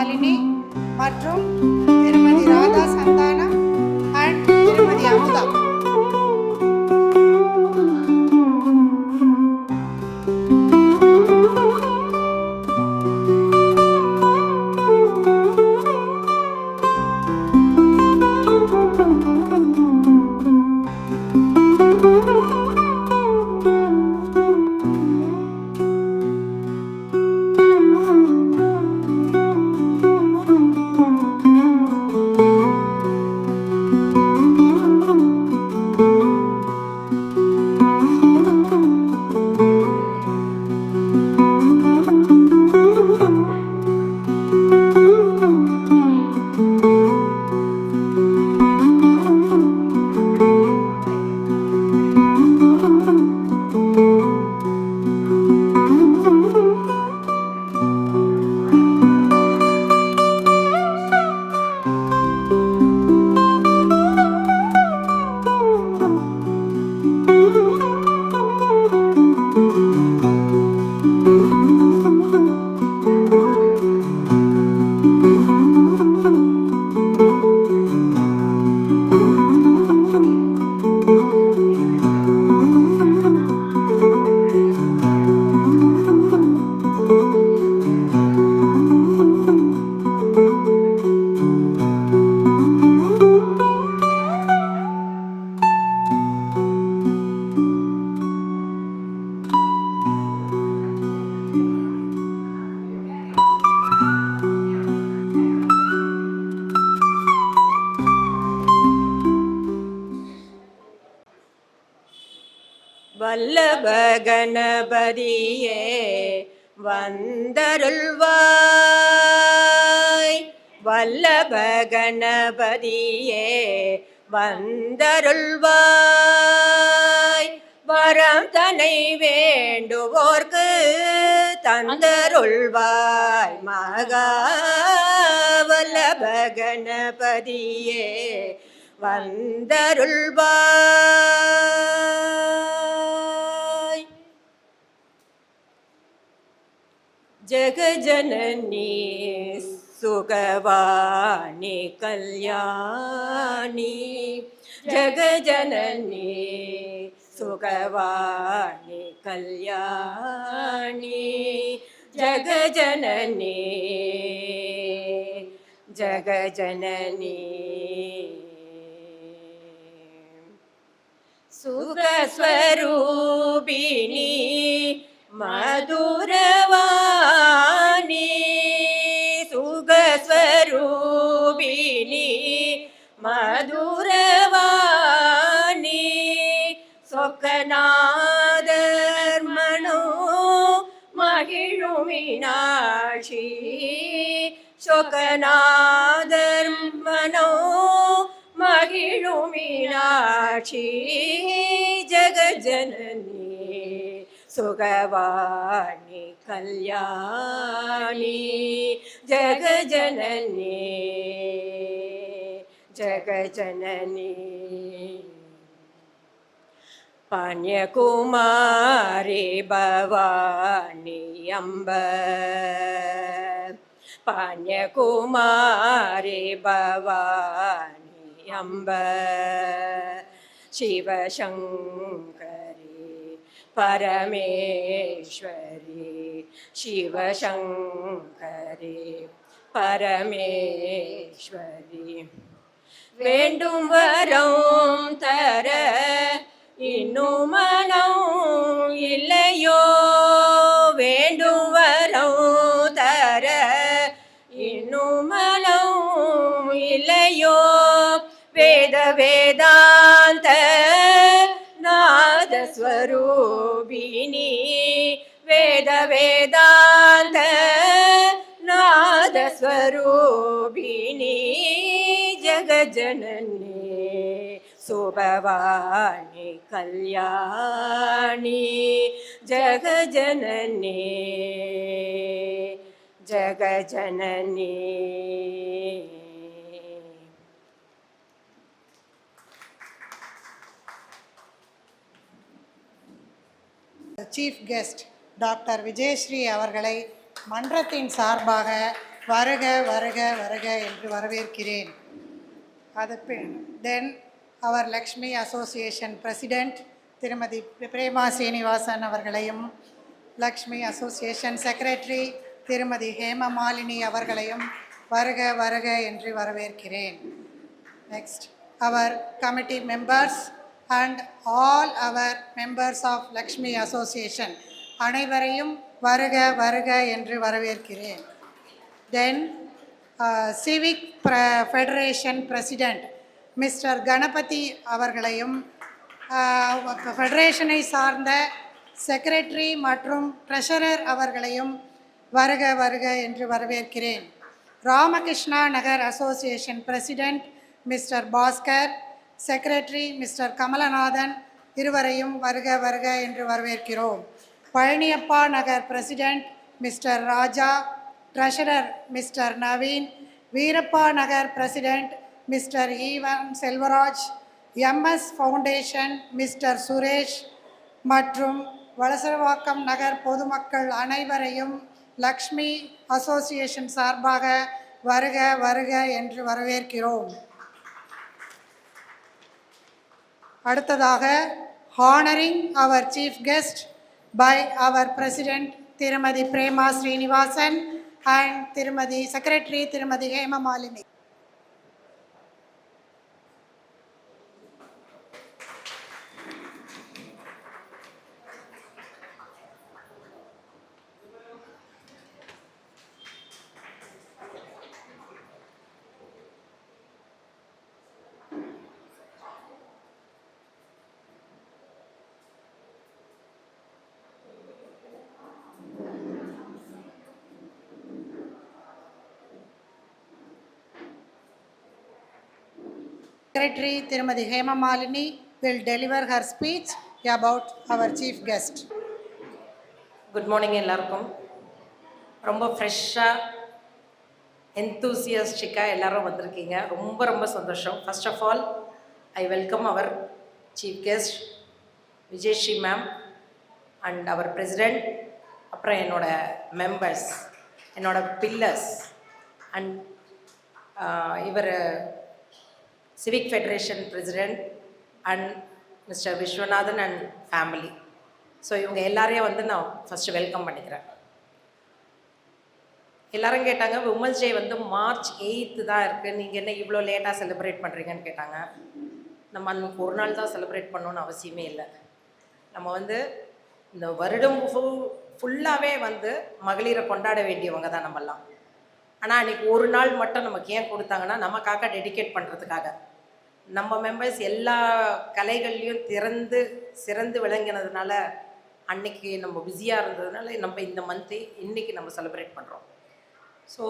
மாலினி மற்றும் திருமதி ராதா சந்தானம் அண்ட் திருமதி அமுதா. வல்லப கணபதியே வந்தருள்வாய், வல்லப கணபதியே வந்தருள்வாய், வரம் தனை வேண்டுவோர்க்கு தந்தருள்வாய் மகா வல்லப கணபதியே வந்தருள்வாய். ஜெகஜனனி சுகவாணி கல்யாணி, ஜெகஜனனி சுகவாணி கல்யாணி, ஜெகஜனனி ஜெகஜனனி சுகஸ்வரூபிணி மதுரவாணி, சுகஸ்வரூபிணி மதுரவாணி, சொக்கநாதர் மனோ மகிழும் மீனாட்சி, சொக்கநாதர் மனோ மகிழும் மீனாட்சி, ஜெகஜனனி சுகவாணி கல்யாணி, ஜெகஜனனி ஜெகஜனனி. பாண்யகுமாரி பவானி அம்ப, பாண்யகுமாரி பவானி அம்ப, சிவசங்கரி பரமேஸ்வரி, சிவசங்கரி பரமேஸ்வரி, வேண்டும் வரம் தர இன்னும் மனம் இல்லையோ, வேண்டும் வரம் தர இன்னும் மனம் இல்லையோ, வேத வேதாந்த நாதஸ்வரூபிணி, வேத வேதாந்த நாதஸ்வரூபிணி, ஜெகஜனனி சுபவாணி கல்யாணி, ஜெகஜனனி ஜெகஜனனி. சீஃப் கெஸ்ட் டாக்டர் விஜயஸ்ரீ அவர்களை மன்றத்தின் சார்பாக வருக வருக வருக என்று வரவேற்கிறேன். அது then our Lakshmi association president திருமதி பிரேமா சீனிவாசன் அவர்களையும், லக்ஷ்மி அசோசியேஷன் செக்ரட்டரி திருமதி ஹேமமாலினி அவர்களையும் வருக வருக என்று வரவேற்கிறேன். Next our committee members and all our members of Lakshmi association அனைவரையும் வருக வருக என்று வரவேற்கிறேன். Then civic federation president mister Ganapathi அவர்களையும், ஃபெடரேஷனை சார்ந்த செக்ரட்டரி மற்றும் ட்ரெஷரர் அவர்களையும் வருக வருக என்று வரவேற்கிறேன். Ramakrishna Nagar association president mister Bhaskar, secretary mister Kamalanathan இருவரையும் வருக வருக என்று வரவேற்கிறோம். Palaniappa Nagar president mister Raja, treasurer mister Naveen, Veerappa Nagar president mister Evan Selvaraj, MS foundation mister Suresh மற்றும் வலசரவாக்கம் நகர் பொதுமக்கள் அனைவரையும் லக்ஷ்மி அசோசியேஷன் சார்பாக வருக வருக என்று வரவேற்கிறோம். அடுத்ததாக honoring our chief guest by our president திருமதி பிரேமா ஸ்ரீனிவாசன் அண்ட் திருமதி செக்ரட்டரி திருமதி ஹேமமாலினி. Secretary திருமதி Hemamalini will deliver her speech about our chief guest. Good morning எல்லாருக்கும். ரொம்ப ஃப்ரெஷ்ஷாக என்தூசியஸ்டிக்காக எல்லோரும் வந்திருக்கீங்க. ரொம்ப ரொம்ப சந்தோஷம். First of all I welcome our chief guest Vijayasri ma'am and our president, அப்புறம் என்னோடய மெம்பர்ஸ், என்னோடய பில்லர்ஸ் அண்ட் இவர் civic federation president and mister Viswanathan and family. So இவங்க எல்லாரையும் வந்து நான் ஃபஸ்ட்டு வெல்கம் பண்ணிக்கிறேன். எல்லோரும் கேட்டாங்க, உமன்ஸ் டே வந்து March 8 தான் இருக்குது, நீங்கள் என்ன இவ்வளோ லேட்டாக செலிப்ரேட் பண்ணுறீங்கன்னு கேட்டாங்க. நம்ம அன்றைக்கி ஒரு நாள் தான் செலிப்ரேட் பண்ணணுன்னு அவசியமே இல்லை. நம்ம வந்து இந்த வருடம் ஃபுல்லாகவே வந்து மகளிரை கொண்டாட வேண்டியவங்க தான் நம்மெல்லாம். ஆனால் அன்றைக்கி ஒரு நாள் மட்டும் நமக்கு ஏன் கொடுத்தாங்கன்னா, நமக்காக டெடிகேட் பண்ணுறதுக்காக. நம்ம மெம்பர்ஸ் எல்லா கலைகள்லையும் சிறந்து விளங்கினதுனால, அன்றைக்கி நம்ம பிஸியாக இருந்ததுனால நம்ம இந்த மந்த்து இன்றைக்கி நம்ம செலிப்ரேட் பண்ணுறோம். ஸோ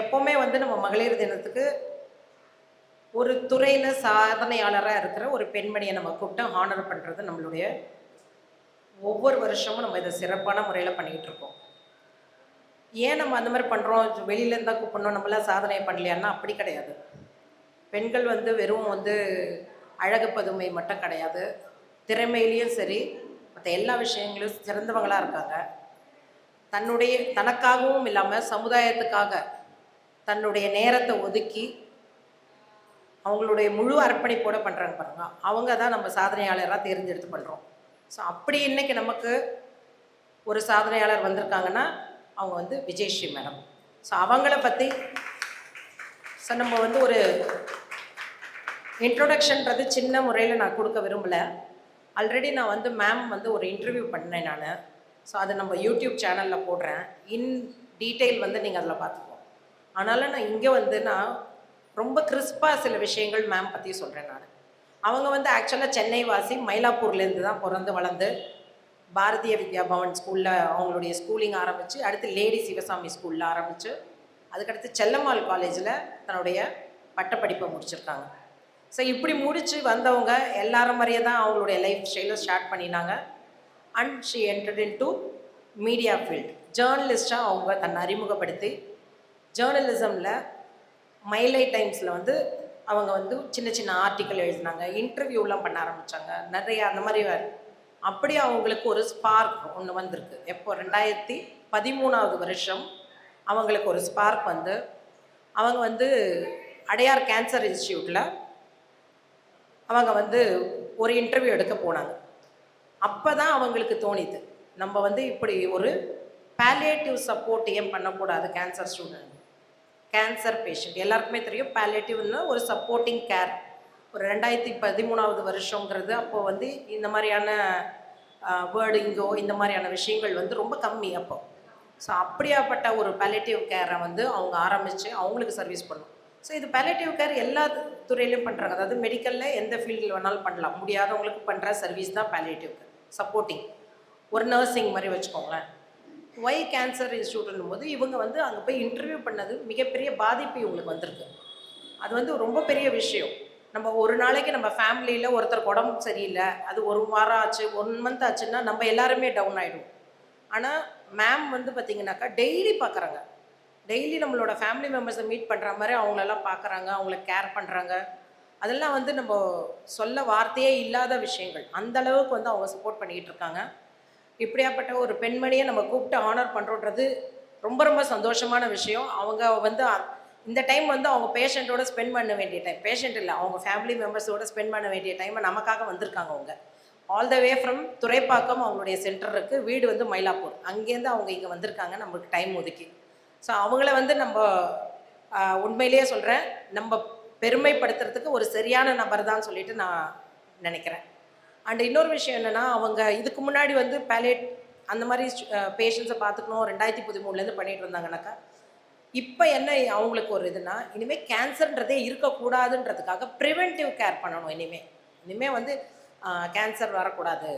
எப்போவுமே வந்து நம்ம மகளிர் தினத்துக்கு ஒரு துறையில் சாதனையாளராக இருக்கிற ஒரு பெண்மணியை நம்ம கூப்பிட்டு ஹானர் பண்ணுறது நம்மளுடைய ஒவ்வொரு வருஷமும் நம்ம இதை சிறப்பான முறையில் பண்ணிக்கிட்டு இருக்கோம். ஏன் நம்ம அந்த மாதிரி பண்ணுறோம், வெளியிலேருந்து தான் கூப்பிடணும், நம்மளாம் சாதனை பண்ணலையான்னா அப்படி கிடையாது. பெண்கள் வந்து வெறும் வந்து அழகு பதுமை மட்டும் கிடையாது, திறமையிலையும் சரி மற்ற எல்லா விஷயங்களும் சிறந்தவங்களாக இருக்காங்க. தனக்காகவும் இல்லாமல் சமுதாயத்துக்காக தன்னுடைய நேரத்தை ஒதுக்கி அவங்களுடைய முழு அர்ப்பணிப்போடு பண்ணுறாங்க பாருங்க, அவங்க தான் நம்ம சாதனையாளராக தேர்ந்தெடுத்து பண்ணுறோம். ஸோ அப்படி இன்றைக்கி நமக்கு ஒரு சாதனையாளர் வந்திருக்காங்கன்னா அவங்க வந்து விஜயஸ்ரீ மேடம். ஸோ அவங்கள பற்றி நம்ம வந்து ஒரு இன்ட்ரோடக்ஷன்றது சின்ன முறையில் நான் கொடுக்க விரும்பலை. ஆல்ரெடி நான் வந்து மேம் வந்து ஒரு இன்டர்வியூ பண்ணேன் நான். ஸோ அதை நம்ம யூடியூப் சேனலில் போடுறேன். இன் டீட்டெயில் வந்து நீங்கள் அதில் பார்த்துப்போம். அதனால் நான் இங்கே வந்து நான் ரொம்ப கிறிஸ்பாக சில விஷயங்கள் மேம் பற்றி சொல்கிறேன் நான். அவங்க வந்து ஆக்சுவலாக சென்னை வாசி, மயிலாப்பூர்லேருந்து தான் பிறந்து வளர்ந்து பாரதிய வித்யா பவன் ஸ்கூலில் அவங்களுடைய ஸ்கூலிங் ஆரம்பித்து, அடுத்து லேடி சிவசாமி ஸ்கூலில் ஆரம்பித்து, அதுக்கடுத்து செல்லம்மாள் காலேஜில் தன்னுடைய பட்டப்படிப்பை முடிச்சிருக்காங்க. ஸோ இப்படி முடித்து வந்தவங்க எல்லாரும் மாதிரியே தான் அவங்களுடைய லைஃப் ஸ்டைலை ஸ்டார்ட் பண்ணினாங்க. And she entered into media field. ஜேர்னலிஸ்டாக அவங்க தன்னை அறிமுகப்படுத்தி ஜேர்னலிசமில் மயிலை டைம்ஸில் வந்து அவங்க வந்து சின்ன சின்ன ஆர்டிக்கல் எழுதினாங்க, இன்டர்வியூலாம் பண்ண ஆரம்பித்தாங்க, நிறையா அந்த மாதிரி. அப்படியே அவங்களுக்கு ஒரு ஸ்பார்க் ஒன்று வந்திருக்கு. எப்போ 2013 வருஷம் அவங்களுக்கு ஒரு ஸ்பார்க் வந்து அவங்க வந்து அடையார் கேன்சர் இன்ஸ்டியூட்டில் அவங்க வந்து ஒரு இன்டர்வியூ எடுக்க போனாங்க. அப்போ தான் அவங்களுக்கு தோணிது, நம்ம வந்து இப்படி ஒரு பாலியேட்டிவ் சப்போர்ட் ஏன் பண்ணக்கூடாது கேன்சர் ஸ்டூடெண்ட், கேன்சர் பேஷண்ட். எல்லாருக்குமே தெரியும் பாலியேட்டிவ்னு ஒரு சப்போர்ட்டிங் கேர். ஒரு 2013 வருஷங்கிறது அப்போது வந்து இந்த மாதிரியான வேர்டிங்கோ இந்த மாதிரியான விஷயங்கள் வந்து ரொம்ப கம்மி அப்போ. ஸோ அப்படியாப்பட்ட ஒரு பாலியேட்டிவ் கேரை வந்து அவங்க ஆரம்பித்து அவங்களுக்கு சர்வீஸ் பண்ணும். ஸோ இது பாலியேட்டிவ் கேர் எல்லா துறையிலையும் பண்ணுறாங்க. அதாவது மெடிக்கலில் எந்த ஃபீல்டில் வேணாலும் பண்ணலாம். முடியாதவங்களுக்கு பண்ணுற சர்வீஸ் தான் பாலியேட்டிவ் கேர், சப்போர்ட்டிங், ஒரு நர்சிங் மாதிரி வச்சுக்கோங்களேன். ஒய் கேன்சர் இன்ஸ்டியூட்னும் போது இவங்க வந்து அங்கே போய் இன்டர்வியூ பண்ணது மிகப்பெரிய பாதிப்பு இவங்களுக்கு வந்திருக்கு. அது வந்து ரொம்ப பெரிய விஷயம். நம்ம ஒரு நாளைக்கு நம்ம ஃபேமிலியில் ஒருத்தருக்கு உடம்பு சரியில்லை, அது ஒரு வாரம் ஆச்சு, 1 மந்த் ஆச்சுன்னா நம்ம எல்லாருமே டவுன் ஆகிடும். ஆனால் மேம் வந்து பார்த்திங்கனாக்கா டெய்லி பார்க்குறாங்க, டெய்லி நம்மளோட ஃபேமிலி மெம்பர்ஸை மீட் பண்ணுற மாதிரி அவங்களெல்லாம் பார்க்குறாங்க, அவங்கள கேர் பண்ணுறாங்க. அதெல்லாம் வந்து நம்ம சொல்ல வார்த்தையே இல்லாத விஷயங்கள். அந்த அளவுக்கு வந்து அவங்க சப்போர்ட் பண்ணிக்கிட்டு இருக்காங்க. இப்படியாப்பட்ட ஒரு பெண்மணியை நம்ம கூப்பிட்டு ஆனர் பண்ணுறோன்றது ரொம்ப ரொம்ப சந்தோஷமான விஷயம். அவங்க வந்து இந்த டைம் வந்து அவங்க பேஷண்ட்டோட ஸ்பெண்ட் பண்ண வேண்டிய டைம், பேஷண்ட் இல்லை அவங்க ஃபேமிலி மெம்பர்ஸோட ஸ்பெண்ட் பண்ண வேண்டிய டைமை நமக்காக வந்திருக்காங்க. அவங்க all the way from Thoraipakkam அவங்களுடைய சென்டர் இருக்குது, வீடு வந்து மயிலாப்பூர், அங்கேருந்து அவங்க இங்கே வந்திருக்காங்க நம்மளுக்கு டைம் ஒதுக்கி. ஸோ அவங்கள வந்து நம்ம உண்மையிலேயே சொல்கிறேன், நம்ம பெருமைப்படுத்துறதுக்கு ஒரு சரியான நபர் தான் சொல்லிட்டு நான் நினைக்கிறேன். அண்ட் இன்னொரு விஷயம் என்னென்னா, அவங்க இதுக்கு முன்னாடி வந்து அந்த மாதிரி பேஷண்ட்ஸை பார்த்துக்கணும் 2013 பண்ணிகிட்டு இருந்தாங்கனாக்கா, இப்போ என்ன அவங்களுக்கு ஒரு இதுனா, இனிமேல் கேன்சர்ன்றதே இருக்கக்கூடாதுன்றதுக்காக ப்ரிவென்டிவ் கேர் பண்ணணும். இனிமேல் வந்து கேன்சர் வரக்கூடாது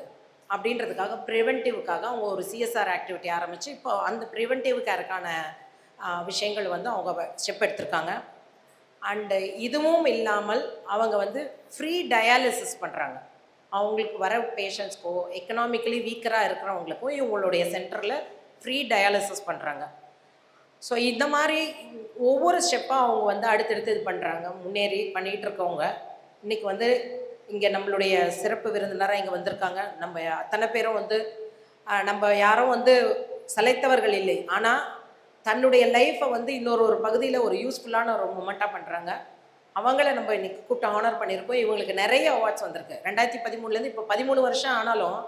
அப்படின்றதுக்காக ப்ரிவென்டிவ்க்காக அவங்க ஒரு சிஎஸ்ஆர் ஆக்டிவிட்டி ஆரம்பித்து இப்போ அந்த ப்ரிவென்டிவ் கேருக்கான விஷயங்கள் வந்து அவங்க ஸ்டெப் எடுத்திருக்காங்க. அண்டு இதுவும் இல்லாமல் அவங்க வந்து ஃப்ரீ டயாலிசிஸ் பண்ணுறாங்க. அவங்களுக்கு வர பேஷண்ட்ஸ்க்கோ எக்கனாமிக்கலி வீக்கராக இருக்கிறவங்களுக்கும் இவங்களுடைய சென்டரில் ஃப்ரீ டயாலிசிஸ் பண்ணுறாங்க. ஸோ இந்த மாதிரி ஒவ்வொரு ஸ்டெப்பாக அவங்க வந்து அடுத்தடுத்து இது பண்ணுறாங்க, முன்னேறி பண்ணிகிட்டு இருக்கவங்க. இன்றைக்கி வந்து இங்கே நம்மளுடைய சிறப்பு விருந்தினராக இங்கே வந்திருக்காங்க. நம்ம அத்தனை பேரும் வந்து நம்ம யாரும் வந்து சளைத்தவர்கள் இல்லை, ஆனால் தன்னுடைய லைஃப்பை வந்து ஒரு பகுதியில் ஒரு யூஸ்ஃபுல்லான ஒரு மொமெண்ட்டாக பண்ணுறாங்க. அவங்கள நம்ம இன்றைக்கி கூப்பிட்டு ஆனர் பண்ணியிருக்கோம். இவங்களுக்கு நிறைய அவார்ட்ஸ் வந்திருக்கு. 2013 இப்போ 13 வருஷம் ஆனாலும்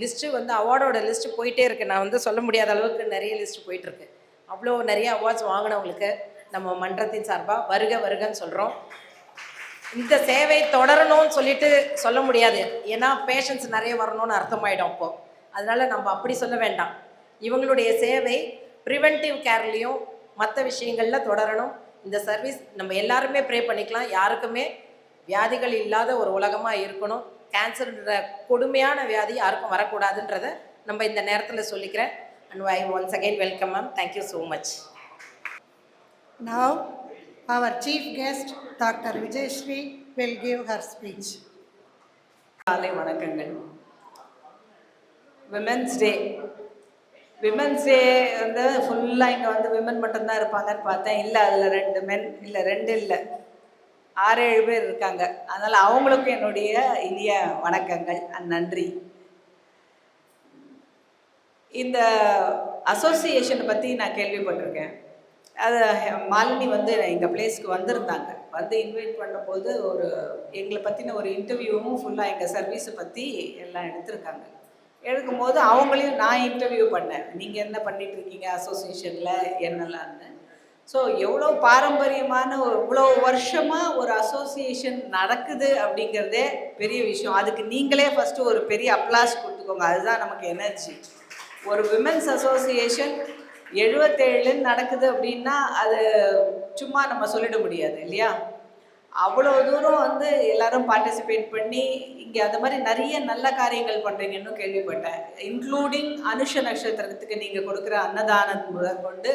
லிஸ்ட்டு வந்து அவார்டோட லிஸ்ட்டு போயிட்டே இருக்குது. நான் வந்து சொல்ல முடியாத அளவுக்கு நிறைய லிஸ்ட்டு போயிட்டுருக்கு. அவ்வளோ நிறைய அவார்ட்ஸ் வாங்கினவங்களுக்கு நம்ம மன்றத்தின் சார்பாக வருக வருகன்னு சொல்கிறோம். இந்த சேவை தொடரணும்னு சொல்லிட்டு சொல்ல முடியாது, ஏன்னா பேஷண்ட்ஸ் நிறைய வரணும்னு அர்த்தமாயிடும் அப்போது. அதனால் நம்ம அப்படி சொல்ல வேண்டாம். இவங்களுடைய சேவை ப்ரிவென்டிவ் கேர்லேயும் மற்ற விஷயங்களில் தொடரணும். இந்த சர்வீஸ் நம்ம எல்லாருமே ப்ரே பண்ணிக்கலாம். யாருக்குமே வியாதிகள் இல்லாத ஒரு உலகமாக இருக்கணும். கேன்சர்ன்ற கொடுமையான வியாதி யாருக்கும் வரக்கூடாதுன்றதை நம்ம இந்த நேரத்தில் சொல்லிக்கிறேன். And I once again welcome ma'am. Thank you so much. Now, our chief guest, Dr. Vijayashree, will give her speech. காலை வணக்கங்கள். விமென்ஸ் டே வந்து ஃபுல்லாக இங்கே வந்து விமன் மட்டும்தான் இருப்பாங்கன்னு பார்த்தேன். இல்லை, அதில் 2 மென் இல்லை, 2 இல்லை, 6-7 பேர் இருக்காங்க. அதனால் அவங்களுக்கும் என்னுடைய இனிய வணக்கங்கள் அண்ட் நன்றி. இந்த அசோசியேஷனை பற்றி நான் கேள்விப்பட்டிருக்கேன். அது மாலினி வந்து எங்கள் பிளேஸ்க்கு வந்திருந்தாங்க. வந்து இன்வைட் பண்ணும்போது எங்களை பற்றின ஒரு இன்டர்வியூவும் ஃபுல்லாக எங்கள் சர்வீஸை பற்றி எல்லாம் எடுத்திருக்காங்க. எடுக்கும்போது அவங்களையும் நான் இன்டர்வியூ பண்ணேன், நீங்கள் என்ன பண்ணிட்டு இருக்கீங்க அசோசியேஷனில் என்னெல்லாம்னு. ஸோ எவ்வளோ பாரம்பரியமான இவ்வளோ வருஷமாக ஒரு அசோசியேஷன் நடக்குது அப்படிங்கிறதே பெரிய விஷயம். அதுக்கு நீங்களே ஃபஸ்ட்டு ஒரு பெரிய அப்ளாஸ் கொடுத்துக்கோங்க. அதுதான் நமக்கு எனர்ஜி. ஒரு விமென்ஸ் அசோசியேஷன் 77 நடக்குது அப்படின்னா அது சும்மா நம்ம சொல்லிட முடியாது இல்லையா? அவ்வளோ தூரம் வந்து எல்லாரும் பார்ட்டிசிபேட் பண்ணி இங்கே அந்த மாதிரி நிறைய நல்ல காரியங்கள் பண்ணுறீங்கன்னு கேள்விப்பட்டேன். இன்க்ளூடிங் அனுஷ நட்சத்திரத்துக்கு நீங்கள் கொடுக்குற அன்னதானம் முதற்கொண்டு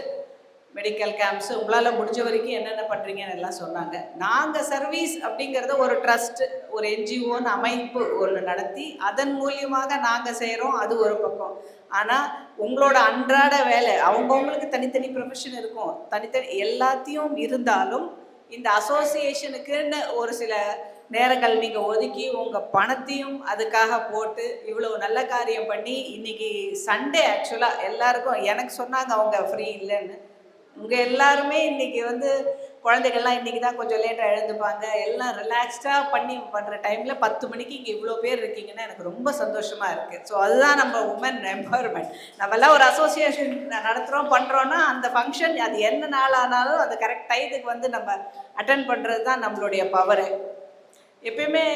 மெடிக்கல் கேம்ப்ஸ் உங்களால் முடிஞ்ச வரைக்கும் என்னென்ன பண்ணுறீங்கன்னு எல்லாம் சொன்னாங்க. நாங்கள் சர்வீஸ் அப்படிங்கிறத ஒரு ட்ரஸ்ட், ஒரு என்ஜிஓன்னு அமைப்பு ஒன்று நடத்தி அதன் மூலியமாக நாங்கள் செய்கிறோம். அது ஒரு பக்கம். ஆனால் உங்களோட அன்றாட வேலை அவங்கவுங்களுக்கு தனித்தனி ப்ரொஃபஷன் இருக்கும், தனித்தனி எல்லாத்தையும் இருந்தாலும் இந்த அசோசியேஷனுக்குன்னு ஒரு சில நேரங்கள் நீங்கள் ஒதுக்கி உங்கள் பணத்தையும் அதுக்காக போட்டு இவ்வளோ நல்ல காரியம் பண்ணி இன்னைக்கு சண்டே ஆக்சுவலாக எல்லாருக்கும் எனக்கு சொன்னாங்க அவங்க ஃப்ரீ இல்லைன்னு. உங்கள் எல்லாருமே இன்னைக்கு வந்து குழந்தைகள்லாம் இன்றைக்கி தான் கொஞ்சம் லேட்டாக எழுந்துப்பாங்க, எல்லாம் ரிலாக்ஸ்டாக பண்ணுற டைமில் 10 மணிக்கு இங்கே இவ்வளோ பேர் இருக்கீங்கன்னா எனக்கு ரொம்ப சந்தோஷமாக இருக்குது. ஸோ அதுதான் நம்ம உமன் எம்பவர்மெண்ட். நம்மலாம் ஒரு அசோசியேஷன் நடத்துகிறோம் பண்ணுறோன்னா அந்த ஃபங்க்ஷன் அது என்ன நாள் ஆனாலும் அது கரெக்ட் டைத்துக்கு வந்து நம்ம அட்டன் பண்ணுறது தான் நம்மளுடைய பவரு. எப்பயுமே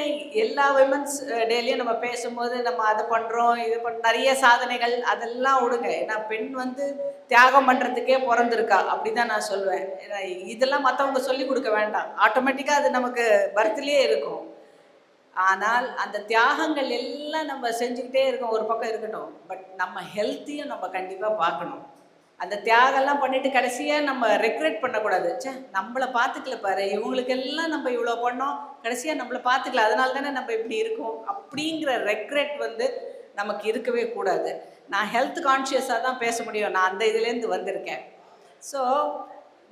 எல்லா விமன்ஸ் டேலையும் நம்ம பேசும்போது நம்ம அதை பண்ணுறோம் இது நிறைய சாதனைகள் அதெல்லாம் விடுங்க. ஏன்னா பெண் வந்து தியாகம் பண்ணுறதுக்கே பிறந்திருக்கா அப்படி தான் நான் சொல்லுவேன். ஏன்னா இதெல்லாம் மற்றவங்க சொல்லி கொடுக்க வேண்டாம், ஆட்டோமேட்டிக்காக அது நமக்கு பர்த்லேயே இருக்கும். ஆனால் அந்த தியாகங்கள் எல்லாம் நம்ம செஞ்சுக்கிட்டே இருக்கோம், ஒரு பக்கம் இருக்கட்டும். பட் நம்ம ஹெல்த்தையும் நம்ம கண்டிப்பாக பார்க்கணும். அந்த தியாகம்லாம் பண்ணிட்டு கடைசியாக நம்ம ரெக்ரெட் பண்ணக்கூடாது. நம்மளை பார்த்துக்கல பாரு, இவங்களுக்கெல்லாம் நம்ம இவ்வளோ பண்ணோம், கடைசியாக நம்மளை பார்த்துக்கல, அதனால தானே நம்ம இப்படி இருக்கோம் அப்படிங்கிற ரெக்ரெட் வந்து நமக்கு இருக்கவே கூடாது. நான் ஹெல்த் கான்ஷியஸாக தான் பேச முடியும், நான் அந்த இதுலேருந்து வந்திருக்கேன். ஸோ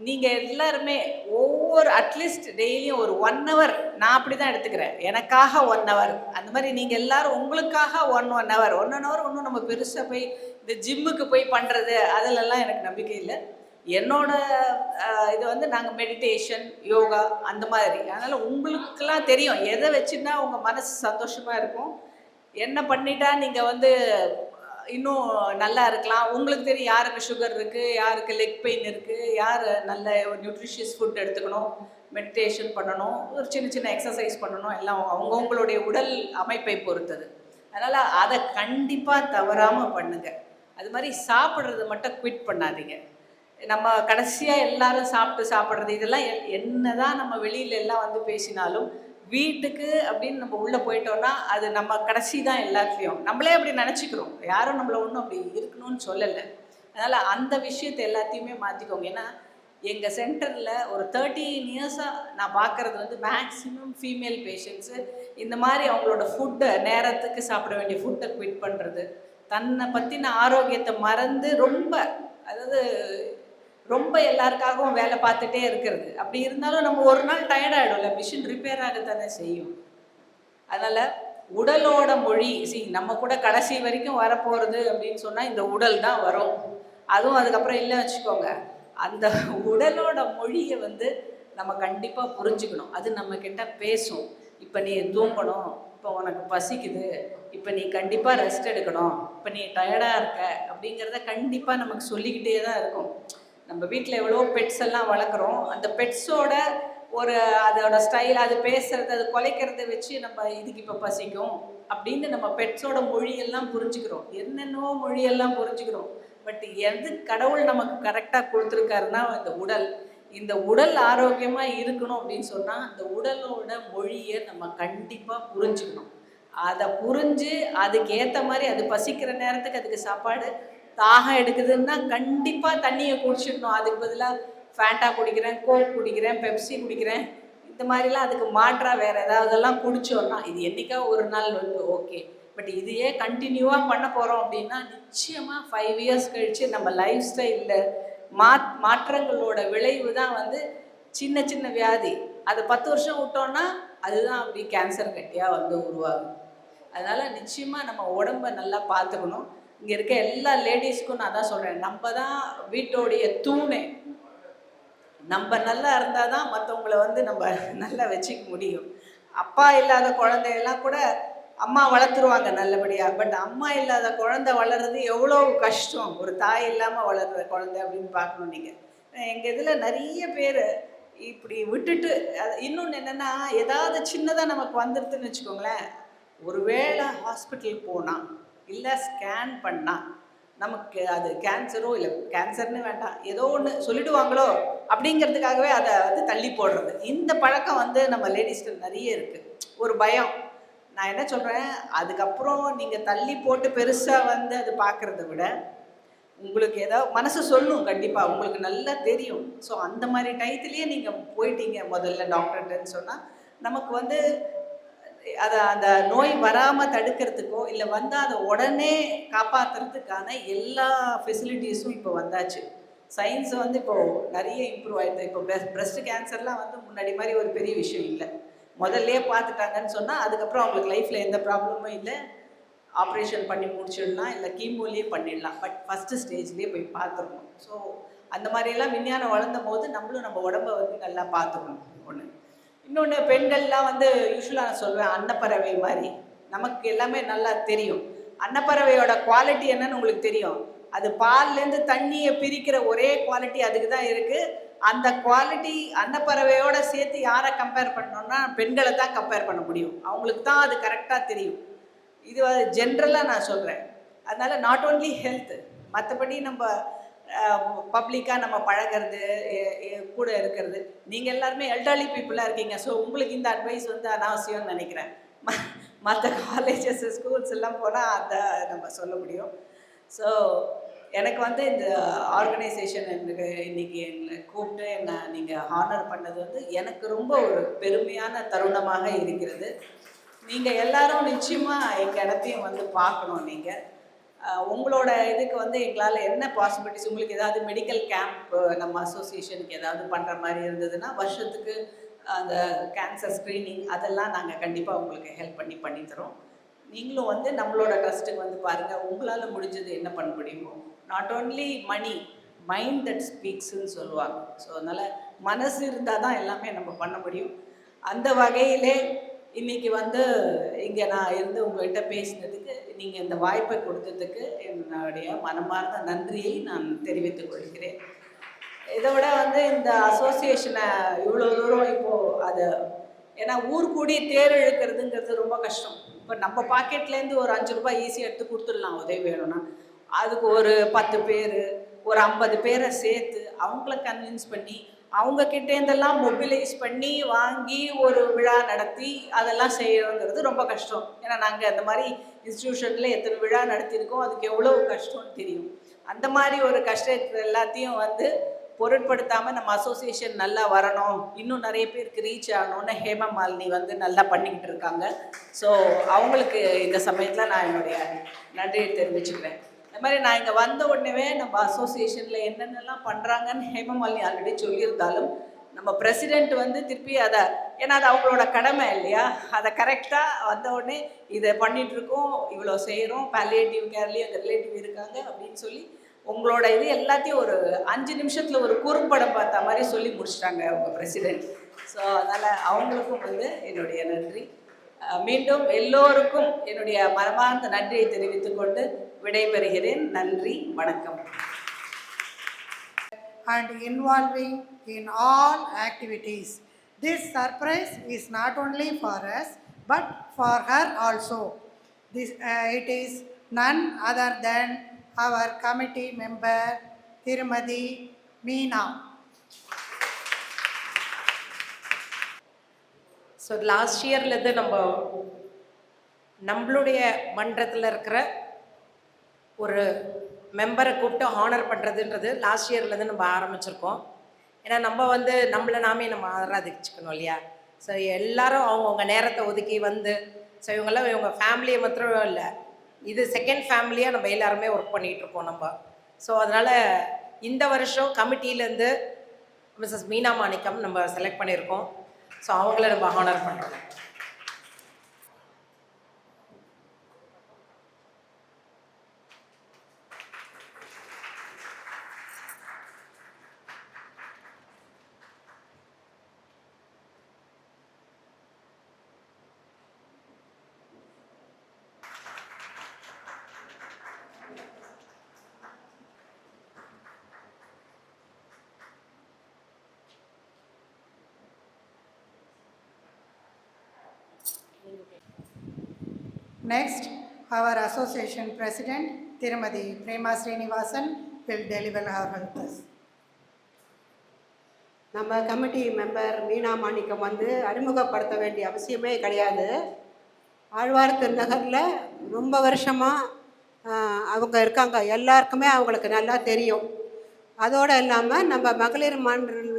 நீங்கள் எல்லாருமே ஒவ்வொரு அட்லீஸ்ட் டெய்லியும் ஒரு 1 hour, நான் அப்படி தான் எடுத்துக்கிறேன், எனக்காக 1 hour. அந்த மாதிரி நீங்கள் எல்லோரும் உங்களுக்காக 1 hour ஒன்றும் நம்ம பெருசாக போய் இந்த ஜிம்முக்கு போய் பண்ணுறது அதிலெல்லாம் எனக்கு நம்பிக்கை இல்லை. என்னோட இது வந்து நாங்கள் மெடிடேஷன், யோகா அந்த மாதிரி. அதனால் உங்களுக்கெல்லாம் தெரியும் எதை வச்சுன்னா உங்கள் மனசு சந்தோஷமாக இருக்கும், என்ன பண்ணிட்டா நீங்கள் வந்து இன்னும் நல்லா இருக்கலாம். உங்களுக்கு தெரியும் யாருக்கு சுகர் இருக்குது, யாருக்கு லெக் பெயின் இருக்குது, யார் நல்ல நியூட்ரிஷியஸ் ஃபுட் எடுத்துக்கணும், மெடிடேஷன் பண்ணணும், ஒரு சின்ன சின்ன எக்ஸசைஸ் பண்ணணும், எல்லாம் அவங்கவுங்களுடைய உடல் அமைப்பை பொறுத்தது. அதனால் அதை கண்டிப்பாக தவறாமல் பண்ணுங்கள். அது மாதிரி சாப்பிட்றது மட்டும் குவிட் பண்ணாதீங்க. நம்ம கடைசியாக எல்லாரும் சாப்பிட்றது இதெல்லாம் என்ன தான் நம்ம வெளியில எல்லாம் வந்து பேசினாலும் வீட்டுக்கு அப்படின்னு நம்ம உள்ளே போயிட்டோம்னா அது நம்ம கடைசி தான் எல்லாத்துலேயும். நம்மளே அப்படி நினச்சிக்கிறோம், யாரும் நம்மளை ஒன்றும் அப்படி இருக்கணும்னு சொல்லலை. அதனால் அந்த விஷயத்தை எல்லாத்தையுமே மாற்றிக்கோங்க. ஏன்னா எங்கள் சென்டரில் ஒரு 13 years-ஆக நான் பார்க்குறது வந்து மேக்ஸிமம் ஃபீமேல் பேஷண்ட்ஸு இந்த மாதிரி அவங்களோட ஃபுட்டை நேரத்துக்கு சாப்பிட வேண்டிய ஃபுட்டை குவிட் பண்ணுறது, தன்னை பற்றின ஆரோக்கியத்தை மறந்து ரொம்ப எல்லாருக்காகவும் வேலை பார்த்துட்டே இருக்கிறது. அப்படி இருந்தாலும் நம்ம ஒரு நாள் டயர்டாகிடும்ல, மிஷின் ரிப்பேர் ஆகத்தானே செய்யும். அதனால் உடலோட மொழி நம்ம கூட கடைசி வரைக்கும் வரப்போகிறது அப்படின்னு சொன்னால் இந்த உடல் தான் வரும். அதுவும் அதுக்கப்புறம் இல்லை வச்சுக்கோங்க. அந்த உடலோட மொழியை வந்து நம்ம கண்டிப்பாக புரிஞ்சுக்கணும். அது நம்மக்கிட்ட பேசும். இப்போ நீ தூங்கணும், இப்போ உனக்கு பசிக்குது, இப்போ நீ கண்டிப்பாக ரெஸ்ட் எடுக்கணும், இப்போ நீ டயர்டாக இருக்க அப்படிங்கிறத கண்டிப்பாக நமக்கு சொல்லிக்கிட்டே தான் இருக்கும். நம்ம வீட்டில் எவ்வளோ பெட்ஸ் எல்லாம் வளர்க்குறோம், அந்த பெட்ஸோட அதோட ஸ்டைல், அது பேசுறது, அது குலைக்கிறத வச்சு நம்ம இதுக்கு இப்போ பசிக்கும் அப்படின்னு நம்ம பெட்ஸோட மொழியெல்லாம் புரிஞ்சுக்கிறோம், என்னென்னவோ மொழியெல்லாம் புரிஞ்சுக்கிறோம். பட் எது கடவுள் நமக்கு கரெக்டாக கொடுத்துருக்காருன்னா இந்த உடல் ஆரோக்கியமாக இருக்கணும் அப்படின்னு சொன்னால் அந்த உடலோட மொழியை நம்ம கண்டிப்பாக புரிஞ்சுக்கணும். அதை புரிஞ்சு அதுக்கு ஏற்ற மாதிரி அது பசிக்கிற நேரத்துக்கு அதுக்கு சாப்பாடு, தாகம் எடுக்குதுன்னா கண்டிப்பாக தண்ணியை குடிச்சிடணும். அதுக்கு பதிலாக ஃபேண்டா குடிக்கிறேன், கோக் குடிக்கிறேன், பெப்சி குடிக்கிறேன், இந்த மாதிரிலாம் அதுக்கு மாற்றாக வேறு ஏதாவதெல்லாம் குடிச்சோன்னா இது என்றைக்கா ஒரு நாள் வந்து ஓகே. பட் இதையே கண்டினியூவாக பண்ண போகிறோம் அப்படின்னா நிச்சயமாக 5 years கழித்து நம்ம லைஃப் ஸ்டைலில் மாற்றங்களோட விளைவு தான் வந்து சின்ன சின்ன வியாதி. அதை 10 வருஷம் விட்டோன்னா அதுதான் அப்படி கேன்சர் கட்டியாக வந்து உருவாகும். அதனால் நிச்சயமாக நம்ம உடம்பை நல்லா பார்த்துக்கணும். இங்கே இருக்க எல்லா லேடிஸ்க்கும் நான் தான் சொல்கிறேன், நம்ம தான் வீட்டோடைய தூணே. நம்ம நல்லா இருந்தால் தான் மற்றவங்கள வந்து நம்ம நல்லா வச்சுக்க முடியும். அப்பா இல்லாத குழந்தையெல்லாம் கூட அம்மா வளர்த்துருவாங்க நல்லபடியாக. பட் அம்மா இல்லாத குழந்தை வளர்றது எவ்வளோ கஷ்டம், ஒரு தாய் இல்லாமல் வளர்கிற குழந்தை அப்படின்னு பார்க்கணும். நீங்கள் எங்கள் இதில் நிறைய பேர் இப்படி விட்டுட்டு இன்னொன்று என்னென்னா, ஏதாவது சின்னதாக நமக்கு வந்துடுதுன்னு வச்சுக்கோங்களேன், ஒருவேளை ஹாஸ்பிட்டலுக்கு போனால் இல்லை ஸ்கேன் பண்ணால் நமக்கு அது கேன்சரோ இல்லை கேன்சர்னு வேண்டாம் ஏதோ ஒன்று சொல்லிடுவாங்களோ அப்படிங்கிறதுக்காகவே அதை வந்து தள்ளி போடுறது. இந்த பழக்கம் வந்து நம்ம லேடிஸ்க்கு நிறைய இருக்குது, ஒரு பயம். நான் என்ன சொல்கிறேன், அதுக்கப்புறம் நீங்கள் தள்ளி போட்டு பெருசாக வந்து அது பார்க்குறத விட உங்களுக்கு ஏதாவது மனசு சொல்லும், கண்டிப்பாக உங்களுக்கு நல்லா தெரியும். ஸோ அந்த மாதிரி டயத்துலேயே நீங்கள் போயிட்டீங்க முதல்ல டாக்டர்கிட்டன்னு சொன்னால் நமக்கு வந்து அந்த நோய் வராமல் தடுக்கிறதுக்கோ இல்லை வந்தால் அதை உடனே காப்பாற்றுறதுக்கான எல்லா ஃபெசிலிட்டிஸும் இப்போ வந்தாச்சு. சயின்ஸ் வந்து இப்போது நிறைய இம்ப்ரூவ் ஆகிடுது. இப்போ பிரஸ்ட் கேன்சர்லாம் வந்து முன்னாடி மாதிரி ஒரு பெரிய விஷயம் இல்லை. முதல்லையே பார்த்துட்டாங்கன்னு சொன்னால் அதுக்கப்புறம் அவங்களுக்கு லைஃப்பில் எந்த ப்ராப்ளமும் இல்லை, ஆப்ரேஷன் பண்ணி முடிச்சிடலாம், இல்லை கீமோலேயே பண்ணிடலாம். பட் ஃபஸ்ட்டு ஸ்டேஜ்லேயே போய் பார்த்துருக்கணும். ஸோ அந்த மாதிரியெல்லாம் விஞ்ஞானம் வளர்ந்த போது நம்மளும் நம்ம உடம்பை வந்து நல்லா பார்த்துக்கணும். ஒன்று. இன்னொன்று, பெண்கள்லாம் வந்து யூஸ்வலாக நான் சொல்வேன் அன்னப்பறவை மாதிரி. நமக்கு எல்லாமே நல்லா தெரியும். அன்னப்பறவையோட குவாலிட்டி என்னன்னு உங்களுக்கு தெரியும். அது பால்லேருந்து தண்ணியை பிரிக்கிற ஒரே குவாலிட்டி அதுக்கு தான் இருக்குது. அந்த குவாலிட்டி அன்னப்பறவையோட சேர்த்து யாரை கம்பேர் பண்ணோம்னா பெண்களை தான் கம்பேர் பண்ண முடியும். அவங்களுக்கு தான் அது கரெக்டாக தெரியும். இது ஜென்ரலாக நான் சொல்கிறேன். அதனால் நாட் ஓன்லி ஹெல்த்து, மற்றபடி நம்ம பப்ளிக்காக நம்ம பழகிறது, கூட இருக்கிறது. நீங்கள் எல்லாருமே எல்டர்லி பீப்புளாக இருக்கீங்க. ஸோ உங்களுக்கு இந்த அட்வைஸ் வந்து அனாவசியம்னு நினைக்கிறேன். மற்ற காலேஜஸ் ஸ்கூல்ஸ் எல்லாம் போனால் அதை நம்ம சொல்ல முடியும். ஸோ எனக்கு வந்து இந்த ஆர்கனைசேஷன் எனக்கு இன்றைக்கி என்னை கூப்பிட்டு என்னை நீங்கள் ஹானர் பண்ணது வந்து எனக்கு ரொம்ப ஒரு பெருமையான தருணமாக இருக்கிறது. நீங்கள் எல்லாரும் நிச்சயமாக எங்கள் இடத்தையும் வந்து பார்க்கணும். நீங்கள் உங்களோட இதுக்கு வந்து எங்களால் என்ன பாசிபிலிட்டிஸ், உங்களுக்கு ஏதாவது மெடிக்கல் கேம்ப் நம்ம அசோசியேஷனுக்கு ஏதாவது பண்ணுற மாதிரி இருந்ததுன்னா வருஷத்துக்கு அந்த கேன்சர் ஸ்க்ரீனிங் அதெல்லாம் நாங்கள் கண்டிப்பாக உங்களுக்கு ஹெல்ப் பண்ணித்தரோம். நீங்களும் வந்து நம்மளோட ட்ரஸ்ட்டுக்கு வந்து பாருங்கள், உங்களால் முடிஞ்சது என்ன பண்ண முடியுமோ. Not only money, mind that ஸ்பீக்ஸ்ன்னு சொல்லுவாங்க. ஸோ அதனால் மனசு இருந்தால் தான் எல்லாமே நம்ம பண்ண முடியும். அந்த வகையிலே இன்றைக்கி வந்து இங்கே நான் இருந்து உங்கள்கிட்ட பேசினதுக்கு, நீங்கள் இந்த வாய்ப்பை கொடுத்ததுக்கு என்னுடைய மனமார்ந்த நன்றியை நான் தெரிவித்துக் கொள்கிறேன். இதை விட வந்து இந்த அசோசியேஷனை இவ்வளோ தூரம் இப்போது அது, ஏன்னா ஊர் கூடி தேர் இழுக்கிறதுங்கிறது ரொம்ப கஷ்டம். இப்போ நம்ம பாக்கெட்லேருந்து ஒரு 5 ரூபாய் ஈஸியாக எடுத்து கொடுத்துடலாம் உதவி வேணும்னா. அதுக்கு ஒரு 10 பேர், ஒரு 50 பேரை சேர்த்து அவங்கள கன்வின்ஸ் பண்ணி அவங்கக்கிட்டேருந்தெல்லாம் மொபிலைஸ் பண்ணி வாங்கி ஒரு விழா நடத்தி அதெல்லாம் செய்யணுங்கிறது ரொம்ப கஷ்டம். ஏன்னா நாங்கள் அந்த மாதிரி இன்ஸ்டியூஷனில் எத்தனை விழா நடத்தியிருக்கோம், அதுக்கு எவ்வளோ கஷ்டம்னு தெரியும். அந்த மாதிரி ஒரு கஷ்டத்தை எல்லாத்தையும் வந்து பொருட்படுத்தாமல் நம்ம அசோசியேஷன் நல்லா வரணும், இன்னும் நிறைய பேருக்கு ரீச் ஆகணும்னு ஹேமமாலினி வந்து நல்லா பண்ணிக்கிட்டு இருக்காங்க. ஸோ அவங்களுக்கு இந்த சமயத்தில் நான் என்னுடைய நன்றியை தெரிவிச்சுக்கிறேன். அது மாதிரி நான் இங்கே வந்த உடனே நம்ம அசோசியேஷனில் என்னென்னலாம் பண்ணுறாங்கன்னு ஹேமமாலினி ஆல்ரெடி சொல்லியிருந்தாலும் நம்ம பிரசிடெண்ட் வந்து திருப்பி அதை, ஏன்னா அது அவங்களோட கடமை இல்லையா, அதை கரெக்டாக வந்த உடனே இதை பண்ணிகிட்ருக்கோம், இவ்வளோ செய்கிறோம், பாலியேட்டிவ் கேர்லேயும் அந்த ரிலேட்டிவ் இருக்காங்க அப்படின்னு சொல்லி உங்களோட இது எல்லாத்தையும் ஒரு 5 நிமிஷத்தில் ஒரு குறும்படம் பார்த்த மாதிரி சொல்லி முடிச்சிட்டாங்க உங்கள் பிரசிடெண்ட். ஸோ அதனால் அவங்களுக்கும் வந்து என்னுடைய நன்றி. மீண்டும் எல்லோருக்கும் என்னுடைய மனமார்ந்த நன்றியை தெரிவித்துக்கொண்டு விடைபெறுகிறேன். நன்றி, வணக்கம். And involving in all activities. This surprise is not only for us but for her also. It is none other than our committee member Tirumadi Meena. So last இயர்லேருந்து நம்மளுடைய மன்றத்தில் இருக்கிற ஒரு மெம்பரை கூப்பிட்டு ஹானர் பண்ணுறதுன்றது லாஸ்ட் இயர்லேருந்து நம்ம ஆரம்பிச்சிருக்கோம். ஏன்னா நம்ம வந்து நம்மளை நாமே நம்ம ஆராதிச்சுக்கணும் இல்லையா. ஸோ எல்லோரும் அவங்கவுங்க நேரத்தை ஒதுக்கி வந்து, ஸோ இவங்கெல்லாம் இவங்க ஃபேமிலியை மாத்திரம் இல்லை, இது செகண்ட் ஃபேமிலியாக நம்ம எல்லாருமே ஒர்க் பண்ணிகிட்ருக்கோம் நம்ம. ஸோ அதனால் இந்த வருஷம் கமிட்டியிலேருந்து மிஸ்ஸஸ் மீனா மாணிக்கம் நம்ம செலக்ட் பண்ணியிருக்கோம். ஸோ அவங்கள நம்ம ஹானர் பண்ணுறோம். Next, our association president Tirumadi Prema Srinivasan will deliver her address. நம்ம கமிட்டி மெம்பர் மீனா மாணிக்கம் வந்து அறிமுகப்படுத்த வேண்டிய அவசியமே கிடையாது. ஆழ்வார் திருநகரில் ரொம்ப வருஷமாக அவங்க இருக்காங்க, எல்லாருக்குமே அவங்களுக்கு நல்லா தெரியும். அதோடு இல்லாமல் நம்ம மகளிர்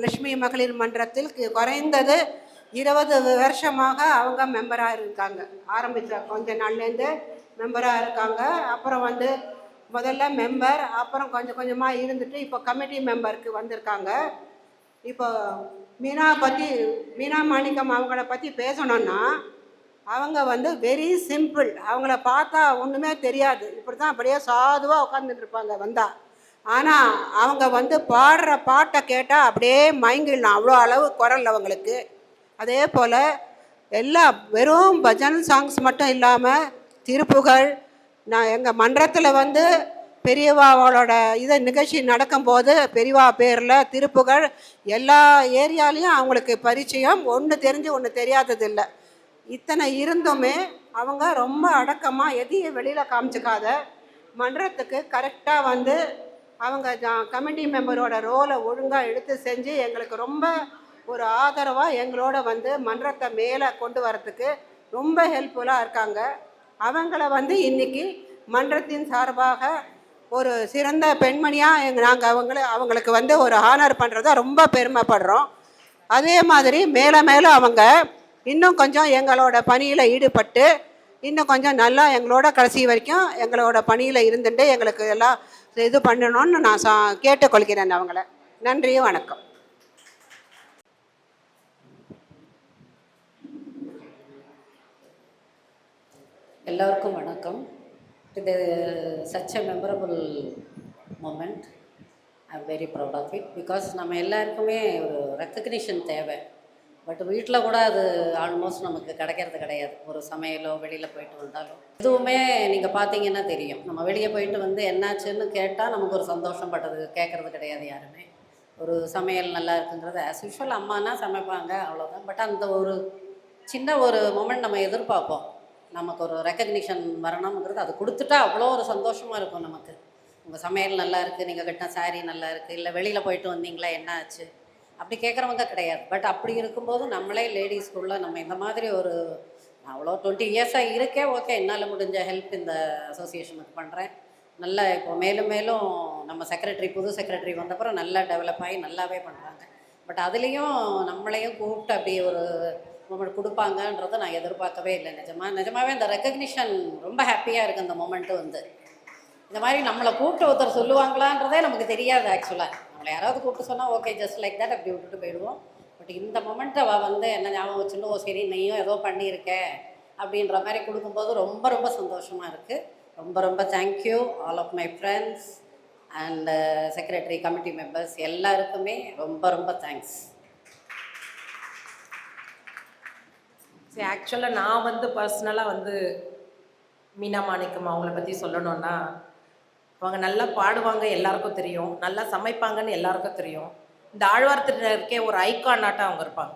லட்சுமி மகளிர் மன்றத்தில் குறைந்தது 20 வருஷமாக அவங்க மெம்பராக இருக்காங்க. ஆரம்பித்த கொஞ்ச நாள்லேருந்து மெம்பராக இருக்காங்க. அப்புறம் வந்து முதல்ல மெம்பர், அப்புறம் கொஞ்சம் கொஞ்சமாக இருந்துட்டு இப்போ கமிட்டி மெம்பருக்கு வந்திருக்காங்க. இப்போ மீனா மாணிக்கம் அவங்கள பற்றி பேசணுன்னா அவங்க வந்து வெரி சிம்பிள். அவங்கள பார்த்தா ஒன்றுமே தெரியாது, இப்படி தான் அப்படியே சாதுவாக உட்காந்துட்டு இருப்பாங்க வந்தால். ஆனால் அவங்க வந்து பாடுற பாட்டை கேட்டால் அப்படியே மயங்கிடலாம், அவ்வளோ அளவு குரல் அவங்களுக்கு. அதே போல் எல்லாம் வெறும் பஜன் சாங்ஸ் மட்டும் இல்லாமல் திருப்புகழ். நான் எங்கள் மன்றத்தில் வந்து பெரியவாவோட நிகழ்ச்சி நடக்கும்போது பெரியவா பேரில் திருப்புகழ் எல்லா ஏரியாலையும் அவங்களுக்கு பரிச்சயம், ஒன்று தெரிஞ்சு ஒன்று தெரியாதது இல்லை. இத்தனை இருந்துமே அவங்க ரொம்ப அடக்கமாக எதையும் வெளியில் காமிச்சிக்காத மன்றத்துக்கு கரெக்டாக வந்து அவங்க கமிட்டி மெம்பரோட ரோலை ஒழுங்காக எடுத்து செஞ்சு எங்களுக்கு ரொம்ப ஒரு ஆதரவாக எங்களோட வந்து மன்றத்தை மேலே கொண்டு வரத்துக்கு ரொம்ப ஹெல்ப்ஃபுல்லாக இருக்காங்க. அவங்கள வந்து இன்றைக்கி மன்றத்தின் சார்பாக ஒரு சிறந்த பெண்மணியாக நாங்கள் அவங்களுக்கு வந்து ஒரு ஹானர் பண்ணுறத ரொம்ப பெருமைப்படுறோம். அதே மாதிரி மேலே மேலே அவங்க இன்னும் கொஞ்சம் எங்களோட பணியில் ஈடுபட்டு இன்னும் கொஞ்சம் நல்லா எங்களோட கடைசி வரைக்கும் எங்களோட பணியில் இருந்துட்டு எங்களுக்கு எல்லாம் இது பண்ணணும்னு நான் கேட்டுக்கொள்கிறேன் அவங்கள. நன்றி, வணக்கம். எல்லோருக்கும் வணக்கம். இது such a memorable moment. I'm very proud of it because நம்ம எல்லாருக்குமே ஒரு ரெக்கக்னிஷன் தேவை. பட் வீட்டில் கூட அது ஆல்மோஸ்ட் நமக்கு கிடைக்கிறது கிடையாது. ஒரு சமையலோ வெளியில் போயிட்டு வந்தாலும் எதுவுமே நீங்கள் பார்த்தீங்கன்னா தெரியும். நம்ம வெளியே போயிட்டு வந்து என்னாச்சுன்னு கேட்டால் நமக்கு ஒரு சந்தோஷம் பட்டது கேட்குறது கிடையாது யாருமே. ஒரு சமையல் நல்லா இருக்குங்கிறது ஆஸ் யூஷுவல் அம்மானா சமைப்பாங்க, அவ்வளோதான். பட் அந்த ஒரு சின்ன ஒரு மொமெண்ட் நம்ம எதிர்பார்ப்போம். நமக்கு ஒரு ரெக்கக்னிஷன் வரணுங்கிறது அது கொடுத்துட்டா அவ்வளோ ஒரு சந்தோஷமாக இருக்கும் நமக்கு. உங்கள் சமையல் நல்லா இருக்குது, நீங்கள் கட்டின சாரீ நல்லா இருக்குது, இல்லை வெளியில் போயிட்டு வந்தீங்களா என்ன ஆச்சு அப்படி கேட்குறவங்க கிடையாது. பட் அப்படி இருக்கும்போது நம்மளே லேடிஸ்குள்ளே நம்ம இந்த மாதிரி ஒரு அவ்வளோ 20 இயர்ஸாக இருக்கே, ஓகே என்னால் முடிஞ்ச ஹெல்ப் இந்த அசோசியேஷனுக்கு பண்ணுறேன். நல்லா இப்போ மேலும் மேலும் நம்ம புது செக்ரட்டரி வந்தப்பறம் நல்லா டெவலப் ஆகி நல்லாவே பண்ணுறாங்க. பட் அதுலேயும் நம்மளையும் கூப்பிட்டு அப்படி ஒரு மொமெண்ட் கொடுப்பாங்கன்றதை நான் எதிர்பார்க்கவே இல்லை. நிஜமாகவே இந்த ரெக்கக்னிஷன் ரொம்ப ஹாப்பியாக இருக்குது. அந்த மொமெண்ட்டு வந்து இந்த மாதிரி நம்மளை கூப்பிட்டு ஒருத்தர் சொல்லுவாங்களான்றதே நமக்கு தெரியாது. ஆக்சுவலாக நம்மளை யாராவது கூப்பிட்டு சொன்னால் ஓகே ஜஸ்ட் லைக் தட் அப்படி விட்டுட்டு போயிடுவோம். பட் இந்த மொமெண்ட்டை வந்து என்ன ஞாபகம் வச்சுன்னு ஓ சரி நீயும் ஏதோ பண்ணியிருக்க அப்படின்ற மாதிரி கொடுக்கும்போது ரொம்ப ரொம்ப சந்தோஷமாக இருக்குது. ரொம்ப ரொம்ப thank you all of my friends and secretary committee members எல்லாருக்குமே ரொம்ப ரொம்ப தேங்க்ஸ். சரி, ஆக்சுவலாக நான் வந்து பர்சனலாக வந்து மீனா மாணிக்கம் அவங்கள பற்றி சொல்லணுன்னா, அவங்க நல்லா பாடுவாங்க எல்லாருக்கும் தெரியும், நல்லா சமைப்பாங்கன்னு எல்லாருக்கும் தெரியும். இந்த ஆழ்வார் திருநகருக்கே ஒரு ஐகான் ஆட்டம் அவங்க இருப்பாங்க.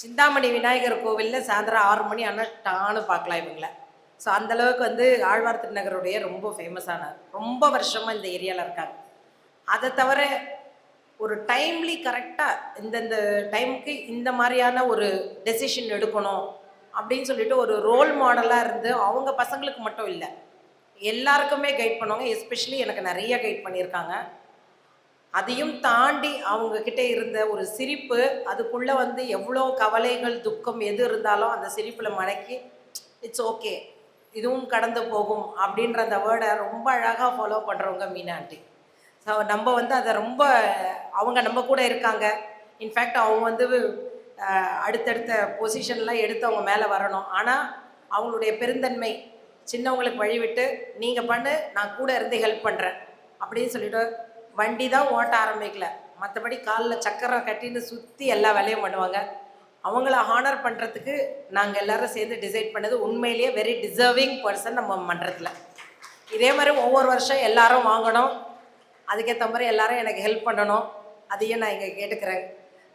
சிந்தாமணி விநாயகர் கோவிலில் சாயந்தரம் 6 மணி ஆனால் டான்னு பார்க்கலாம் இவங்கள. ஸோ அந்தளவுக்கு வந்து ஆழ்வார் திருநகருடைய ரொம்ப ஃபேமஸான ரொம்ப வருஷமாக இந்த ஏரியாவில் இருக்காங்க. அதை தவிர ஒரு டைம்லி கரெக்டாக இந்தந்த டைமுக்கு இந்த மாதிரியான ஒரு டெசிஷன் எடுக்கணும் அப்படின்னு சொல்லிட்டு ஒரு ரோல் மாடலாக இருந்து அவங்க பசங்களுக்கு மட்டும் இல்லை எல்லாருக்குமே கைட் பண்ணுவாங்க. எஸ்பெஷலி எனக்கு நிறைய கைட் பண்ணியிருக்காங்க. அதையும் தாண்டி அவங்கக்கிட்ட இருந்த ஒரு சிரிப்பு, அதுக்குள்ளே வந்து எவ்வளோ கவலைகள் துக்கம் எது இருந்தாலும் அந்த சிரிப்பில் மடக்கி இட்ஸ் ஓகே இதுவும் கடந்து போகும் அப்படின்ற அந்த வேர்டை ரொம்ப அழகாக ஃபாலோ பண்ணுறவங்க மீனா ஆண்டி. ஸோ நம்ம வந்து அதை ரொம்ப அவங்க நம்ம கூட இருக்காங்க. இன்ஃபேக்ட் அவங்க வந்து அடுத்தடுத்த பொசிஷன்லாம் எடுத்து அவங்க மேலே வரணும். ஆனால் அவங்களுடைய பெருந்தன்மை சின்னவங்களுக்கு வழிவிட்டு நீங்கள் பண்ணு நான் கூட இருந்து ஹெல்ப் பண்ணுறேன் அப்படின்னு சொல்லிட்டு வண்டி தான் ஓட்ட ஆரம்பிக்கல, மற்றபடி காலில் சக்கரம் கட்டின்னு சுற்றி எல்லா வேலையும் பண்ணுவாங்க. அவங்கள ஹானர் பண்ணுறதுக்கு நாங்கள் எல்லோரும் சேர்ந்து டிசைட் பண்ணது உண்மையிலேயே வெரி டிசர்விங் பர்சன் நம்ம மன்றத்தில். இதே மாதிரி ஒவ்வொரு வருஷம் எல்லாரும் வாங்கணும், அதுக்கேற்ற மாதிரி எல்லாரும் எனக்கு ஹெல்ப் பண்ணணும், அதையும் நான் இங்கே கேட்டுக்கிறேன்.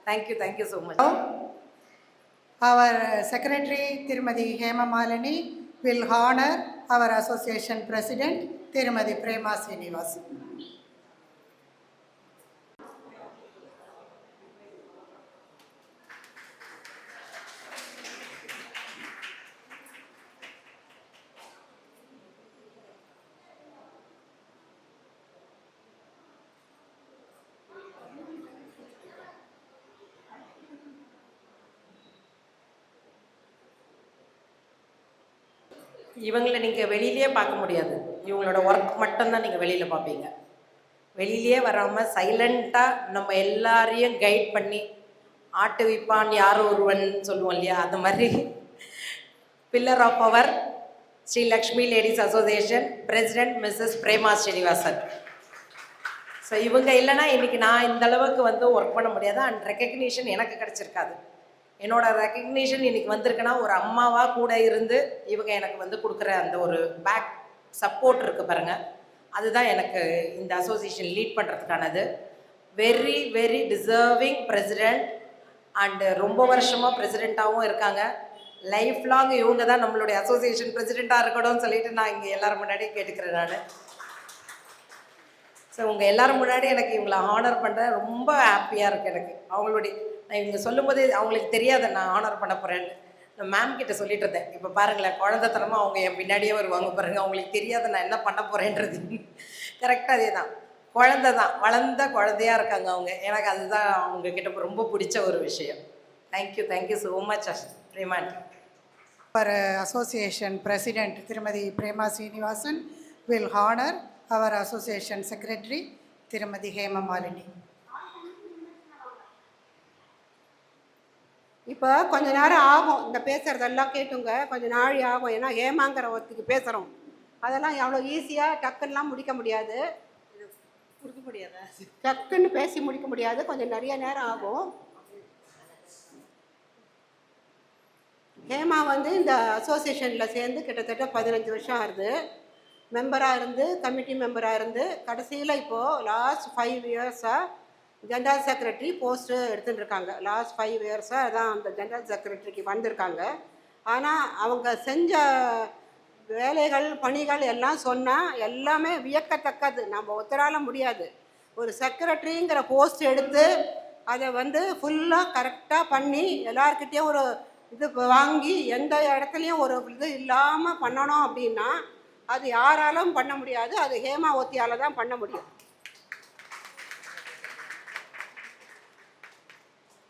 Thank you so much. Our Secretary Tirumadi Hema Malini will honor our association president Tirumadi Prema Srinivasan. இவங்களை நீங்கள் வெளியிலேயே பார்க்க முடியாது, இவங்களோட ஒர்க் மட்டும்தான் நீங்கள் வெளியில் பார்ப்பீங்க. வெளியிலேயே வராமல் சைலண்ட்டாக நம்ம எல்லாரையும் கைட் பண்ணி ஆட்டுவிப்பான் யாரோ ஒருவன் சொல்லுவோம் இல்லையா, அந்த மாதிரி pillar of power Sri Lakshmi ladies association president missus Prema Srinivasan. So இவங்க இல்லைன்னா இன்றைக்கி நான் இந்த அளவுக்கு வந்து ஒர்க் பண்ண முடியாது. அண்ட் ரெக்கக்னிஷன் எனக்கு கிடச்சிருக்காது. என்னோட ரெக்கக்னிஷன் இன்றைக்கி வந்திருக்குன்னா ஒரு அம்மாவாக கூட இருந்து இவங்க எனக்கு வந்து கொடுக்குற அந்த ஒரு பேக் சப்போர்ட் இருக்குது பாருங்கள், அதுதான் எனக்கு இந்த அசோசியேஷன் லீட் பண்ணுறதுக்கானது. Very very deserving president and ரொம்ப வருஷமாக பிரசிடெண்ட்டாகவும் இருக்காங்க. லைஃப் லாங் இவங்க தான் நம்மளுடைய அசோசியேஷன் பிரசிடெண்ட்டாக இருக்கணும்னு சொல்லிட்டு நான் இங்கே எல்லோரும் முன்னாடி கேட்டுக்கிறேன் நான். ஸோ உங்கள் எல்லோரும் முன்னாடி எனக்கு இவங்களை ஹானர் பண்ணுறேன், ரொம்ப ஹாப்பியாக இருக்குது எனக்கு. அவங்களுடைய நான் இவங்க சொல்லும்போது அவங்களுக்கு தெரியாது நான் ஹானர் பண்ண போகிறேன்னு. நான் மேம் கிட்ட சொல்லிட்டு இருந்தேன், இப்போ பாருங்களேன் குழந்தைத்தனமாக அவங்க என் பின்னாடியே வருவாங்க பாருங்கள், அவங்களுக்கு தெரியாது நான் என்ன பண்ண போகிறேன்றது. கரெக்டாக அதே தான், குழந்தை தான், வளர்ந்த குழந்தையாக இருக்காங்க அவங்க. எனக்கு அதுதான் அவங்கக்கிட்ட ரொம்ப பிடிச்ச ஒரு விஷயம். Thank you so much Prema. Our association president Tirumadi Prema Srinivasan will honor our association secretary Tirumadi Hema Malini. இப்போ கொஞ்ச நேரம் ஆகும் இந்த பேசுகிறதெல்லாம் கேட்டுங்க, கொஞ்சம் நாழி ஆகும். ஏன்னா ஹேமாங்கிற ஒருத்திக்கு பேசுகிறோம், அதெல்லாம் எவ்வளோ ஈஸியாக டக்குன்னெலாம் முடிக்க முடியாது, டக்குன்னு பேசி முடிக்க முடியாது, கொஞ்சம் நிறைய நேரம் ஆகும். ஹேமா வந்து இந்த அசோசியேஷனில் சேர்ந்து கிட்டத்தட்ட 15 வருஷம் ஆகுது. மெம்பராக இருந்து கமிட்டி மெம்பராக இருந்து கடைசியில் இப்போது லாஸ்ட் 5 இயர்ஸாக ஜென்ரல் செக்ரட்டரி போஸ்ட்டு எடுத்துகிட்டு இருக்காங்க. லாஸ்ட் 5 இயர்ஸாக தான் அந்த ஜென்ரல் செக்ரட்டரிக்கு வந்திருக்காங்க. ஆனால் அவங்க செஞ்ச வேலைகள் பணிகள் எல்லாம் சொன்னால் எல்லாமே வியக்கத்தக்கது, நம்ம ஒத்தரால முடியாது. ஒரு செக்ரட்டரிங்கிற போஸ்ட் எடுத்து அதை வந்து ஃபுல்லாக கரெக்டாக பண்ணி எல்லாருக்கிட்டேயும் ஒரு இது வாங்கி எந்த இடத்துலையும் ஒரு இது இல்லாமல் பண்ணணும் அப்படின்னா அது யாராலும் பண்ண முடியாது, அது ஹேமா ஒத்தியால் தான் பண்ண முடியும்.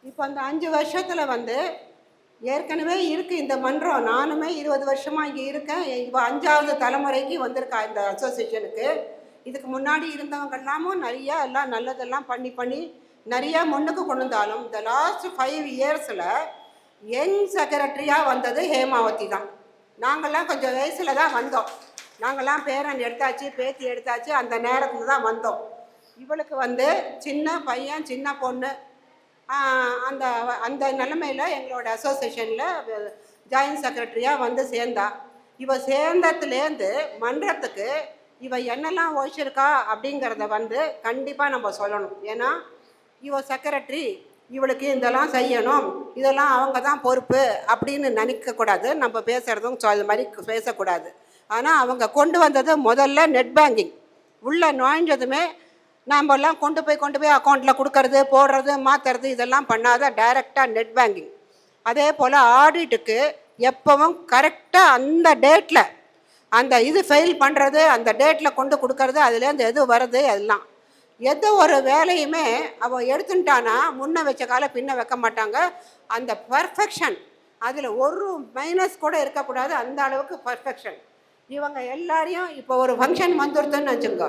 இப்போ அந்த 5 வருஷத்தில் வந்து ஏற்கனவே இருக்குது இந்த மன்றம். நானுமே 20 வருஷமாக இங்கே இருக்கேன். இப்போ 5வது தலைமுறைக்கு வந்திருக்கா இந்த அசோசியேஷனுக்கு. இதுக்கு முன்னாடி இருந்தவங்க எல்லாமும் நிறையா எல்லாம் நல்லதெல்லாம் பண்ணி நிறையா முன்னுக்கு கொண்டு வந்தாலும் இந்த லாஸ்ட் 5 இயர்ஸில் யங் செக்ரட்டரியாக வந்தது ஹேமாவதி தான். நாங்கள்லாம் கொஞ்சம் வயசில் தான் வந்தோம், நாங்கள்லாம் பேரன் எடுத்தாச்சு பேத்தி எடுத்தாச்சு, அந்த நேரத்தில் தான் வந்தோம். இவளுக்கு வந்து சின்ன பையன் சின்ன பொண்ணு, அந்த அந்த நிலைமையில் எங்களோட அசோசியேஷனில் ஜாயின்ட் செக்ரட்டரியாக வந்து சேர்ந்தா. இவ சேர்ந்ததுலேருந்து மன்றத்துக்கு இவ என்னெல்லாம் உழைச்சிருக்கா அப்படிங்கிறத வந்து கண்டிப்பாக நம்ம சொல்லணும். ஏன்னா இவ செக்ரட்டரி, இவளுக்கு இதெல்லாம் செய்யணும், இதெல்லாம் அவங்க தான் பொறுப்பு அப்படின்னு நினைக்கக்கூடாது. நம்ம பேசுகிறதும் அது மாதிரி பேசக்கூடாது. ஆனால் அவங்க கொண்டு வந்தது முதல்ல நெட் பேங்கிங். உள்ளே நுழைஞ்சதுமே நாமெல்லாம் கொண்டு போய் அக்கௌண்ட்டில் கொடுக்கறது போடுறது மாற்றுறது இதெல்லாம் பண்ணாத டைரெக்டாக நெட் பேங்கிங். அதே போல் ஆடிட்டுக்கு எப்பவும் கரெக்டாக அந்த டேட்டில் அந்த இது ஃபெயில் பண்ணுறது, அந்த டேட்டில் கொண்டு கொடுக்கறது, அதுலேருந்து எது வருது எல்லாம் எந்த ஒரு வேலையுமே அவள் எடுத்துட்டானா முன்ன வச்ச கால பின்ன வைக்க மாட்டாங்க. அந்த பர்ஃபெக்ஷன் அதில் ஒரு மைனஸ் கூட இருக்கக்கூடாது, அந்த அளவுக்கு பர்ஃபெக்ஷன். இவங்க எல்லாரையும் இப்போ ஒரு ஃபங்க்ஷன் வந்துடுதுன்னு வச்சுக்கோ,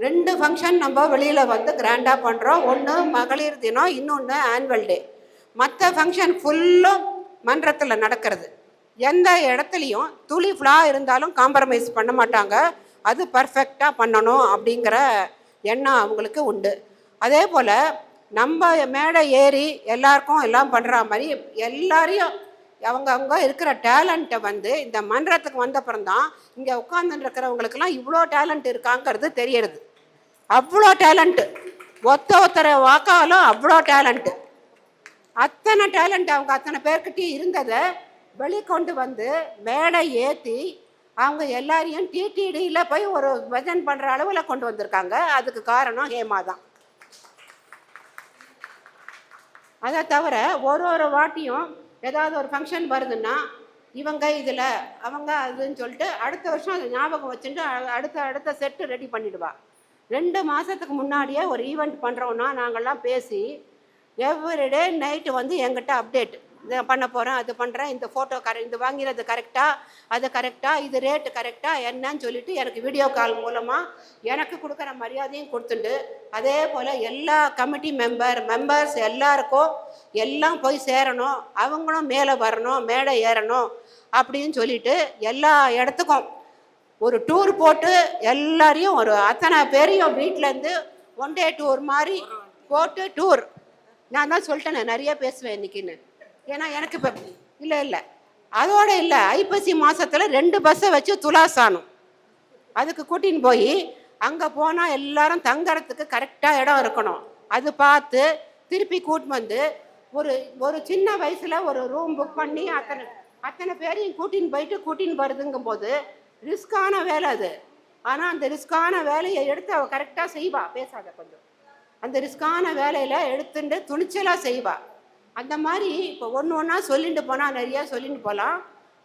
2 ஃபங்க்ஷன் நம்ம வெளியில் வந்து கிராண்டாக பண்ணுறோம். ஒன்று மகளிர் தினம், இன்னொன்று ஆனுவல் டே. மற்ற ஃபங்க்ஷன் ஃபுல்லும் மன்றத்தில் நடக்கிறது. எந்த இடத்துலையும் துளி ஃப்ளா இருந்தாலும் காம்ப்ரமைஸ் பண்ண மாட்டாங்க, அது பர்ஃபெக்டாக பண்ணணும் அப்படிங்கிற எண்ணம் அவங்களுக்கு உண்டு. அதே போல் நம்ம மேடை ஏறி எல்லாருக்கும் எல்லாம் பண்ணுற மாதிரி எல்லாரையும் அவங்க இருக்கிற டேலண்ட்டை வந்து இந்த மன்றத்துக்கு வந்தப்புறம்தான் இங்கே உட்கார்ந்துட்டு இருக்கிறவங்களுக்கெல்லாம் இவ்வளோ டேலண்ட் இருக்காங்கிறது தெரியறது. அவ்வளோ டேலண்ட்டு, ஒருத்தரை வாக்காலும் அவ்வளோ டேலண்ட்டு, அத்தனை டேலண்ட் அவங்க அத்தனை பேர்கிட்டையும் இருந்ததை வெளிக்கொண்டு வந்து மேடை ஏற்றி அவங்க எல்லாரையும் டிடிடியில் போய் ஒரு பஜன் பண்ணுற அளவில் கொண்டு வந்திருக்காங்க. அதுக்கு காரணம் ஹேமா தான். அதை தவிர ஒரு வாட்டியும் ஏதாவது ஒரு ஃபங்க்ஷன் வருதுன்னா இவங்க இதில் அவங்க அதுன்னு சொல்லிட்டு அடுத்த வருஷம் அதை ஞாபகம் வச்சுட்டு அடுத்த செட்டு ரெடி பண்ணிடுவா. 2 மாதத்துக்கு முன்னாடியே ஒரு ஈவெண்ட் பண்ணுறோன்னா நாங்கள்லாம் பேசி எவ்ரிடே நைட்டு வந்து எங்கிட்ட அப்டேட் இதை பண்ண போகிறேன், அது பண்ணுறேன், இந்த ஃபோட்டோ இது வாங்கிறது கரெக்டாக, அது கரெக்டாக, இது ரேட்டு கரெக்டாக என்னன்னு சொல்லிட்டு எனக்கு வீடியோ கால் மூலமாக எனக்கு கொடுக்குற மரியாதையும் கொடுத்துட்டு, அதே போல் எல்லா கமிட்டி மெம்பர்ஸ் எல்லாருக்கும் எல்லாம் போய் சேரணும், அவங்களும் மேலே வரணும், மேடை ஏறணும் அப்படின்னு சொல்லிட்டு எல்லா இடத்துக்கும் ஒரு டூர் போட்டு எல்லாரையும் அத்தனை பேரையும் வீட்டிலேருந்து 1 day டூர் மாதிரி போட்டு டூர். நான் தான் சொல்லிட்டேன் நிறைய பேசுவேன் இன்னைக்குன்னு. ஏன்னா எனக்கு இப்போ இல்லை அதோடு இல்லை, ஐப்பசி மாதத்தில் 2 பஸ்ஸை வச்சு துலாசானம் அதுக்கு கூட்டின்னு போய் அங்கே போனால் எல்லாரும் தங்கறதுக்கு கரெக்டாக இடம் இருக்கணும், அது பார்த்து திருப்பி கூட்டின்னு வந்து ஒரு சின்ன வயசில் ஒரு ரூம் புக் பண்ணி அத்தனை பேரையும் கூட்டின்னு வருதுங்கும் போது ரிஸ்கான வேலை அது. ஆனால் அந்த ரிஸ்கான வேலையை எடுத்து அவள் கரெக்டாக செய்வா, பேசாத கொஞ்சம், அந்த ரிஸ்கான வேலையில் எடுத்துட்டு துணிச்சலாக செய்வா. அந்த மாதிரி இப்போ ஒன்றா சொல்லிட்டு போனால் நிறையா சொல்லிட்டு போகலாம்.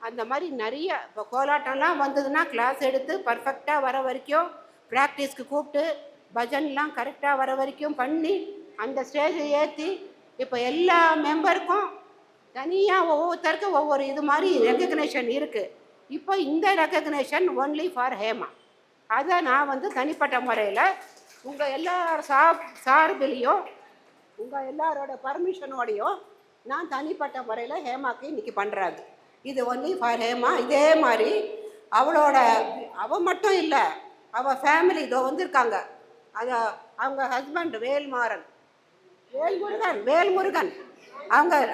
அந்த மாதிரி நிறைய இப்போ கோலாட்டம்லாம் வந்ததுன்னா கிளாஸ் எடுத்து பர்ஃபெக்டாக வர வரைக்கும் ப்ராக்டிஸ்க்கு கூப்பிட்டு பஜன்லாம் கரெக்டாக வர வரைக்கும் பண்ணி அந்த ஸ்டேஜை ஏற்றி இப்போ எல்லா மெம்பருக்கும் தனியாக ஒவ்வொருத்தருக்கும் ஒவ்வொரு இது மாதிரி ரெக்கக்னேஷன் இருக்குது. இப்போ இந்த ரெக்கக்னேஷன் ஒன்லி ஃபார் ஹேமா. அதை நான் தனிப்பட்ட முறையில் உங்கள் எல்லார் சார்பிலையும் உங்கள் எல்லாரோட பர்மிஷனோடையும் நான் தனிப்பட்ட முறையில் ஹேமாக்கு இன்றைக்கி பண்ணுறாங்க. இது ஒன்லி ஃபார் ஹேமா. இதே மாதிரி அவள் மட்டும் இல்லை, அவள் ஃபேமிலி இதோ வந்திருக்காங்க. அதை அவங்க ஹஸ்பண்ட் வேல்முருகன்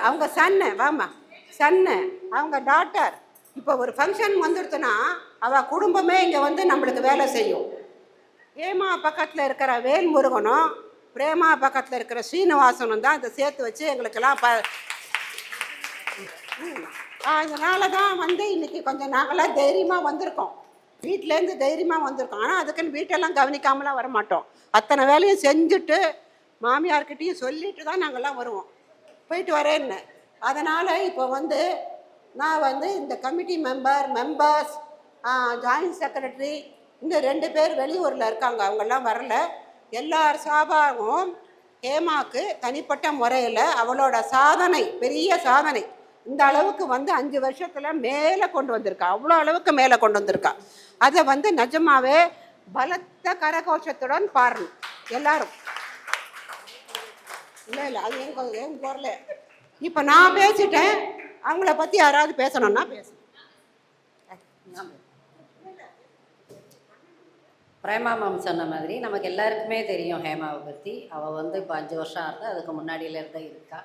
அவங்க சன்னு அவங்க டாட்டர். இப்போ ஒரு ஃபங்க்ஷன் வந்துடுத்துன்னா அவள் குடும்பமே இங்கே நம்மளுக்கு வேலை செய்யும். ஹேமா பக்கத்தில் இருக்கிற வேல்முருகனும் பிரேமா பக்கத்தில் இருக்கிற ஸ்ரீனிவாசனும் தான் இதை சேர்த்து வச்சு எங்களுக்கெல்லாம் அதனால தான் இன்றைக்கி கொஞ்சம் நாங்களாம் தைரியமாக வந்திருக்கோம், வீட்டிலேருந்து தைரியமாக வந்திருக்கோம். ஆனால் அதுக்குன்னு வீட்டெல்லாம் கவனிக்காமலாம் வரமாட்டோம், அத்தனை வேலையும் செஞ்சுட்டு மாமியார்கிட்டையும் சொல்லிட்டு தான் நாங்கள்லாம் வருவோம், போயிட்டு வரேன்னு. அதனால் இப்போ நான் இந்த கமிட்டி மெம்பர்ஸ் ஜாயின்ட் செக்ரட்டரி இந்த 2 பேர் வெளியூரில் இருக்காங்க, அவங்கெல்லாம் வரல. எல்லார் சார்பாகவும் ஹேமாவுக்கு தனிப்பட்ட முறையில் அவளோட சாதனை, பெரிய சாதனை, இந்த அளவுக்கு 5 வருஷத்தில் மேலே கொண்டு வந்திருக்கா, அவ்வளோ அளவுக்கு மேலே கொண்டு வந்திருக்கா. அதை நிஜமாவே பலத்த கரகோஷத்துடன் பாருங்க எல்லாரும். இல்லை அது எனக்கு வரல. இப்போ நான் பேசிட்டேன், அவங்கள பற்றி யாராவது பேசணும்னா பேசணும். பிரேமா மேம் சொன்ன மாதிரி நமக்கு எல்லாருக்குமே தெரியும் ஹேமாவை பற்றி. அவள் இப்போ 5 வருஷம் ஆகுது, அதுக்கு முன்னாடியிலேருந்தே இருக்கா.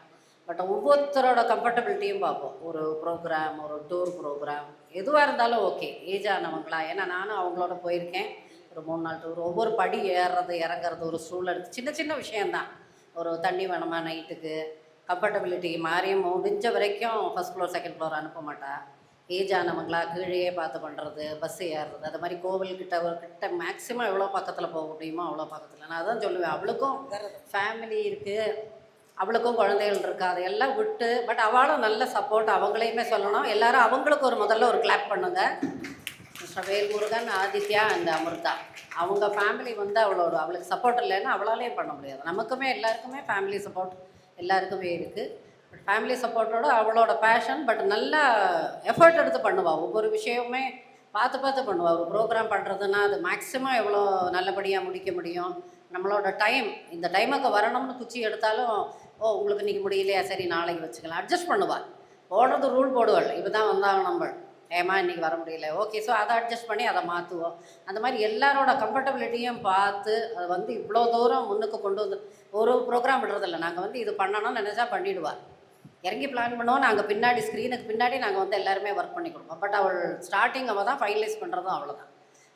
பட் ஒவ்வொருத்தரோட கம்ஃபர்டபிலிட்டியும் பார்ப்போம். ஒரு ப்ரோக்ராம், ஒரு டூர் ப்ரோக்ராம் எதுவாக இருந்தாலும் ஓகே, ஏஜ் ஆனவங்களா, ஏன்னா நானும் அவங்களோட போயிருக்கேன் ஒரு 3 நாள் டூர். ஒவ்வொரு படி ஏறுறது இறங்குறது ஒரு சூழல், சின்ன விஷயந்தான். ஒரு தண்ணி வேணுமா நைட்டுக்கு, கம்ஃபர்டபிலிட்டிக்கு மாறியும் முடிஞ்ச வரைக்கும் ஃபஸ்ட் ஃப்ளோர் செகண்ட் ஃப்ளோர் அனுப்ப மாட்டா. ஏஜ் ஆனவங்களா கீழே பார்த்து பண்ணுறது, பஸ்ஸு ஏறுறது, அது மாதிரி கோவில்கிட்ட மேக்ஸிமம் எவ்வளோ பக்கத்தில் போக முடியுமோ அவ்வளோ பக்கத்தில். நான் அதான் சொல்லுவேன், அவளுக்கும் ஃபேமிலி இருக்குது, அவளுக்கும் குழந்தைகள் இருக்குது, அதையெல்லாம் விட்டு. பட் அவளும் நல்ல சப்போர்ட், அவங்களையுமே சொல்லணும். எல்லாரும் அவங்களுக்கு முதல்ல ஒரு கிளாப் பண்ணுங்க. மிஸ்டர் வேல்முருகன், ஆதித்யா அண்ட் அமிர்தா, அவங்க ஃபேமிலி அவளுக்கு சப்போர்ட் இல்லைன்னா அவளாலே பண்ண முடியாது. நமக்குமே எல்லாருக்குமே ஃபேமிலி சப்போர்ட் எல்லாருக்குமே இருக்குது. பட் ஃபேமிலி சப்போர்ட்டோட அவளோட பேஷன், பட் நல்லா எஃபர்ட் எடுத்து பண்ணுவாள். ஒவ்வொரு விஷயமுமே பார்த்து பண்ணுவாள். ஒரு ப்ரோக்ராம் பண்ணுறதுன்னா அது மேக்ஸிமம் எவ்வளோ நல்லபடியாக முடிக்க முடியும், நம்மளோட டைம், இந்த டைமுக்கு வரணும்னு குச்சி எடுத்தாலும் உங்களுக்கு இன்றைக்கி முடியலையா, சரி நாளைக்கு வச்சுக்கலாம், அட்ஜஸ்ட் பண்ணுவாள். போடுறது ரூல் போடுவாள், இப்போ தான் வந்தாங்க நம்ம ஏமா இன்றைக்கி வர முடியல, ஓகே, ஸோ அதை அட்ஜஸ்ட் பண்ணி அதை மாற்றுவோம். அந்த மாதிரி எல்லாரோட கம்ஃபர்டபிலிட்டியும் பார்த்து அது இவ்வளோ தூரம் முன்னுக்கு கொண்டு வந்து ஒரு ப்ரோக்ராம் விடுறதில்ல. நாங்கள் இது பண்ணணும்னு நினச்சா பண்ணிவிடுவாள். இறங்கி பிளான் பண்ணுவோம், நாங்கள் பின்னாடி ஸ்க்ரீனுக்கு பின்னாடி நாங்கள் எல்லாருமே ஒர்க் பண்ணி கொடுப்போம். பட் அவள் ஸ்டார்டிங் அவள் தான், ஃபைனலைஸ் பண்ணுறதும் அவ்வளோ தான்.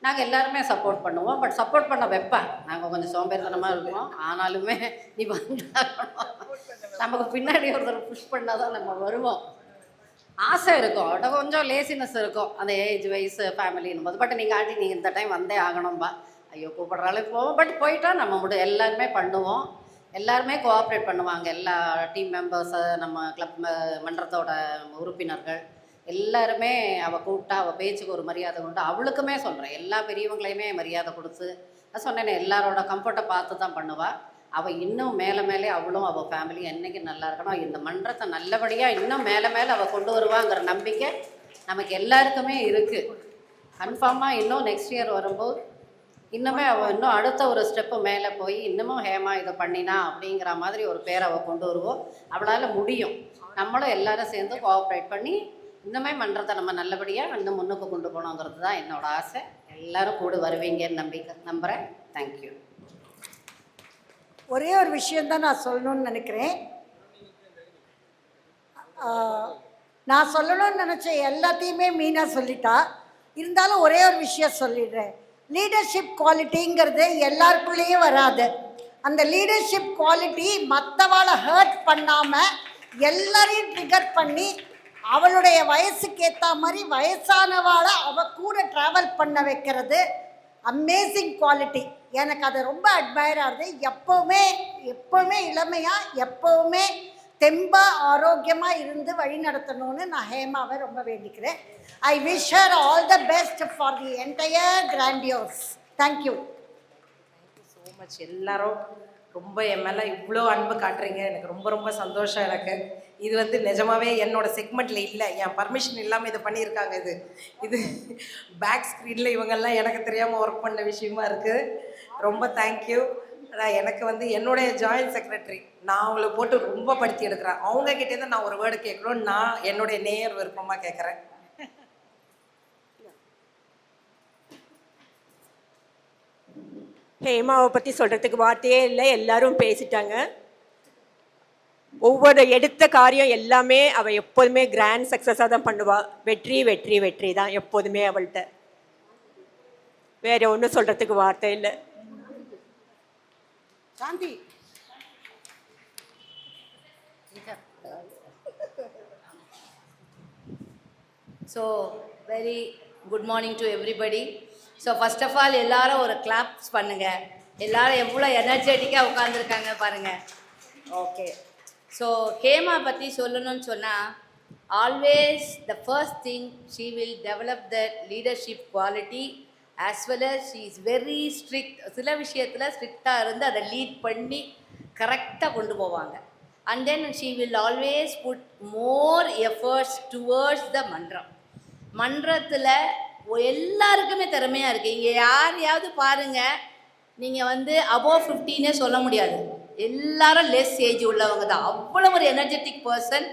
நாங்கள் எல்லாருமே சப்போர்ட் பண்ணுவோம். பட் சப்போர்ட் பண்ண வைப்பேன். நாங்கள் கொஞ்சம் சோம்பேறித்தனமாக இருப்போம், ஆனாலுமே நீ நமக்கு பின்னாடி ஒருத்தர் புஷ் பண்ணால் தான் நம்ம வருவோம். ஆசை இருக்கும், அவட்ட கொஞ்சம் லேசினஸ் இருக்கும், அந்த ஏஜ் வயசு ஃபேமிலின்னு போது. பட் நீங்கள் இந்த டைம் வந்தே ஆகணும்பா, ஐயோ கூப்பிட்றாலே போவோம். பட் போயிட்டா நம்ம எல்லாருமே பண்ணுவோம், எல்லாருமே கோஆப்ரேட் பண்ணுவாங்க. எல்லா டீம் மெம்பர்ஸு, நம்ம கிளப் மன்றத்தோட உறுப்பினர்கள் எல்லாருமே அவள் கூப்பிட்டா அவள் பேச்சுக்கு ஒரு மரியாதை கொண்டு, அவளுக்குமே சொல்கிறேன் எல்லா பெரியவங்களையுமே மரியாதை கொடுத்து, நான் சொன்னேனே எல்லாரோட கம்ஃபர்ட்டை பார்த்து தான் பண்ணுவாள். அவள் இன்னும் மேலே மேலே அவளும் அவள் ஃபேமிலியும் என்றைக்கு நல்லா இருக்கணும். இந்த மன்றத்தை நல்லபடியாக இன்னும் மேலே மேலே அவள் கொண்டு வருவாங்கிற நம்பிக்கை நமக்கு எல்லாருக்குமே இருக்குது. கன்ஃபார்மாக இன்னும் நெக்ஸ்ட் இயர் வரும்போது இன்னுமே அவள் இன்னும் அடுத்த ஒரு ஸ்டெப்பு மேலே போய் இன்னமும் ஹேமா இதை பண்ணினா அப்படிங்கிற மாதிரி ஒரு பேரை அவள் கொண்டு வருவோம். அவளால் முடியும். நம்மளும் எல்லாரும் சேர்ந்து கோஆப்ரேட் பண்ணி இன்னுமே மன்றத்தை நம்ம நல்லபடியாக இன்னும் முன்னுக்கு கொண்டு போகணுங்கிறது தான் என்னோடய ஆசை. எல்லோரும் கூட வருவீங்கன்னு நம்புகிறேன். தேங்க்யூ. ஒரே ஒரு விஷயந்தான் நான் சொல்லணும்னு நினைக்கிறேன். நான் சொல்லணும்னு நினச்ச எல்லாத்தையுமே மீனா சொல்லிட்டா. இருந்தாலும் ஒரே ஒரு விஷயம் சொல்லிடுறேன். லீடர்ஷிப் குவாலிட்டிங்கிறது எல்லாருக்குள்ளேயும் வராது. அந்த லீடர்ஷிப் குவாலிட்டி மற்றவாளை ஹர்ட் பண்ணாமல் எல்லாரையும் ட்ரிகர் பண்ணி அவளுடைய வயசுக்கு ஏற்ற மாதிரி வயசானவாளை அவள் கூட ட்ராவல் பண்ண வைக்கிறது அமேசிங் குவாலிட்டி. எனக்கு அது ரொம்ப அட்மையர் ஆகுது. எப்போவுமே இளமையாக எப்போவுமே தெம்பாக ஆரோக்கியமாக இருந்து வழி நடத்தணும்னு நான் ஹேமாவை ரொம்ப வேண்டிக்கிறேன். I wish her all the best for the entire grandiose. Thank you. So much. எல்லாரும் ரொம்ப என் மேலே இவ்வளோ அன்பு காட்டுறீங்க. எனக்கு ரொம்ப ரொம்ப சந்தோஷம். எனக்கு இது வந்து நிஜமாவே என்னோடய செக்மெண்ட்டில் இல்லை, என் பர்மிஷன் இல்லாமல் இதை பண்ணியிருக்காங்க. இது பேக் ஸ்க்ரீனில் இவங்கெல்லாம் எனக்கு தெரியாமல் ஒர்க் பண்ண விஷயமா இருக்குது. ரொம்ப தேங்க்யூ. ஆனால் எனக்கு வந்து என்னுடைய ஜாயின்ட் செக்ரட்டரி நான் அவங்கள போட்டு ரொம்ப படுத்தி எடுக்கிறேன். அவங்கக்கிட்டேருந்து நான் ஒரு வேர்டு கேட்கணும்னு நான் என்னுடைய நேயர் விருப்பமாக கேட்குறேன். ஹேமாவை பற்றி சொல்கிறதுக்கு வார்த்தையே இல்லை, எல்லாரும் பேசிட்டாங்க. ஒவ்வொரு எடுத்த காரியம் எல்லாமே அவள் எப்போதுமே கிராண்ட் சக்ஸஸாக தான் பண்ணுவாள். வெற்றி வெற்றி வெற்றி தான் எப்போதுமே அவள்கிட்ட. வேற ஒன்றும் சொல்கிறதுக்கு வார்த்தை இல்லை. Shanti. So, very good morning to everybody. So first of all எல்லாரும் ஒரு கிளாப்ஸ் பண்ணுங்கள். எல்லாரும் எவ்வளோ எனர்ஜெட்டிக்காக உட்காந்துருக்காங்க பாருங்கள். ஓகே. ஸோ ஹேமா பற்றி சொல்லணும்னு சொன்னால், always the first thing she will develop the leadership quality as well as she is very strict. சில விஷயத்தில் ஸ்ட்ரிக்டாக இருந்து அதை லீட் பண்ணி கரெக்டாக கொண்டு போவாங்க. And then she will always put more efforts towards the மன்றத்தில் எல்லாருக்குமே திறமையாக இருக்குது. இங்கே யாரையாவது பாருங்கள், நீங்கள் வந்து அபோவ் 15 சொல்ல முடியாது. எல்லாரும் லெஸ் ஏஜ் உள்ளவங்க தான். அவ்வளோ ஒரு எனர்ஜெட்டிக் பர்சன்.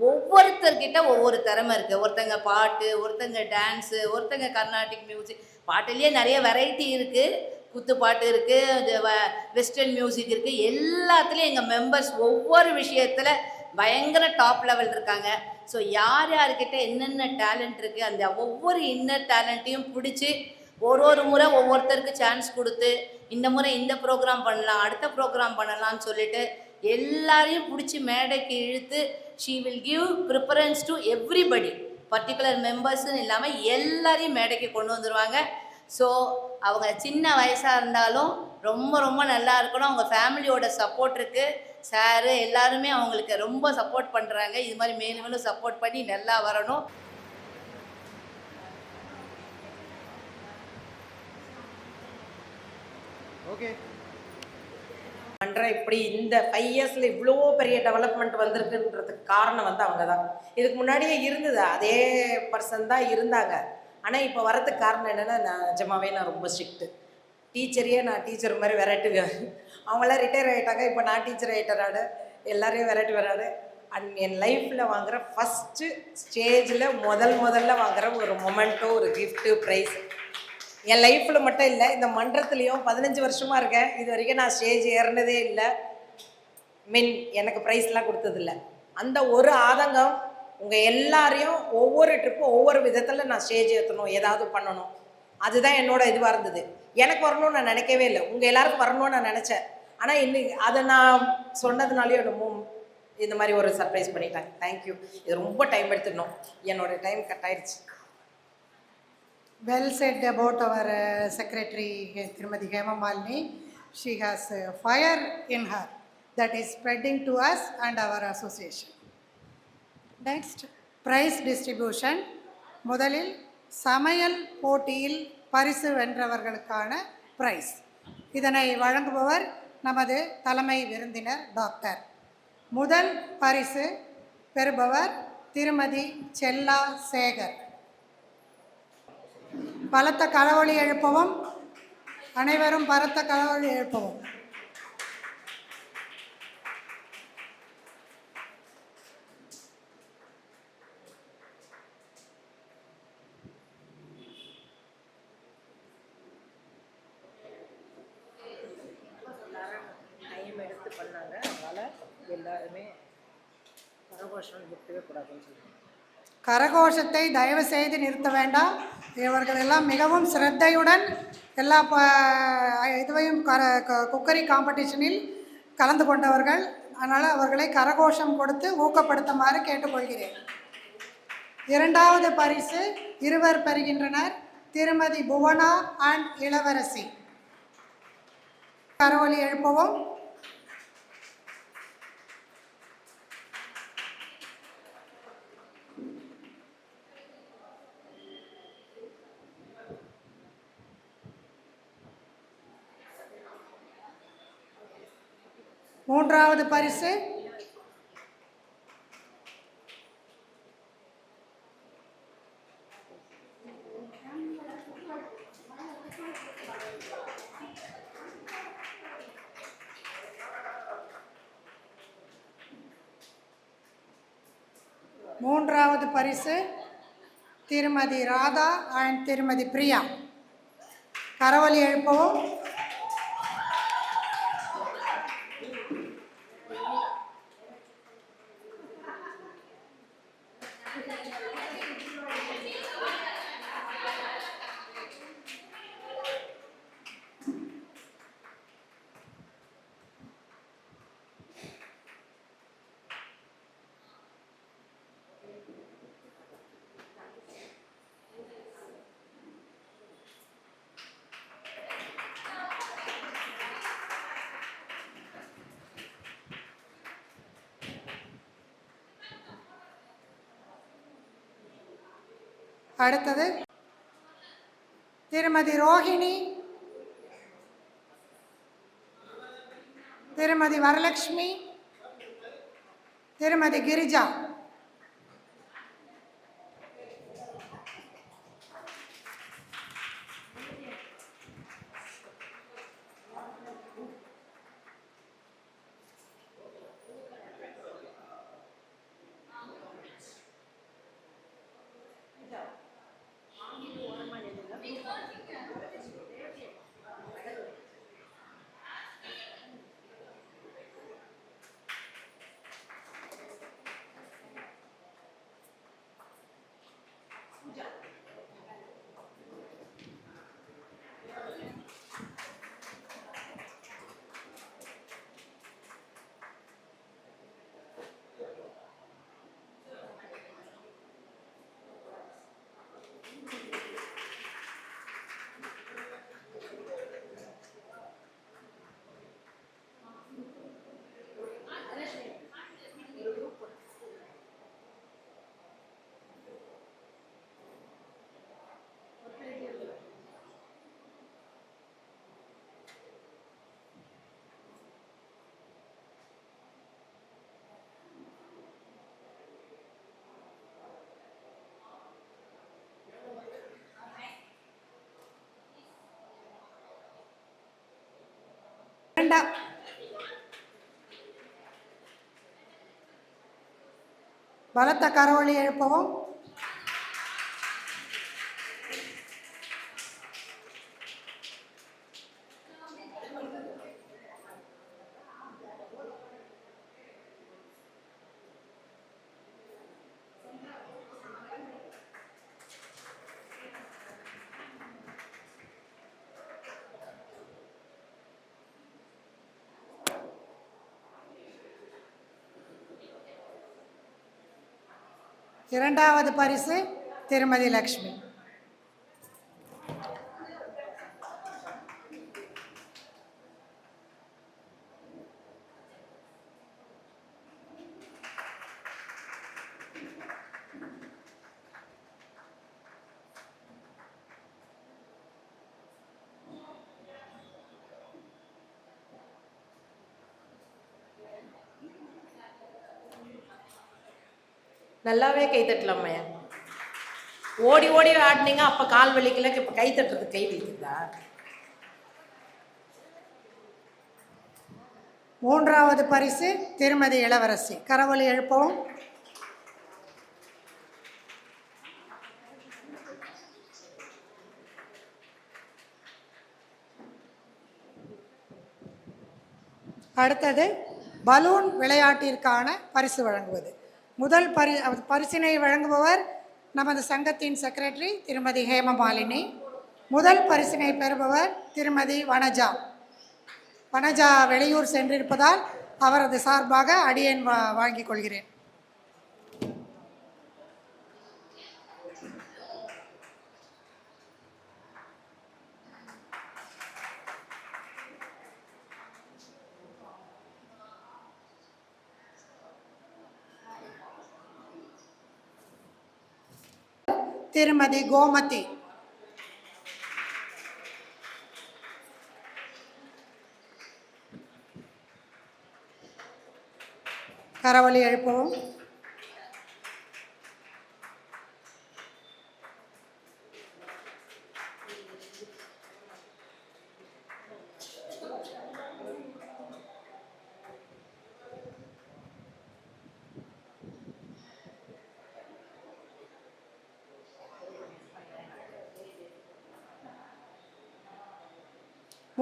ஒவ்வொருத்தர்கிட்ட ஒவ்வொரு திறமை இருக்குது. ஒருத்தங்க பாட்டு, ஒருத்தங்க டான்ஸு, ஒருத்தங்க கர்நாடிக் மியூசிக். பாட்டுலேயே நிறைய வெரைட்டி இருக்குது. குத்து பாட்டு இருக்குது, வெஸ்டர்ன் மியூசிக் இருக்குது. எல்லாத்துலேயும் எங்கள் மெம்பர்ஸ் ஒவ்வொரு விஷயத்தில் பயங்கர டாப் லெவல் இருக்காங்க. ஸோ யார் யார்கிட்ட என்னென்ன டேலண்ட் இருக்குது, அந்த ஒவ்வொரு இன்னர் டேலண்ட்டையும் பிடிச்சி ஒரு முறை ஒவ்வொருத்தருக்கு சான்ஸ் கொடுத்து, இந்த முறை இந்த ப்ரோக்ராம் பண்ணலாம், அடுத்த ப்ரோக்ராம் பண்ணலாம்னு சொல்லிட்டு எல்லாரையும் பிடிச்சி மேடைக்கு இழுத்து she will give preference to everybody. Particular மெம்பர்ஸ்ன்னு இல்லாமல் எல்லாரையும் மேடைக்கு கொண்டு வந்துடுவாங்க. ஸோ அவங்க சின்ன வயசாக இருந்தாலும் ரொம்ப ரொம்ப நல்லா இருக்கணும். அவங்க ஃபேமிலியோட சப்போர்ட் இருக்குது. சாரு எல்லாருமே அவங்களுக்கு ரொம்ப சப்போர்ட் பண்ணுறாங்க. இது மாதிரி மேலும் மேலும் சப்போர்ட் பண்ணி நல்லா வரணும். ஓகே. மன்றம் இப்படி இந்த 5 இயர்ஸில் இவ்வளோ பெரிய டெவலப்மெண்ட் வந்திருக்குன்றதுக்கு காரணம் வந்து அவங்க தான். இதுக்கு முன்னாடியே இருந்தது, அதே பர்சன் தான் இருந்தாங்க. ஆனால் இப்போ வரதுக்கு காரணம் என்னென்னா, நிஜமாவே நான் ரொம்ப ஸ்ட்ரிக்ட்டு. டீச்சரையே நான் டீச்சர் மாதிரி விரட்டுவேன். அவங்களாம் ரிட்டையர் ஆகிட்டாங்க, இப்போ நான் டீச்சர் ஆகிட்டேனாடு எல்லாரையும் விரட்டி வராது. அண்ட் என் லைஃப்பில் வாங்குகிற ஃபஸ்ட்டு ஸ்டேஜில் முதல்ல வாங்குகிற ஒரு மொமெண்ட்டோ, ஒரு கிஃப்ட்டு, ப்ரைஸ் என் லைஃப்பில் மட்டும் இல்லை, இந்த மன்றத்துலேயும் 15 வருஷமாக இருக்கேன். இது வரைக்கும் நான் ஸ்டேஜ் ஏறினதே இல்லை. எனக்கு ப்ரைஸ்லாம் கொடுத்ததில்ல. அந்த ஒரு ஆதங்கம் உங்கள் எல்லாரையும் ஒவ்வொரு ட்ரிப்பும் ஒவ்வொரு விதத்தில் நான் ஸ்டேஜ் ஏற்றணும், ஏதாவது பண்ணணும், அதுதான் என்னோட இதுவாக இருந்தது. எனக்கு வரணும்னு நான் நினைக்கவே இல்லை, உங்கள் எல்லாருக்கும் வரணும்னு நான் நினச்சேன். ஆனால் இன்னைக்கு அதை நான் சொன்னதுனாலேயே இந்த மாதிரி ஒரு சர்ப்ரைஸ் பண்ணிட்டாங்க. தேங்க்யூ. இது ரொம்ப டைம் எடுத்துக்கணும், என்னோட டைம் கட் ஆயிடுச்சு. Well said about our secretary, Srimati Hema Malini. She has fire in her that is spreading to us and our association. Next, prize distribution. முதலில் சமையல் போட்டியில் பரிசு வென்றவர்களுக்கான பிரைஸ். இதனை வழங்குபவர் நமது தலைமை விருந்தினர் டாக்டர். முதல் பரிசு பெறுபவர் திருமதி செல்லா சேகர். பலத்த கரவொலி எழுப்பவும். அனைவரும் பலத்த கரவொலி எழுப்பவும். டைம் எடுத்து பண்ணாங்க, அதனால் எல்லாருமே கரகோஷம் நிறுத்தவே கூடாதுன்னு சொல்லுவாங்க. கரகோஷத்தை தயவு செய்து நிறுத்த வேண்டாம். இவர்கள் எல்லாம் மிகவும் சிரத்தையுடன் எல்லா இதுவையும் குக்கரி காம்படிஷனில் கலந்து கொண்டவர்கள். அதனால் அவர்களை கரகோஷம் கொடுத்து ஊக்கப்படுத்துமாறு கேட்டுக்கொள்கிறேன். இரண்டாவது பரிசு இருவர் பெறுகின்றனர். திருமதி புவனா அண்ட் இளவரசி. கரவொலி எழுப்பவும். மூன்றாவது பரிசு திருமதி ராதா அண்ட் திருமதி பிரியா. கரவொலி எழுப்பவும். அடுத்தது திருமதி ரோஹிணி, திருமதி வரலட்சுமி, திருமதி கிரிஜா. பலத்த கரவொலி எழுப்பவும். இரண்டாவது பரிசு திருமதி லக்ஷ்மி. நல்லாவே கை தட்டலாமையா. ஓடி ஓடி ஆடினீங்க, அப்போ கால் வலிக்கல, இப்போ கை தட்டுறதுக்கு கை வலிக்குதா? மூன்றாவது பரிசு திருமதி இளவரசி. கரவொலி எழுப்பவும். அடுத்தது பலூன் விளையாட்டிற்கான பரிசு வழங்குவது. முதல் பரிசினை வழங்குபவர் நமது சங்கத்தின் செக்ரட்டரி திருமதி ஹேமமாலினி. முதல் பரிசினை பெறுபவர் திருமதி வனஜா. வனஜா வெளியூர் சென்றிருப்பதால் அவரது சார்பாக அடியேன் வாங்கிக் கொள்கிறேன். திருமதி கோமதி. கரவொலி எழுப்பவும்.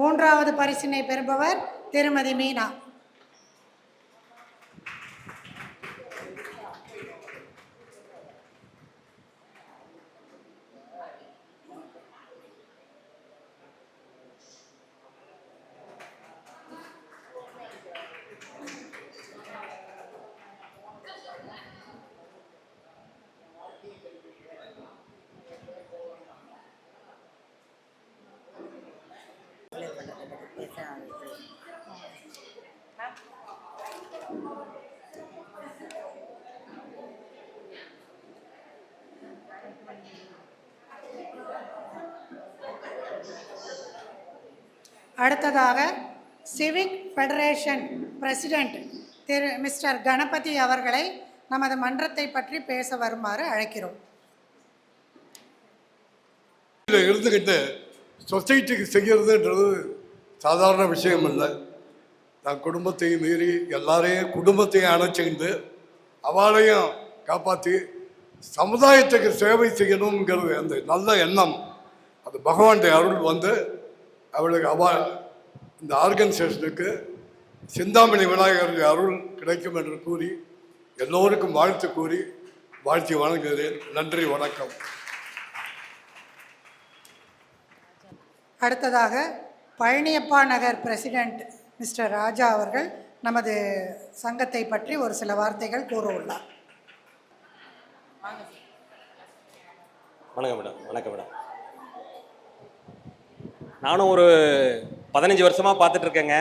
மூன்றாவது பரிசினை பெறுபவர் திருமதி மீனா. அடுத்ததாக சிவிக் ஃபெடரேஷன் பிரசிடெண்ட் திரு மிஸ்டர் கணபதி அவர்களை நமது மன்றத்தை பற்றி பேச வருமாறு அழைக்கிறோம். இருந்துக்கிட்டு சொசைட்டிக்கு செய்கிறதுன்றது சாதாரண விஷயம் இல்லை. நான் குடும்பத்தையும் மீறி எல்லாரையும் குடும்பத்தையும் அணைச்சிக்கிட்டு அவளையும் காப்பாற்றி சமுதாயத்துக்கு சேவை செய்யணுங்கிறது அந்த நல்ல எண்ணம், அது பகவானுடைய அருள் வந்து அவளுக்கு இந்த ஆர்கனைசேஷனுக்கு சிந்தாமணி விநாயகருடைய அருள் கிடைக்கும் என்று கூறி எல்லோருக்கும் வாழ்த்து கூறி வாழ்த்தி வணங்குகிறேன். நன்றி, வணக்கம். அடுத்ததாக பழனியப்பா நகர் பிரசிடெண்ட் மிஸ்டர் ராஜா அவர்கள் நமது சங்கத்தை பற்றி ஒரு சில வார்த்தைகள் கூற உள்ளார். வணக்கம் மேடம். வணக்கம் மேடம். நானும் ஒரு 15 வருஷமாக பார்த்துட்ருக்கேங்க.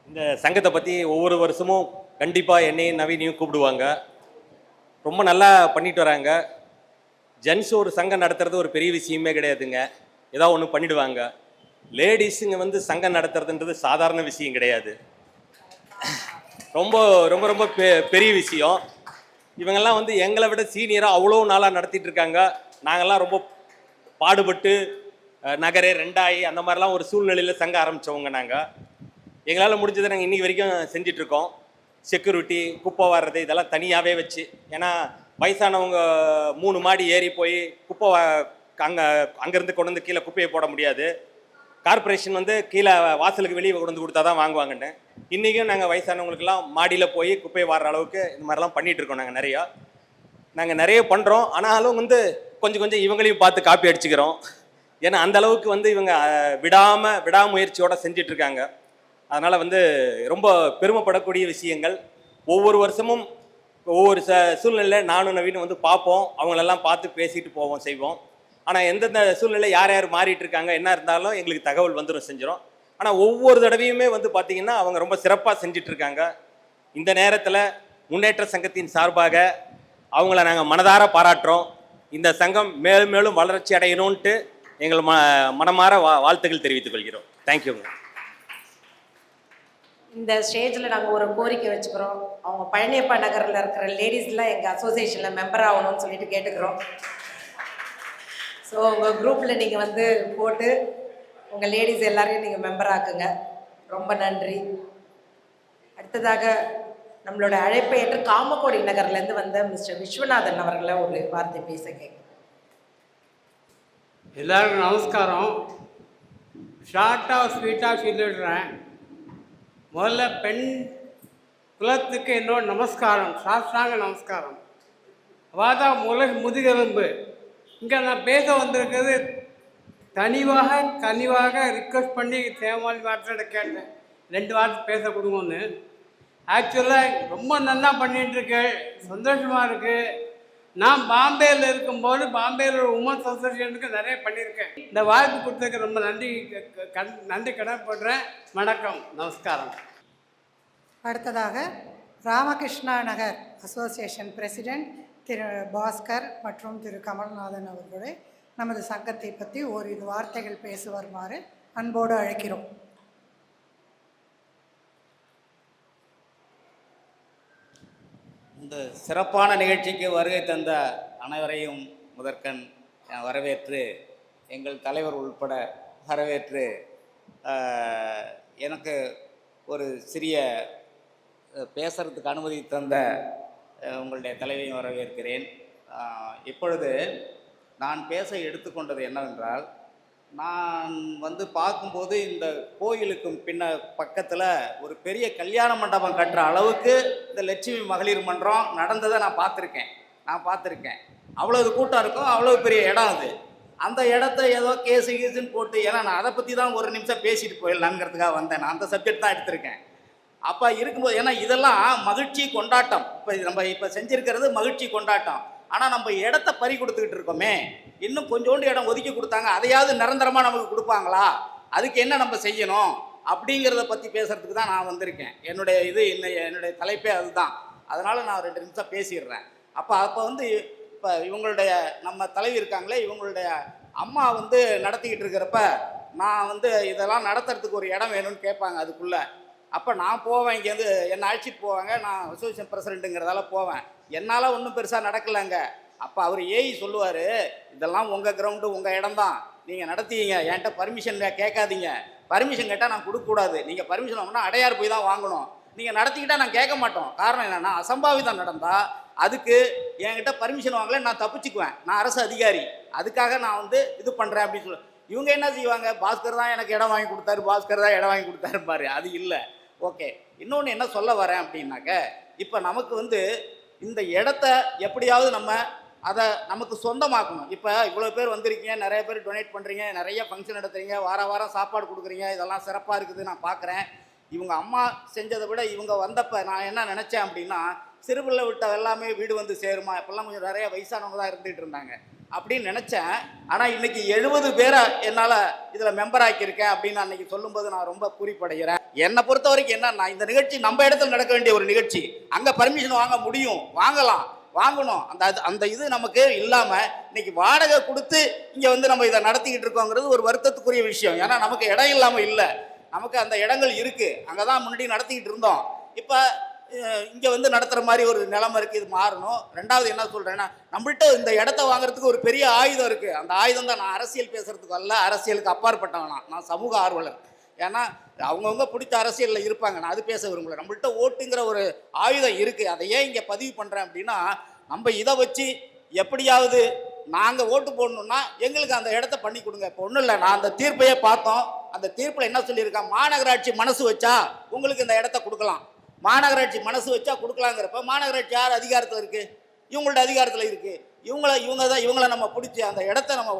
இந்த சங்கத்தை பற்றி ஒவ்வொரு வருஷமும் கண்டிப்பாக என்னையும் நவீனையும் கூப்பிடுவாங்க. ரொம்ப நல்லா பண்ணிட்டு வராங்க. ஜென்ஸ் ஒரு சங்கம் நடத்துறது ஒரு பெரிய விஷயமே கிடையாதுங்க. ஏதாவது ஒன்று பண்ணிடுவாங்க. லேடிஸுங்க வந்து சங்கம் நடத்துறதுன்றது சாதாரண விஷயம் கிடையாது. ரொம்ப ரொம்ப ரொம்ப பெரிய விஷயம். இவங்கெல்லாம் வந்து எங்களை விட சீனியராக அவ்வளோ நாளாக நடத்திட்டு இருக்காங்க. நாங்கள்லாம் ரொம்ப பாடுபட்டு நகரே ரெண்டாயி அந்த மாதிரிலாம் ஒரு சூழ்நிலையில் சங்கம் ஆரம்பித்தவங்க. நாங்கள் எங்களால் முடிஞ்சதை நாங்கள் இன்றைக்கி வரைக்கும் செஞ்சிட்ருக்கோம். செக்யூரிட்டி, குப்பை வர்றது இதெல்லாம் தனியாகவே வச்சு, ஏன்னா வயசானவங்க 3 மாடி ஏறி போய் குப்பை அங்கேருந்து கொண்டு வந்து கீழே குப்பையை போட முடியாது. கார்பரேஷன் வந்து கீழே வாசலுக்கு வெளியே கொண்டு வந்து கொடுத்தா தான் வாங்குவாங்கன்னு இன்றைக்கும் நாங்கள் வயசானவங்களுக்கெல்லாம் மாடியில் போய் குப்பையை வாடுற அளவுக்கு இந்த மாதிரிலாம் பண்ணிகிட்ருக்கோம். நாங்கள் நிறைய பண்ணுறோம். ஆனாலும் வந்து கொஞ்சம் இவங்களையும் பார்த்து காப்பி அடிச்சுக்கிறோம். ஏன்னா அந்த அளவுக்கு வந்து இவங்க விடாமுயற்சியோடு செஞ்சிட்ருக்காங்க. அதனால் வந்து ரொம்ப பெருமைப்படக்கூடிய விஷயங்கள். ஒவ்வொரு வருஷமும் ஒவ்வொரு சூழ்நிலையில் நானும் நவீனும் வந்து பார்ப்போம். அவங்களெல்லாம் பார்த்து பேசிட்டு போவோம், செய்வோம். ஆனால் எந்தெந்த சூழ்நிலை யார் மாறிட்டு இருக்காங்க என்ன இருந்தாலும் எங்களுக்கு தகவல் வந்துடும், செஞ்சிடும். ஆனால் ஒவ்வொரு தடவையுமே வந்து பார்த்திங்கன்னா அவங்க ரொம்ப சிறப்பாக செஞ்சிட்ருக்காங்க. இந்த நேரத்தில் முன்னேற்ற சங்கத்தின் சார்பாக அவங்கள நாங்கள் மனதார பாராட்டுறோம். இந்த சங்கம் மேலும் மேலும் வளர்ச்சி அடையணும்ன்ட்டு எங்கள் மனமாற வாழ்த்துக்கள் தெரிவித்துக் கொள்கிறோம். தேங்க்யூங்க. இந்த ஸ்டேஜில் நாங்கள் ஒரு கோரிக்கை வச்சுக்கிறோம். அவங்க பழனியப்பா நகரில் இருக்கிற லேடிஸ்லாம் எங்கள் அசோசியேஷனில் மெம்பர் ஆகணும்னு சொல்லிட்டு கேட்டுக்கிறோம். ஸோ உங்கள் குரூப்பில் நீங்கள் வந்து போட்டு உங்கள் லேடிஸ் எல்லாரையும் நீங்கள் மெம்பர் ஆக்குங்க. ரொம்ப நன்றி. அடுத்ததாக நம்மளோட அழைப்பை ஏற்று காமக்கோடி நகர்லேருந்து வந்த மிஸ்டர் விஸ்வநாதன் அவர்களை ஒரு வார்த்தை பேச கேட்குறேன். எல்லாருக்கும் நமஸ்காரம். ஷார்ட்டாக ஸ்வீட்டாக சொல்லிடுறேன். முதல்ல பெண் குலத்துக்கு என்னோட நமஸ்காரம், சாஸ்திராங்க நமஸ்காரம். அவள் தான் முதுகெலும்பு. இங்கே நான் பேச வந்திருக்கிறது கனிவாக ரிக்வெஸ்ட் பண்ணி சேமாலி வார்த்தையோட கேட்டேன் 2 வார்த்தை பேச கொடுங்கன்னு. ஆக்சுவலாக ரொம்ப நல்லா பண்ணிகிட்ருக்கேன், சந்தோஷமாக இருக்குது. நான் பாம்பேயில் இருக்கும்போது பாம்பேயில் ஒரு உமன்ஸ் அசோசியேஷனுக்கு நிறைய பண்ணியிருக்கேன். இந்த வாய்ப்பு கொடுத்ததுக்கு ரொம்ப நன்றி கடமைப்படுறேன். வணக்கம், நமஸ்காரம். அடுத்ததாக ராமகிருஷ்ணா நகர் அசோசியேஷன் பிரசிடெண்ட் திரு பாஸ்கர் மற்றும் திரு கமல்நாதன் அவர்களை நமது சங்கத்தை பற்றி ஓரிரு வார்த்தைகள் பேச வருமாறு அன்போடு அழைக்கிறோம். இந்த சிறப்பான நிகழ்ச்சிக்கு வருகை தந்த அனைவரையும் முதற்கண் வரவேற்று, எங்கள் தலைவர் உள்பட வரவேற்று, எனக்கு ஒரு சிறிய பேசுறதுக்கு அனுமதி தந்த உங்களுடைய தலைவையும் வரவேற்கிறேன். இப்பொழுது நான் பேச எடுத்துக்கொண்டது என்னவென்றால், நான் வந்து பார்க்கும்போது இந்த கோயிலுக்கும் பக்கத்தில் ஒரு பெரிய கல்யாண மண்டபம் கட்டுற அளவுக்கு இந்த லட்சுமி மகளிர் மன்றம் நடந்ததை நான் பார்த்துருக்கேன். அவ்வளவு கூட்டம் இருக்கும், அவ்வளோ பெரிய இடம் அது. அந்த இடத்த ஏதோ கேஸுன்னு போட்டு, ஏன்னா நான் அதை பற்றி தான் ஒரு நிமிஷம் பேசிட்டு போயிடலாங்கிறதுக்காக வந்தேன். நான் அந்த சப்ஜெக்ட் தான் எடுத்திருக்கேன். அப்போ இருக்கும்போது, ஏன்னா இதெல்லாம் மகிழ்ச்சி கொண்டாட்டம். இப்போ செஞ்சுருக்கிறது மகிழ்ச்சி கொண்டாட்டம். ஆனால் நம்ம இடத்த பறி கொடுத்துக்கிட்டு இருக்கோமே. இன்னும் கொஞ்சோண்டு இடம் ஒதுக்கி கொடுத்தாங்க, அதையாவது நிரந்தரமாக நமக்கு கொடுப்பாங்களா? அதுக்கு என்ன நம்ம செய்யணும் அப்படிங்கிறத பற்றி பேசுகிறதுக்கு தான் நான் வந்திருக்கேன். என்னுடைய தலைப்பே அதுதான். அதனால் நான் 2 நிமிஷம் பேசிடுறேன். அப்போ வந்து இப்போ இவங்களுடைய நம்ம தலைவி இருக்காங்களே, இவங்களுடைய அம்மா வந்து நடத்திக்கிட்டு இருக்கிறப்ப நான் வந்து இதெல்லாம் நடத்துறதுக்கு ஒரு இடம் வேணும்னு கேட்பாங்க அதுக்குள்ளே. அப்போ நான் போவேன், இங்கேருந்து என்னை அழைச்சிட்டு போவாங்க. நான் அசோசியேஷன் பிரசிடெண்ட்டுங்கிறதால போவேன். என்னால் ஒன்றும் பெருசாக நடக்கலைங்க. அப்போ அவர் சொல்லுவார், இதெல்லாம் உங்கள் கிரவுண்டு, உங்கள் இடம் தான், நீங்கள் நடத்திங்க, என்கிட்ட பர்மிஷன் கேட்காதீங்க. பர்மிஷன் கேட்டால் நான் கொடுக்கக்கூடாது. நீங்கள் பர்மிஷன் வாங்கினா அடையார் போய் தான் வாங்கணும். நீங்கள் நடத்திக்கிட்டால் நான் கேட்க மாட்டோம். காரணம் என்னென்னா, அசம்பாவிதம் நடந்தால் அதுக்கு என்கிட்ட பர்மிஷன் வாங்கலை, நான் தப்பிச்சுக்குவேன். நான் அரசு அதிகாரி, அதுக்காக நான் வந்து இது பண்ணுறேன் அப்படின்னு சொல்லி. இவங்க என்ன செய்வாங்க, பாஸ்கர் தான் எனக்கு இடம் வாங்கி கொடுத்தாரு, பாஸ்கர் தான் இடம் வாங்கி கொடுத்தாருப்பாரு. அது இல்லை. ஓகே, இன்னொன்று என்ன சொல்ல வரேன் அப்படின்னாக்க, இப்போ நமக்கு வந்து இந்த இடத்த எப்படியாவது அதை நமக்கு சொந்தமாக்கணும். இப்போ இவ்வளோ பேர் வந்திருக்கீங்க, நிறைய பேர் டொனேட் பண்ணுறீங்க, நிறைய ஃபங்க்ஷன் நடத்துறீங்க, வாரம் சாப்பாடு கொடுக்குறீங்க, இதெல்லாம் சிறப்பாக இருக்குது, நான் பார்க்குறேன். இவங்க அம்மா செஞ்சதை விட இவங்க வந்தப்போ நான் என்ன நினச்சேன் அப்படின்னா, சிறுபிள்ளை விட்ட எல்லாமே வீடு வந்து சேருமா, இப்போல்லாம் கொஞ்சம் நிறைய வயசானவங்க தான் இருந்துகிட்டு இருந்தாங்க அப்படின்னு நினச்சேன். ஆனால் இன்றைக்கி 70 பேரை என்னால் இதில் மெம்பர் ஆக்கியிருக்கேன் அப்படின்னு அன்றைக்கி சொல்லும்போது நான் ரொம்ப குறிப்படைகிறேன். என்னை பொறுத்த வரைக்கும் என்னன்னா, இந்த நிகழ்ச்சி நம்ம இடத்துல நடக்க வேண்டிய ஒரு நிகழ்ச்சி. அங்கே பர்மிஷன் வாங்க முடியும், வாங்கணும். அந்த இது நமக்கு இல்லாமல் இன்னைக்கு வாடகை கொடுத்து இங்கே வந்து நம்ம இதை நடத்திக்கிட்டு இருக்கோங்கிறது ஒரு வருத்தத்துக்குரிய விஷயம். ஏன்னா நமக்கு இடம் இல்லாமல் இல்லை, நமக்கு அந்த இடங்கள் இருக்குது. அங்கே தான் முன்னாடி நடத்திக்கிட்டு இருந்தோம். இப்போ இங்கே வந்து நடத்துகிற மாதிரி ஒரு நிலைமை இருக்குது. இது மாறணும். 2வது என்ன சொல்கிறேன்னா, நம்மள்கிட்ட இந்த இடத்த வாங்குறதுக்கு ஒரு பெரிய ஆயுதம் இருக்குது. அந்த ஆயுதம் தான், நான் அரசியல் பேசுகிறதுக்கு அல்ல, அரசியலுக்கு அப்பாற்பட்டவனா, நான் சமூக ஆர்வலர். ஏன்னா அவங்கவுங்க பிடிச்ச அரசியலில் இருப்பாங்க, நான் அது பேச விரும்பல. நம்மள்கிட்ட ஓட்டுங்கிற ஒரு ஆயுதம் இருக்குது. அதை ஏன் இங்கே பதிவு பண்ணுறேன் அப்படின்னா, நம்ம இதை வச்சு எப்படியாவது நாங்கள் ஓட்டு போடணுன்னா எங்களுக்கு அந்த இடத்த பண்ணி கொடுங்க. இப்போ ஒன்றும் இல்லை, நான் அந்த தீர்ப்பையே பார்த்தோம். அந்த தீர்ப்பில் என்ன சொல்லியிருக்கான், மாநகராட்சி மனசு வச்சா உங்களுக்கு இந்த இடத்த கொடுக்கலாம். மாநகராட்சி மனசு வச்சா கொடுக்கலாங்கிறப்ப மாநகராட்சி யார் அதிகாரத்தில் இருக்குது? இவங்களோட அதிகாரத்தில் இருக்குது. இவங்கள நம்ம பிடிச்சி அந்த இடத்த நம்ம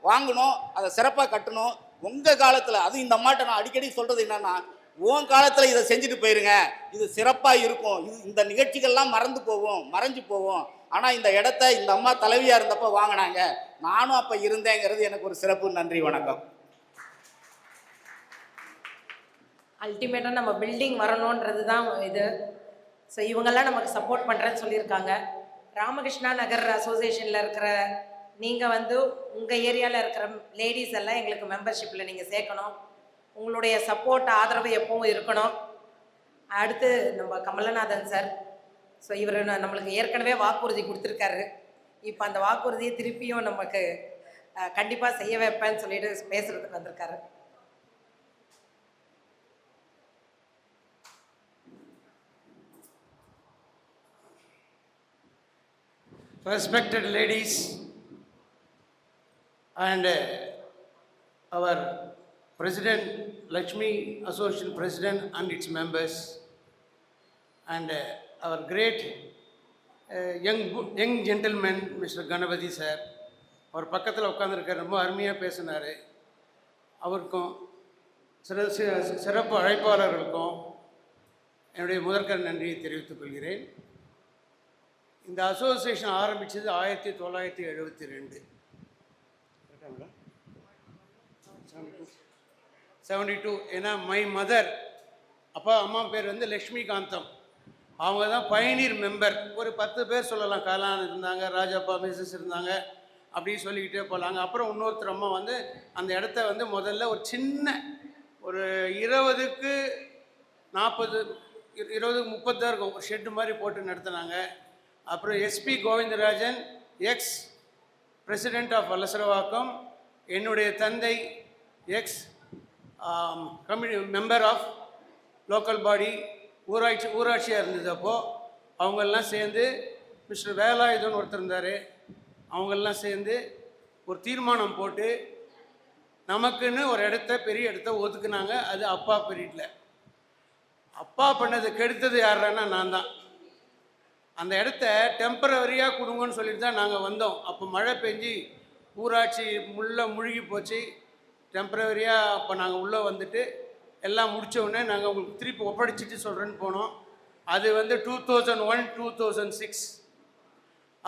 வாங்கணும், அதை சிறப்பாக கட்டணும். உங்கள் காலத்தில், அது இந்த அம்மாட்ட நான் அடிக்கடி சொல்கிறது என்னென்னா, உன் காலத்தில் இதை செஞ்சுட்டு போயிருங்க, இது சிறப்பாக இருக்கும். இந்த நிகழ்ச்சிகள்லாம் மறைஞ்சு போவோம். ஆனால் இந்த இடத்த இந்த அம்மா தலைவியாக இருந்தப்போ வாங்கினாங்க, நானும் அப்போ இருந்தேங்கிறது எனக்கு ஒரு சிறப்பு. நன்றி, வணக்கம். அல்டிமேட்டாக நம்ம பில்டிங் வரணுன்றது தான் இது. ஸோ இவங்கெல்லாம் நமக்கு சப்போர்ட் பண்ணுறேன்னு சொல்லியிருக்காங்க. ராமகிருஷ்ணா நகர் அசோசியேஷனில் இருக்கிற நீங்கள் வந்து உங்கள் ஏரியாவில் இருக்கிற லேடிஸ் எல்லாம் எங்களுக்கு மெம்பர்ஷிப்பில் நீங்கள் சேர்க்கணும். உங்களுடைய சப்போர்ட் ஆதரவு எப்பவும் இருக்கணும். அடுத்து நம்ம கமலநாதன் சார். ஸோ இவர் நம்மளுக்கு ஏற்கனவே வாக்குறுதி கொடுத்துருக்காரு. இப்போ அந்த வாக்குறுதியை திருப்பியும் நமக்கு கண்டிப்பாக செய்ய வைப்பேன்னு சொல்லிட்டு பேசுகிறதுக்கு வந்திருக்காரு. Respected ladies and our President, Lakshmi Association President and its members, and our great young gentleman, Mr. Ganapathy sir, அவர் பக்கத்தில் உட்காந்துருக்கார், ரொம்ப அருமையாக பேசினார். அவருக்கும் சிறப்பு அழைப்பாளர்களுக்கும் என்னுடைய முதற்கண் நன்றியை தெரிவித்துக் கொள்கிறேன். இந்த அசோசியேஷன் ஆரம்பித்தது 1972. 72. ஏன்னா மை மதர், அப்பா அம்மா பேர் வந்து லக்ஷ்மிகாந்தம், அவங்க தான் பயனீர் மெம்பர். ஒரு 10 பேர் சொல்லலாம். கலான் இருந்தாங்க, ராஜப்பா மிஸ்ஸஸ் இருந்தாங்க, அப்படின்னு சொல்லிக்கிட்டே போகலாங்க. அப்புறம் இன்னொருத்தர் அம்மா வந்து அந்த இடத்த வந்து முதல்ல ஒரு சின்ன ஒரு 20க்கு 40, 20க்கு 30 தான் இருக்கும், ஒரு ஷெட்டு மாதிரி போட்டு நடத்தினாங்க. அப்புறம் SP Govindarajan, ex president of Valasaravakkam, என்னுடைய தந்தை ex member of local body, ஊராட்சியாக இருந்தது. அப்போது அவங்கெல்லாம் சேர்ந்து, மிஸ்டர் வேலாயுதன் ஒருத்தர் இருந்தார், அவங்கெல்லாம் சேர்ந்து ஒரு தீர்மானம் போட்டு நமக்குன்னு ஒரு இடத்த, பெரிய இடத்த ஒதுக்குனாங்க. அது அப்பா பீரியடில். அப்பா பண்ணது கெடுத்தது யாருன்னா நான் தான். அந்த இடத்த டெம்பரவரியாக கொடுங்கன்னு சொல்லிட்டு தான் நாங்கள் வந்தோம். அப்போ மழை பெஞ்சு ஊராட்சி முழுகி போச்சு. டெம்பரவரியாக அப்போ நாங்கள் உள்ளே வந்துட்டு எல்லாம் முடித்தோடனே நாங்கள் உங்களுக்கு திருப்பி ஒப்படைச்சிட்டு சொல்கிறேன்னு போனோம். அது வந்து 2001, 2006.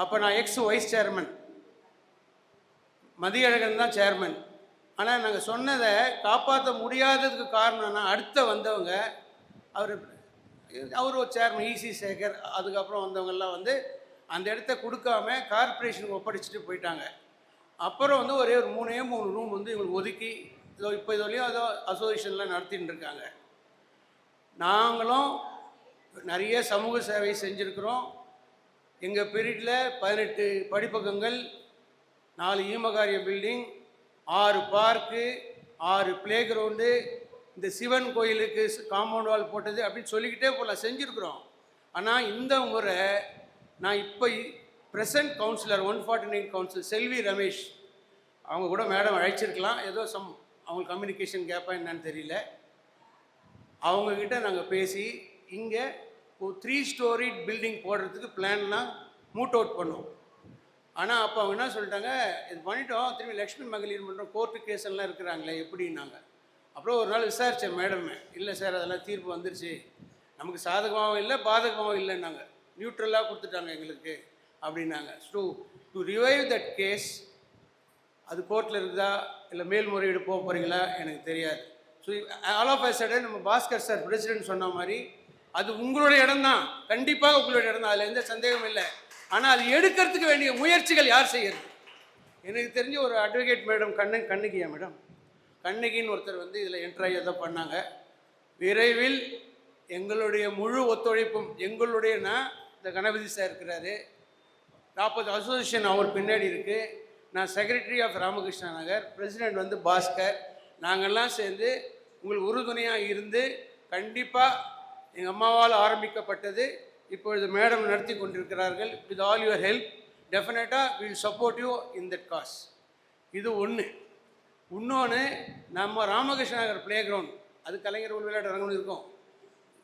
அப்போ நான் எக்ஸ் வைஸ் சேர்மன், மதியழகன் தான் சேர்மன். ஆனால் நாங்கள் சொன்னதை காப்பாற்ற முடியாததுக்கு காரணம்னா அடுத்த வந்தவங்க அவர் ஒரு சேர்மன் இசி சேகர், அதுக்கப்புறம் வந்தவங்கெல்லாம் வந்து அந்த இடத்த கொடுக்காம கார்பரேஷனுக்கு ஒப்படைச்சிட்டு போயிட்டாங்க. அப்புறம் வந்து ஒரே ஒரு 3 ரூம் வந்து இவங்களுக்கு ஒதுக்கி இப்போ இதுவரையும் அதோ அசோசியேஷன்லாம் நடத்தின்னு இருக்காங்க. நாங்களும் நிறைய சமூக சேவை செஞ்சுருக்கிறோம். எங்கள் பீரியடில் 18 படிப்பகங்கள், 4 ஈமகாரிய பில்டிங், 6 பார்க்கு, 6 பிளே கிரவுண்டு, இந்த சிவன் கோயிலுக்கு காம்பவுண்ட் வால் போட்டது அப்படின்னு சொல்லிக்கிட்டே போகலாம், செஞ்சுருக்குறோம். ஆனால் இந்த முறை நான் இப்போ ப்ரெசன்ட் கவுன்சிலர் 149 கவுன்சில் செல்வி ரமேஷ், அவங்க கூட மேடம் அழைச்சிருக்கலாம், ஏதோ அவங்களுக்கு கம்யூனிகேஷன் கேப்பாக என்னன்னு தெரியல. அவங்கக்கிட்ட நாங்கள் பேசி இங்கே ஒரு 3 ஸ்டோரி பில்டிங் போடுறதுக்கு பிளான்லாம் மூட் அவுட் பண்ணோம். ஆனால் அப்போ அவங்க என்ன சொல்லிட்டாங்க, இது பண்ணிட்டோம், திரும்பி லக்ஷ்மி மகளிர் மன்றம் கோர்ட்டு கேஸெல்லாம் இருக்கிறாங்களே எப்படின்னாங்க. அப்புறம் ஒரு நாள் விசாரித்தேன் மேடமே, இல்லை சார் அதெல்லாம் தீர்ப்பு வந்துருச்சு, நமக்கு சாதகமாகவும் இல்லை பாதகமாகவும் இல்லைன்னாங்க, நியூட்ரலாக கொடுத்துட்டாங்க எங்களுக்கு அப்படின்னாங்க. டு ரிவைவ் தட் கேஸ், அது கோர்ட்டில் இருக்குதா இல்லை மேல்முறையீடு போக போகிறீங்களா எனக்கு தெரியாது. So all of a sudden நம்ம பாஸ்கர் சார் பிரசிடென்ட் சொன்ன மாதிரி அது உங்களுடைய இடம் தான், கண்டிப்பாக உங்களுடைய இடம் தான், அதில் எந்த சந்தேகமும் இல்லை. ஆனால் அது எடுக்கிறதுக்கு வேண்டிய முயற்சிகள் யார் செய்யறது? எனக்கு தெரிஞ்ச ஒரு அட்வொகேட் மேடம் கண்ணகியா மேடம், கண்ணகின்னு ஒருத்தர் வந்து இதில் என்ட்ராகி எதோ பண்ணாங்க. விரைவில் எங்களுடைய முழு ஒத்துழைப்பும், எங்களுடையனா இந்த கணபதி சார் இருக்கிறாரு, 40 அசோசியேஷன் அவர் பின்னாடி இருக்குது, நான் secretary of Ramakrishna Nagar, president வந்து பாஸ்கர், நாங்கள்லாம் சேர்ந்து உங்களுக்கு உறுதுணையாக இருந்து கண்டிப்பாக எங்கள் அம்மாவால் ஆரம்பிக்கப்பட்டது இப்பொழுது மேடம் நடத்தி கொண்டிருக்கிறார்கள். வித் ஆல் யுவர் ஹெல்ப் டெஃபினட்டாக will support you in that cause. இது ஒன்று. இன்னொன்று, நம்ம ராமகிருஷ்ண நகர் பிளே கிரவுண்ட், அது கலைஞர் விளையாட்டு அரங்கம் இருக்கும்.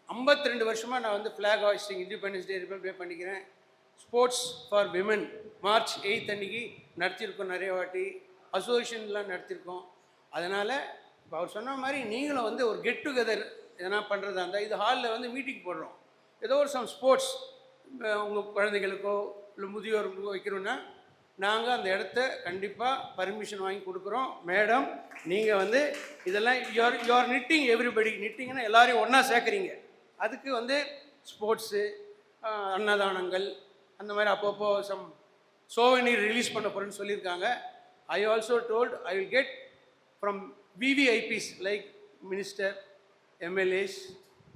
52 வருஷமாக நான் வந்து flag hoisting, independence day republic பண்ணிக்கிறேன். ஸ்போர்ட்ஸ் ஃபார் விமன் மார்ச் 8 அன்றைக்கி நடத்தியிருக்கோம், நிறைய வாட்டி அசோசியேஷன்லாம் நடத்தியிருக்கோம். அதனால் இப்போ அவர் சொன்ன மாதிரி நீங்களும் வந்து ஒரு கெட் டுகெதர் எதனா பண்ணுறதா இருந்தால் இது ஹாலில் வந்து மீட்டிங் போடுறோம், ஏதோ ஒரு ஸ்போர்ட்ஸ் உங்கள் குழந்தைகளுக்கோ இல்லை முதியோருக்கோ வைக்கிறோன்னா நாங்கள் அந்த இடத்த கண்டிப்பாக பர்மிஷன் வாங்கி கொடுக்குறோம். மேடம் நீங்கள் வந்து இதெல்லாம் யூஆர் நிட்டிங் எவ்ரிபடி, நிட்டிங்கன்னா எல்லாரையும் ஒன்றா சேர்க்குறீங்க. அதுக்கு வந்து ஸ்போர்ட்ஸு, அன்னதானங்கள், அந்த மாதிரி அப்பப்போ சோவனீர் ரிலீஸ் பண்ண போகிறேன்னு சொல்லியிருக்காங்க. I also told I will get from VVIPs like minister, MLAs,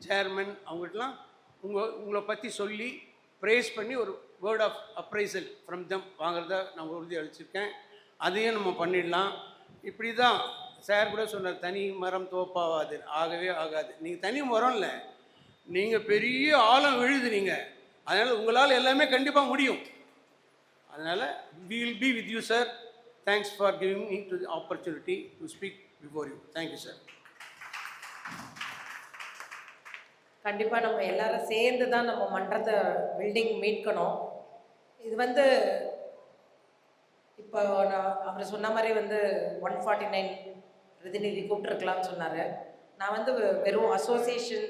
chairman அவங்ககிட்டலாம் உங்களை பற்றி சொல்லி ப்ரேஸ் பண்ணி ஒரு word of appraisal from them வாங்குறத நான் உறுதி அளிச்சிருக்கேன். அதையும் நம்ம பண்ணிடலாம். இப்படி தான் சார் கூட சொன்னார், தனி மரம் தோப்பாகாது, ஆகவே ஆகாது. நீங்கள் தனி மரம் இல்லை, நீங்கள் பெரிய ஆழம் விழுது நீங்கள். அதனால் உங்களால் எல்லாமே கண்டிப்பாக முடியும். அதனால் we will be with you sir. Thanks for giving me the opportunity to speak before you. Thank you sir. கண்டிப்பாக நம்ம எல்லாரும் சேர்ந்து தான் நம்ம மன்றத்தை பில்டிங் மீட்கணும். இது வந்து இப்போ நான் அவர் சொன்ன மாதிரி வந்து 149 பிரதிநிதி கூப்பிட்டுருக்கலாம்னு சொன்னார். நான் வந்து வெறும் அசோசியேஷன்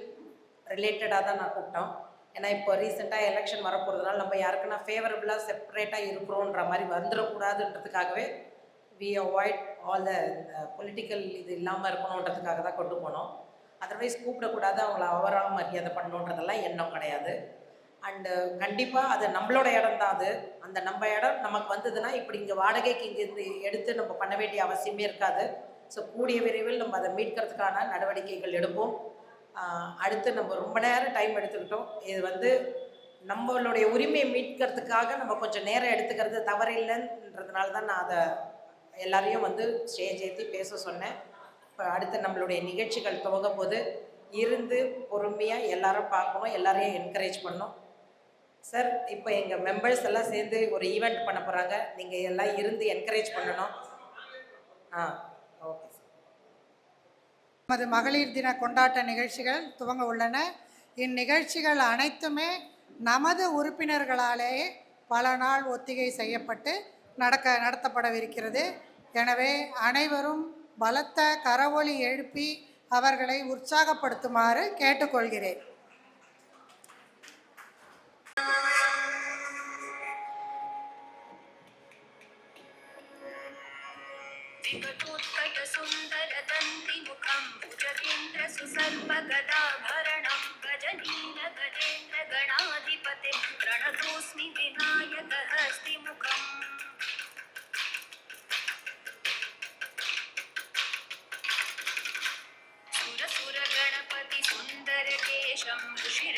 ரிலேட்டடாக தான் நான் கூப்பிட்டோம். ஏன்னா இப்போ ரீசெண்டாக எலெக்ஷன் வரப்போகிறதுனால நம்ம யாருக்குன்னா ஃபேவரபுளாக செப்பரேட்டாக இருக்கிறோன்ற மாதிரி வந்துடக்கூடாதுன்றதுக்காகவே we avoid all the political இது இல்லாமல் இருக்கணுன்றதுக்காக தான் கொண்டு போனோம். அதர்வைஸ் கூப்பிடக்கூடாது, அவங்கள அவராக மரியாதை பண்ணணுன்றதெல்லாம் எண்ணம் கிடையாது. அண்டு கண்டிப்பாக அது நம்மளோட இடம் தான். அது அந்த நம்ம இடம் நமக்கு வந்ததுன்னா இப்படி இங்கே வாடகைக்கு இங்கே எடுத்து நம்ம பண்ண வேண்டிய அவசியமே இருக்காது. ஸோ கூடிய விரைவில் நம்ம அதை மீட்கிறதுக்கான நடவடிக்கைகள் எடுப்போம். அடுத்து நம்ம ரொம்ப நேரம் டைம் எடுத்துக்கிட்டோம். இது வந்து நம்மளுடைய உரிமையை மீட்கிறதுக்காக நம்ம கொஞ்சம் நேரம் எடுத்துக்கிறது தவறில்லைன்றதுனால தான் நான் அதை எல்லாரையும் வந்து ஸ்டேஜ் ஏற்றி பேச சொன்னேன். இப்போ அடுத்து நம்மளுடைய நிகழ்ச்சிகள் துவங்கும் போது இருந்து பொறுமையாக எல்லாரும் பார்க்கணும், எல்லாரையும் என்கரேஜ் பண்ணணும். சார் இப்போ எங்கள் மெம்பர்ஸ் எல்லாம் சேர்ந்து ஒரு ஈவெண்ட் பண்ண போகிறாங்க, நீங்கள் எல்லாம் இருந்து என்கரேஜ் பண்ணணும். Okay sir. நமது மகளிர் தின கொண்டாட்ட நிகழ்ச்சிகள் துவங்க உள்ளன. இந்நிகழ்ச்சிகள் அனைத்துமே நமது உறுப்பினர்களாலே பல நாள் ஒத்திகை செய்யப்பட்டு நடத்தப்படவிருக்கிறது. எனவே அனைவரும் பலத்த கரவொலி எழுப்பி அவர்களை உற்சாகப்படுத்துமாறு கேட்டுக்கொள்கிறேன்.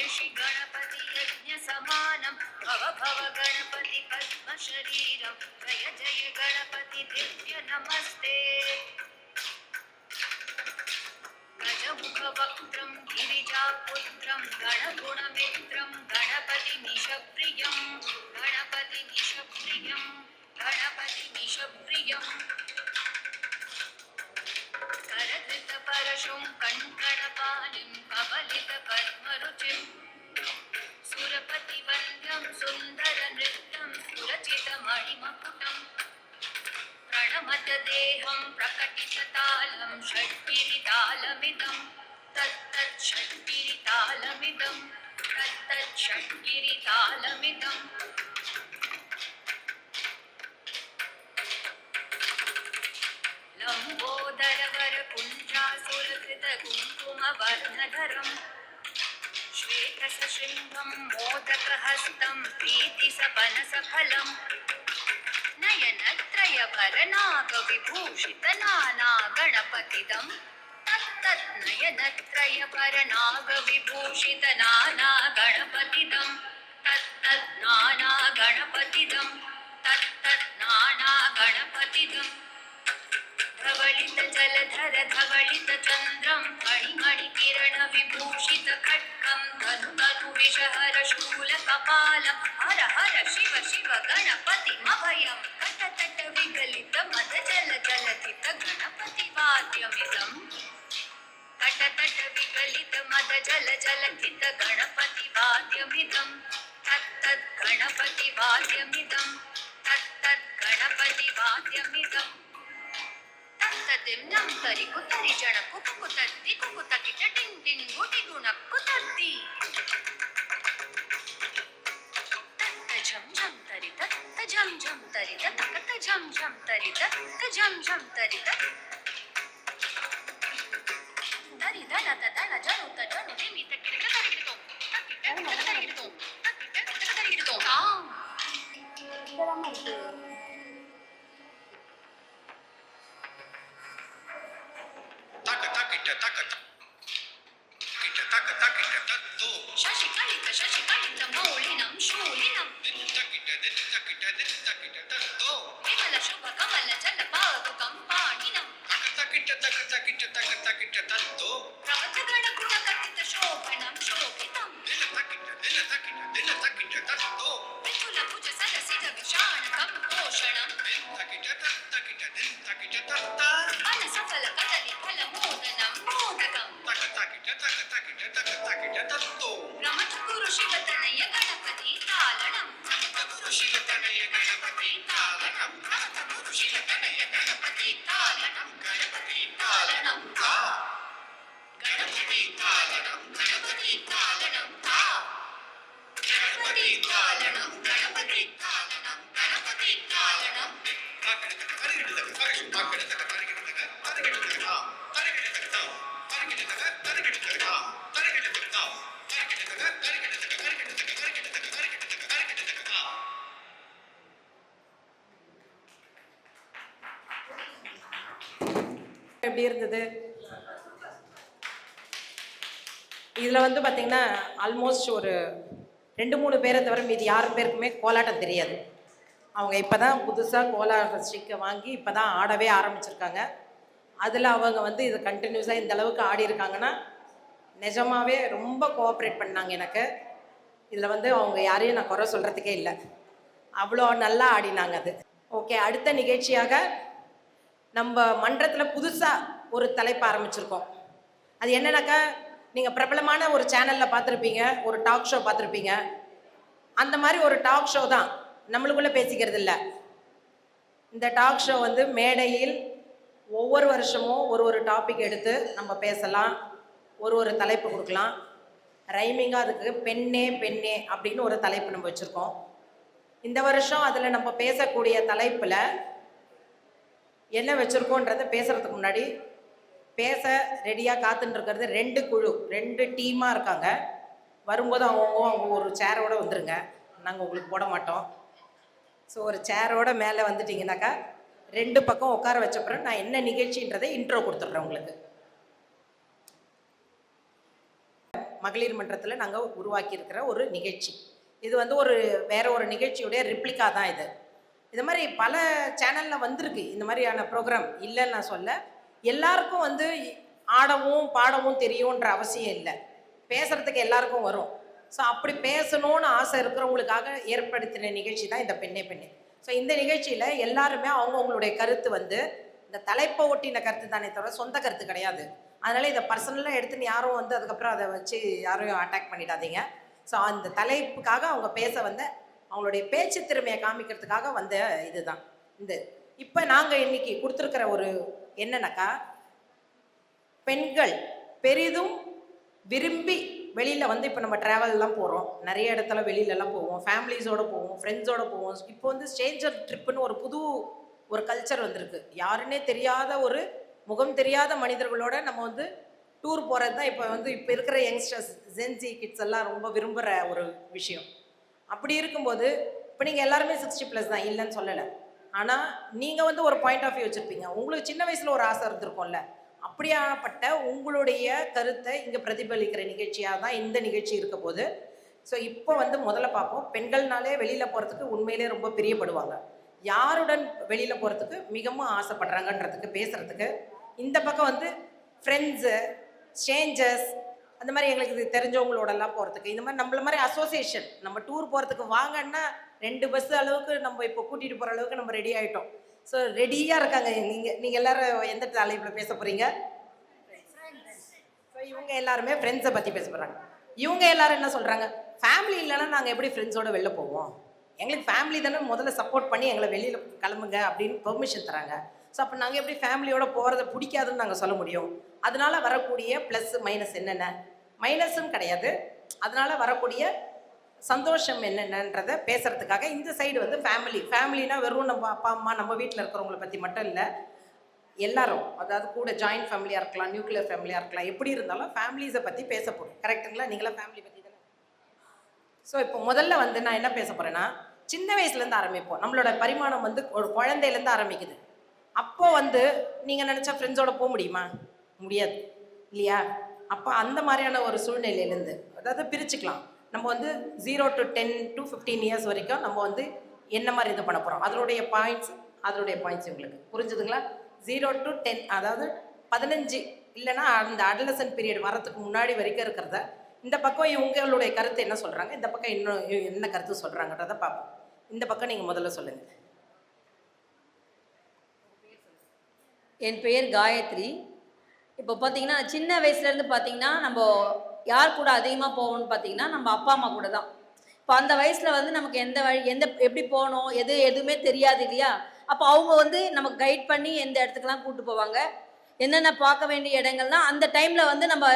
ऋषि गणपति यज्ञ समानं भव भव गणपति पद्म शरीरं जय जय गणपति दिव्य नमस्ते गजमुख वक्त्रं गिरिजापुत्रं गणगुणमित्रं गणपति निशप्रियं गणपति निशप्रियं गणपति निशप्रियं करधृत परशुं कङ्कणपाणिं कबलित पद्मरुचिं सुरपति वन्द्यं सुन्दर नृत्यं सुरचित मणिमकुटं प्रणमत देहं प्रकटिततालं षड्गिरितालमिदं तत्तत् षड्गिरितालमिदं तत्तत् षड्गिरितालमिदं लम्बोदरवर कुञ्जासुरकृत कुङ्कुमवर्णधरं श्वेतसशृङ्गं मोदकहस्तं प्रीतिसपनसफलं नयनत्रयभरनागविभूषितनाना गणपतिदं तत्तत् नयनत्रयभरनागविभूषितनाना गणपतिदं तत्तत् नाना गणपतिदं तत्तत् नाना गणपतिदं धवलित जलधर धवलित चन्द्रं मणिमणि किरण विभूषित खड्गं धनु धनु विषहर शूल कपालं हर हर शिव शिव गणपतिमभयं तट तट विगलित मद जल जलधित गणपति वाद्यमिदं तट तट विगलित मद जल जलधित गणपति वाद्यमिदं तत्तत् गणपति वाद्यमिदं तत्तत् गणपति वाद्यमिदं तत्तदिं तरि कुतरि जण कुकुतद्दि कुकुतकिट टिं टिं गुटि गुण कुतद्दि तत्त झं झं तरि तत्त झं झं तरि तत्त झं झं तरि तत्त झं झं तरि तत् तरि दल तदल जनु तजनु निमित किरक तरिगितो तकिट तरिगितो तकिट तरिगितो tak tak tak tak tak tak tak tak Vimala శుభ కమల జల పాదు కంపాణినం ప్రవచగణ గుణ కటిత శోభనం శోభితం విపుల భుజ సరసిజ విషాణకం పోషణం ఫల సఫల కదలి ఫల మోదనం మోదకం రమత గురు శివ తనయ గణపతి తాళనం எப்படி இருந்தது? இதில் வந்து பார்த்திங்கன்னா ஆல்மோஸ்ட் ஒரு 2-3 பேரை தவிர மீதி 6 பேருக்குமே கோலாட்டம் தெரியாது. அவங்க இப்போ தான் புதுசாக கோலாட்ட ஸ்டிக்கை வாங்கி இப்போ தான் ஆடவே ஆரம்பிச்சிருக்காங்க. அதில் அவங்க வந்து இது கண்டினியூஸாக இந்த அளவுக்கு ஆடி இருக்காங்கன்னா நிஜமாகவே ரொம்ப கோஆப்ரேட் பண்ணாங்க எனக்கு. இதில் வந்து அவங்க யாரையும் நான் குறை சொல்கிறதுக்கே இல்லை, அவ்வளோ நல்லா ஆடினாங்க அது. ஓகே, அடுத்த நிகழ்ச்சியாக நம்ம மன்றத்தில் புதுசாக ஒரு தலைப்பு ஆரம்பிச்சிருக்கோம். அது என்னன்னாக்கா, நீங்கள் பிரபலமான ஒரு சேனலில் பார்த்துருப்பீங்க, ஒரு டாக் ஷோ பார்த்துருப்பீங்க. அந்த மாதிரி ஒரு டாக் ஷோ தான், நம்மளுக்குள்ளே பேசிக்கிறது இல்லை. இந்த டாக் ஷோ வந்து மேடையில் ஒவ்வொரு வருஷமும் ஒரு டாபிக் எடுத்து நம்ம பேசலாம், ஒரு தலைப்பு கொடுக்கலாம். ரைமிங்காக அதுக்கு பெண்ணே பெண்ணே அப்படின்னு ஒரு தலைப்பு நம்ம வச்சுருக்கோம். இந்த வருஷம் அதில் நம்ம பேசக்கூடிய தலைப்பில் என்ன வச்சுருக்கோன்றதை பேசுகிறதுக்கு முன்னாடி பேச ரெடியாக காத்துட்டு இருக்கிறது 2 குழு, 2 டீமாக இருக்காங்க. வரும்போது அவங்க ஒரு சேரோடு வந்துடுங்க, நாங்கள் உங்களுக்கு போட மாட்டோம். ஸோ ஒரு சேரோட மேலே வந்துட்டிங்கனாக்கா 2 பக்கம் உட்கார வச்சப்பறம் நான் என்ன நிகழ்ச்சின்றதை இன்ட்ரோ கொடுத்துட்றேன் உங்களுக்கு. மகளிர் மன்றத்தில் நாங்கள் உருவாக்கியிருக்கிற ஒரு நிகழ்ச்சி. இது வந்து வேற ஒரு நிகழ்ச்சியுடைய ரிப்ளிகா தான் இது. இது மாதிரி பல சேனலில் வந்திருக்கு இந்த மாதிரியான ப்ரோக்ராம், இல்லைன்னு நான் சொல்ல. எல்லாருக்கும் வந்து ஆடவும் பாடவும் தெரியுன்ற அவசியம் இல்லை, பேசுகிறதுக்கு எல்லாருக்கும் வரும். ஸோ அப்படி பேசணும்னு ஆசை இருக்கிறவங்களுக்காக ஏற்படுத்தின நிகழ்ச்சி தான் இந்த பெண்ணே பெண்ணே. ஸோ இந்த நிகழ்ச்சியில் எல்லாருமே அவங்கவுங்களுடைய கருத்து வந்து இந்த தலைப்பை ஒட்டின கருத்து தானே தவிர சொந்த கருத்து கிடையாது. அதனால் இதை பர்சனலாக எடுத்துன்னு யாரும் வந்து அதுக்கப்புறம் அதை வச்சு யாரையும் அட்டாக் பண்ணிடாதீங்க. ஸோ அந்த தலைப்புக்காக அவங்க பேச வந்த அவங்களுடைய பேச்சு திறமையை காமிக்கிறதுக்காக வந்த இதுதான் இந்த. இப்போ நாங்கள் இன்னைக்கு கொடுத்துருக்கிற ஒரு என்னன்னாக்கா, பெண்கள் பெரிதும் விரும்பி வெளியில் வந்து இப்போ நம்ம ட்ராவல்லாம் போகிறோம், நிறைய இடத்துல வெளியிலலாம் போவோம், ஃபேமிலிஸோடு போவோம், ஃப்ரெண்ட்ஸோடு போவோம். இப்போ வந்து ஸ்ட்ரேஞ்சர் ட்ரிப்புன்னு ஒரு கல்ச்சர் வந்திருக்கு. யாருன்னே தெரியாத முகம் தெரியாத மனிதர்களோட நம்ம வந்து டூர் போகிறது தான் இப்போ இருக்கிற யங்ஸ்டர்ஸ், ஜென்சி கிட்ஸ் எல்லாம் ரொம்ப விரும்புகிற ஒரு விஷயம். அப்படி இருக்கும்போது இப்போ நீங்கள் எல்லாருமே 60+ தான், இல்லைன்னு சொல்லலை. ஆனால் நீங்கள் வந்து ஒரு பாயிண்ட் ஆஃப் வியூ வச்சுருப்பீங்க, உங்களுக்கு சின்ன வயசில் ஒரு ஆசை இருந்திருக்கும்ல. அப்படியாப்பட்ட உங்களுடைய கருத்தை இங்கே பிரதிபலிக்கிற நிகழ்ச்சியாக தான் இந்த நிகழ்ச்சி இருக்க போது. ஸோ இப்போ வந்து முதல்ல பார்ப்போம், பெண்கள்னாலே வெளியில் போகிறதுக்கு உண்மையிலே ரொம்ப பிரியப்படுவாங்க. யாருடன் வெளியில் போகிறதுக்கு மிகவும் ஆசைப்படுறாங்கன்றதுக்கு பேசுகிறதுக்கு. இந்த பக்கம் வந்து ஃப்ரெண்ட்ஸு, ஸ்ட்ரேஞ்சர்ஸ், அந்த மாதிரி எங்களுக்கு இது தெரிஞ்சவங்களோடலாம் போகிறதுக்கு. இந்த மாதிரி நம்மள மாதிரி அசோசியேஷன், நம்ம டூர் போகிறதுக்கு வாங்கன்னா 2 பஸ் அளவுக்கு நம்ம இப்போ கூட்டிகிட்டு போகிற அளவுக்கு நம்ம ரெடி ஆகிட்டோம். ஸோ ரெடியாக இருக்காங்க. நீங்கள் எல்லோரும் எந்த தலைப்பில் பேச போகிறீங்க? ஸோ இவங்க எல்லாருமே ஃப்ரெண்ட்ஸை பற்றி பேச போகிறாங்க. இவங்க எல்லாரும் என்ன சொல்கிறாங்க, ஃபேமிலி இல்லைன்னா நாங்கள் எப்படி ஃப்ரெண்ட்ஸோடு வெளில போவோம், எங்களுக்கு ஃபேமிலி தானே முதல்ல சப்போர்ட் பண்ணி எங்களை வெளியில் கிளம்புங்க அப்படின்னு பெர்மிஷன் தராங்க. ஸோ அப்போ நாங்கள் எப்படி ஃபேமிலியோட போகிறத பிடிக்காதுன்னு நாங்கள் சொல்ல முடியும்? அதனால வரக்கூடிய ப்ளஸ் மைனஸ் என்னென்ன, மைனஸும் கிடையாது, அதனால வரக்கூடிய சந்தோஷம் என்னென்னன்றதை பேசுகிறதுக்காக இந்த சைடு வந்து ஃபேமிலினா வெறும் நம்ம அப்பா அம்மா நம்ம வீட்டில் இருக்கிறவங்கள பற்றி மட்டும் இல்லை, எல்லாரும், அதாவது கூட ஜாயின்ட் ஃபேமிலியாக இருக்கலாம், நியூக்ளியர் ஃபேமிலியாக இருக்கலாம், எப்படி இருந்தாலும் ஃபேமிலிஸை பற்றி பேச போகிறோம். கரெக்டுங்களா? நீங்களாம் ஃபேமிலி பற்றி தானே. ஸோ இப்போ முதல்ல வந்து நான் என்ன பேச போகிறேன்னா, சின்ன வயசுலேருந்து ஆரம்பிப்போம். நம்மளோட பரிமாணம் வந்து ஒரு குழந்தையிலேருந்து ஆரம்பிக்குது. அப்போது வந்து நீங்கள் நினச்சா ஃப்ரெண்ட்ஸோட போக முடியுமா? முடியாது இல்லையா? அப்போ அந்த மாதிரியான ஒரு சூழ்நிலையிலேருந்து, அதாவது பிரிச்சுக்கலாம். நம்ம வந்து 0 to 10 to 15 இயர்ஸ் வரைக்கும் நம்ம வந்து என்ன மாதிரி இது பண்ண போகிறோம், அதனுடைய பாயிண்ட்ஸ் உங்களுக்கு புரிஞ்சுதுங்களா? 0 to 10, அதாவது 15 இல்லைன்னா அந்த அடலசன்ட் பீரியட் வரத்துக்கு முன்னாடி வரைக்கும் இருக்கிறத இந்த பக்கம் இவங்களுடைய கருத்து என்ன சொல்கிறாங்க, இந்த பக்கம் இன்னும் என்ன கருத்து சொல்கிறாங்கன்றதை பார்ப்போம். இந்த பக்கம் நீங்கள் முதல்ல சொல்லுங்கள். என் பெயர் காயத்ரி. இப்போ பார்த்தீங்கன்னா சின்ன வயசுலேருந்து பார்த்தீங்கன்னா நம்ம யார் கூட அதிகமாக போவோம்னு பார்த்தீங்கன்னா நம்ம அப்பா அம்மா கூட தான். இப்போ அந்த வயசில் வந்து நமக்கு எப்படி போகணும் எதுவுமே தெரியாது இல்லையா? அப்போ அவங்க வந்து நமக்கு கைட் பண்ணி எந்த இடத்துக்குலாம் கூப்பிட்டு போவாங்க, என்னென்ன பார்க்க வேண்டிய இடங்கள்லாம் அந்த டைமில் வந்து நம்ம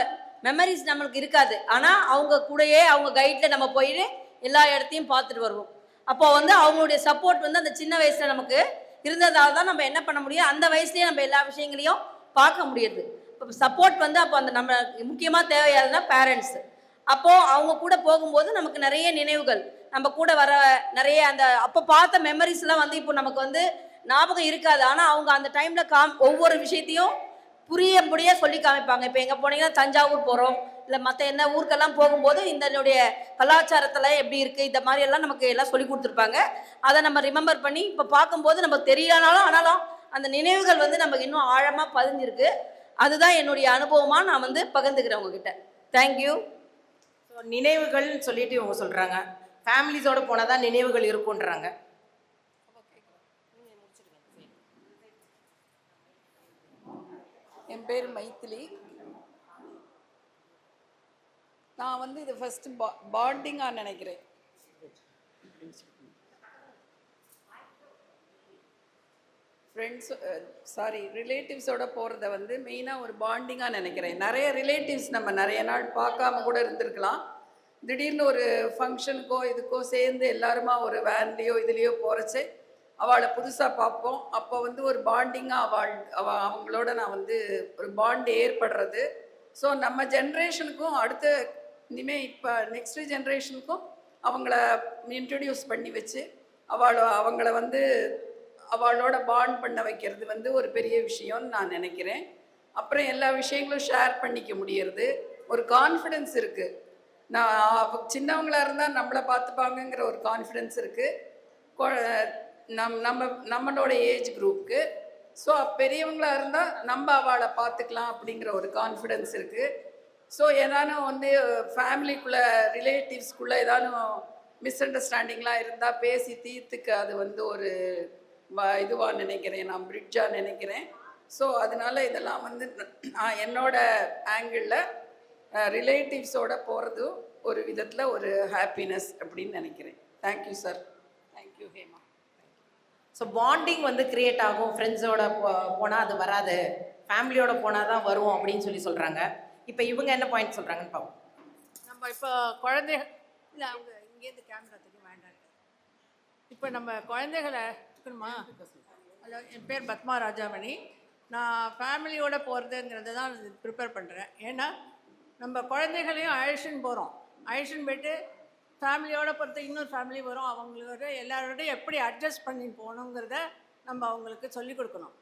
மெமரிஸ் நம்மளுக்கு இருக்காது. ஆனால் அவங்க கூடயே அவங்க கைட்டில் நம்ம போயிட்டு எல்லா இடத்தையும் பார்த்துட்டு வருவோம். அப்போ வந்து அவங்களுடைய சப்போர்ட் வந்து அந்த சின்ன வயசில் நமக்கு இருந்ததால் தான் நம்ம என்ன பண்ண முடியும், அந்த வயசுலேயே நம்ம எல்லா விஷயங்களையும் பார்க்க முடியுது. இப்போ சப்போர்ட் வந்து அப்போ அந்த நம்ம முக்கியமாக தேவையானதுன்னா பேரண்ட்ஸு. அப்போது அவங்க கூட போகும்போது நமக்கு நிறைய நினைவுகள், நம்ம கூட வர நிறைய அந்த அப்போ பார்த்த மெமரிஸ்லாம் வந்து இப்போ நமக்கு வந்து ஞாபகம் இருக்காது. ஆனால் அவங்க அந்த டைமில் ஒவ்வொரு விஷயத்தையும் புரியும்படியாக சொல்லி காமிப்பாங்க. இப்போ எங்கே போனீங்கன்னா தஞ்சாவூர் போகிறோம் இல்லை மற்ற என்ன ஊருக்கெல்லாம் போகும்போது இதனுடைய கலாச்சாரத்தில் எப்படி இருக்குது இந்த மாதிரி எல்லாம் நமக்கு எல்லாம் சொல்லி கொடுத்துருப்பாங்க. அதை நம்ம ரிமெம்பர் பண்ணி இப்போ பார்க்கும்போது நமக்கு தெரியலனாலும் ஆனாலும் அந்த நினைவுகள் வந்து நமக்கு இன்னும் ஆழமாக பதிஞ்சிருக்கு. அதுதான் என்னுடைய அனுபவமாக நான் வந்து பகிர்ந்துக்கிறேன் உங்ககிட்ட. தேங்க்யூ. ஸோ நினைவுகள்னு சொல்லிட்டு இவங்க சொல்கிறாங்க, ஃபேமிலிஸோடு போனால் தான் நினைவுகள் இருக்குன்றாங்க. என் பேர் மைத்திலி. நான் வந்து இது ஃபஸ்ட்டு பாண்டிங்காக நினைக்கிறேன். ரிலேட்டிவ்ஸோட போகிறத வந்து மெயினாக ஒரு பாண்டிங்காக நினைக்கிறேன். நிறைய ரிலேட்டிவ்ஸ் நம்ம நிறைய நாள் பார்க்காம கூட இருந்திருக்கலாம். திடீர்னு ஒரு ஃபங்க்ஷனுக்கோ இதுக்கோ சேர்ந்து எல்லாருமா ஒரு வேன்லேயோ இதுலேயோ போகிறச்சே அவளை புதுசாக பார்ப்போம். அப்போ வந்து ஒரு பாண்டிங்காக அவங்களோட நான் வந்து ஒரு பாண்டு ஏற்படுறது. ஸோ நம்ம ஜென்ரேஷனுக்கும் அடுத்த இனிமேல் இப்போ நெக்ஸ்ட் ஜென்ரேஷனுக்கும் அவங்கள இன்ட்ரடியூஸ் பண்ணி வச்சு அவங்கள வந்து அவளோட பாண்ட் பண்ண வைக்கிறது வந்து ஒரு பெரிய விஷயம்னு நான் நினைக்கிறேன். அப்புறம் எல்லா விஷயங்களும் ஷேர் பண்ணிக்க முடியறது, ஒரு கான்ஃபிடென்ஸ் இருக்குது. நான் சின்னவங்களாக இருந்தால் நம்மளை பார்த்துப்பாங்கங்கிற ஒரு கான்ஃபிடென்ஸ் இருக்குது நம்மளோட ஏஜ் குரூப்புக்கு. ஸோ பெரியவங்களாக இருந்தால் நம்ம அவளை பார்த்துக்கலாம் அப்படிங்கிற ஒரு கான்ஃபிடென்ஸ் இருக்குது. ஸோ ஏதானும் வந்து ஃபேமிலிக்குள்ளே ரிலேட்டிவ்ஸ்குள்ளே ஏதானும் மிஸ் அண்டர்ஸ்டாண்டிங்லாம் இருந்தால் பேசி தீர்த்துக்க அது வந்து ஒரு இதுவாக நினைக்கிறேன், நான் பிரிட்ஜாக நினைக்கிறேன். ஸோ அதனால இதெல்லாம் வந்து நான் என்னோட ஆங்கிளில் ரிலேட்டிவ்ஸோட போகிறது ஒரு விதத்தில் ஒரு ஹாப்பினஸ் அப்படின்னு நினைக்கிறேன். Thank you sir. Thank you Hema. So bonding வந்து கிரியேட் ஆகும், ஃப்ரெண்ட்ஸோட போனால் அது வராது, ஃபேமிலியோட போனால் தான் வரும் அப்படின்னு சொல்கிறாங்க. இப்போ இவங்க என்ன பாயிண்ட் சொல்கிறாங்கன்னு பார்ப்போம். நம்ம இப்போ குழந்தைகள் இல்லை அவங்க இங்கேருந்து கேமரா தெரியும் வேண்டாம். இப்போ நம்ம குழந்தைகளை இருக்கணுமா? ஹலோ, என் பேர் பத்மா ராஜாமணி. நான் ஃபேமிலியோடு போகிறதுங்கிறது தான் ப்ரிப்பேர் பண்ணுறேன். ஏன்னா நம்ம குழந்தைகளையும் அழைச்சின்னு போகிறோம். அழைச்சின்னு போய்ட்டு ஃபேமிலியோடு பொறுத்த இன்னொரு ஃபேமிலி வரும், அவங்களோட எல்லாரோடையும் எப்படி அட்ஜஸ்ட் பண்ணி போகணுங்கிறத நம்ம அவங்களுக்கு சொல்லிக் கொடுக்கணும்.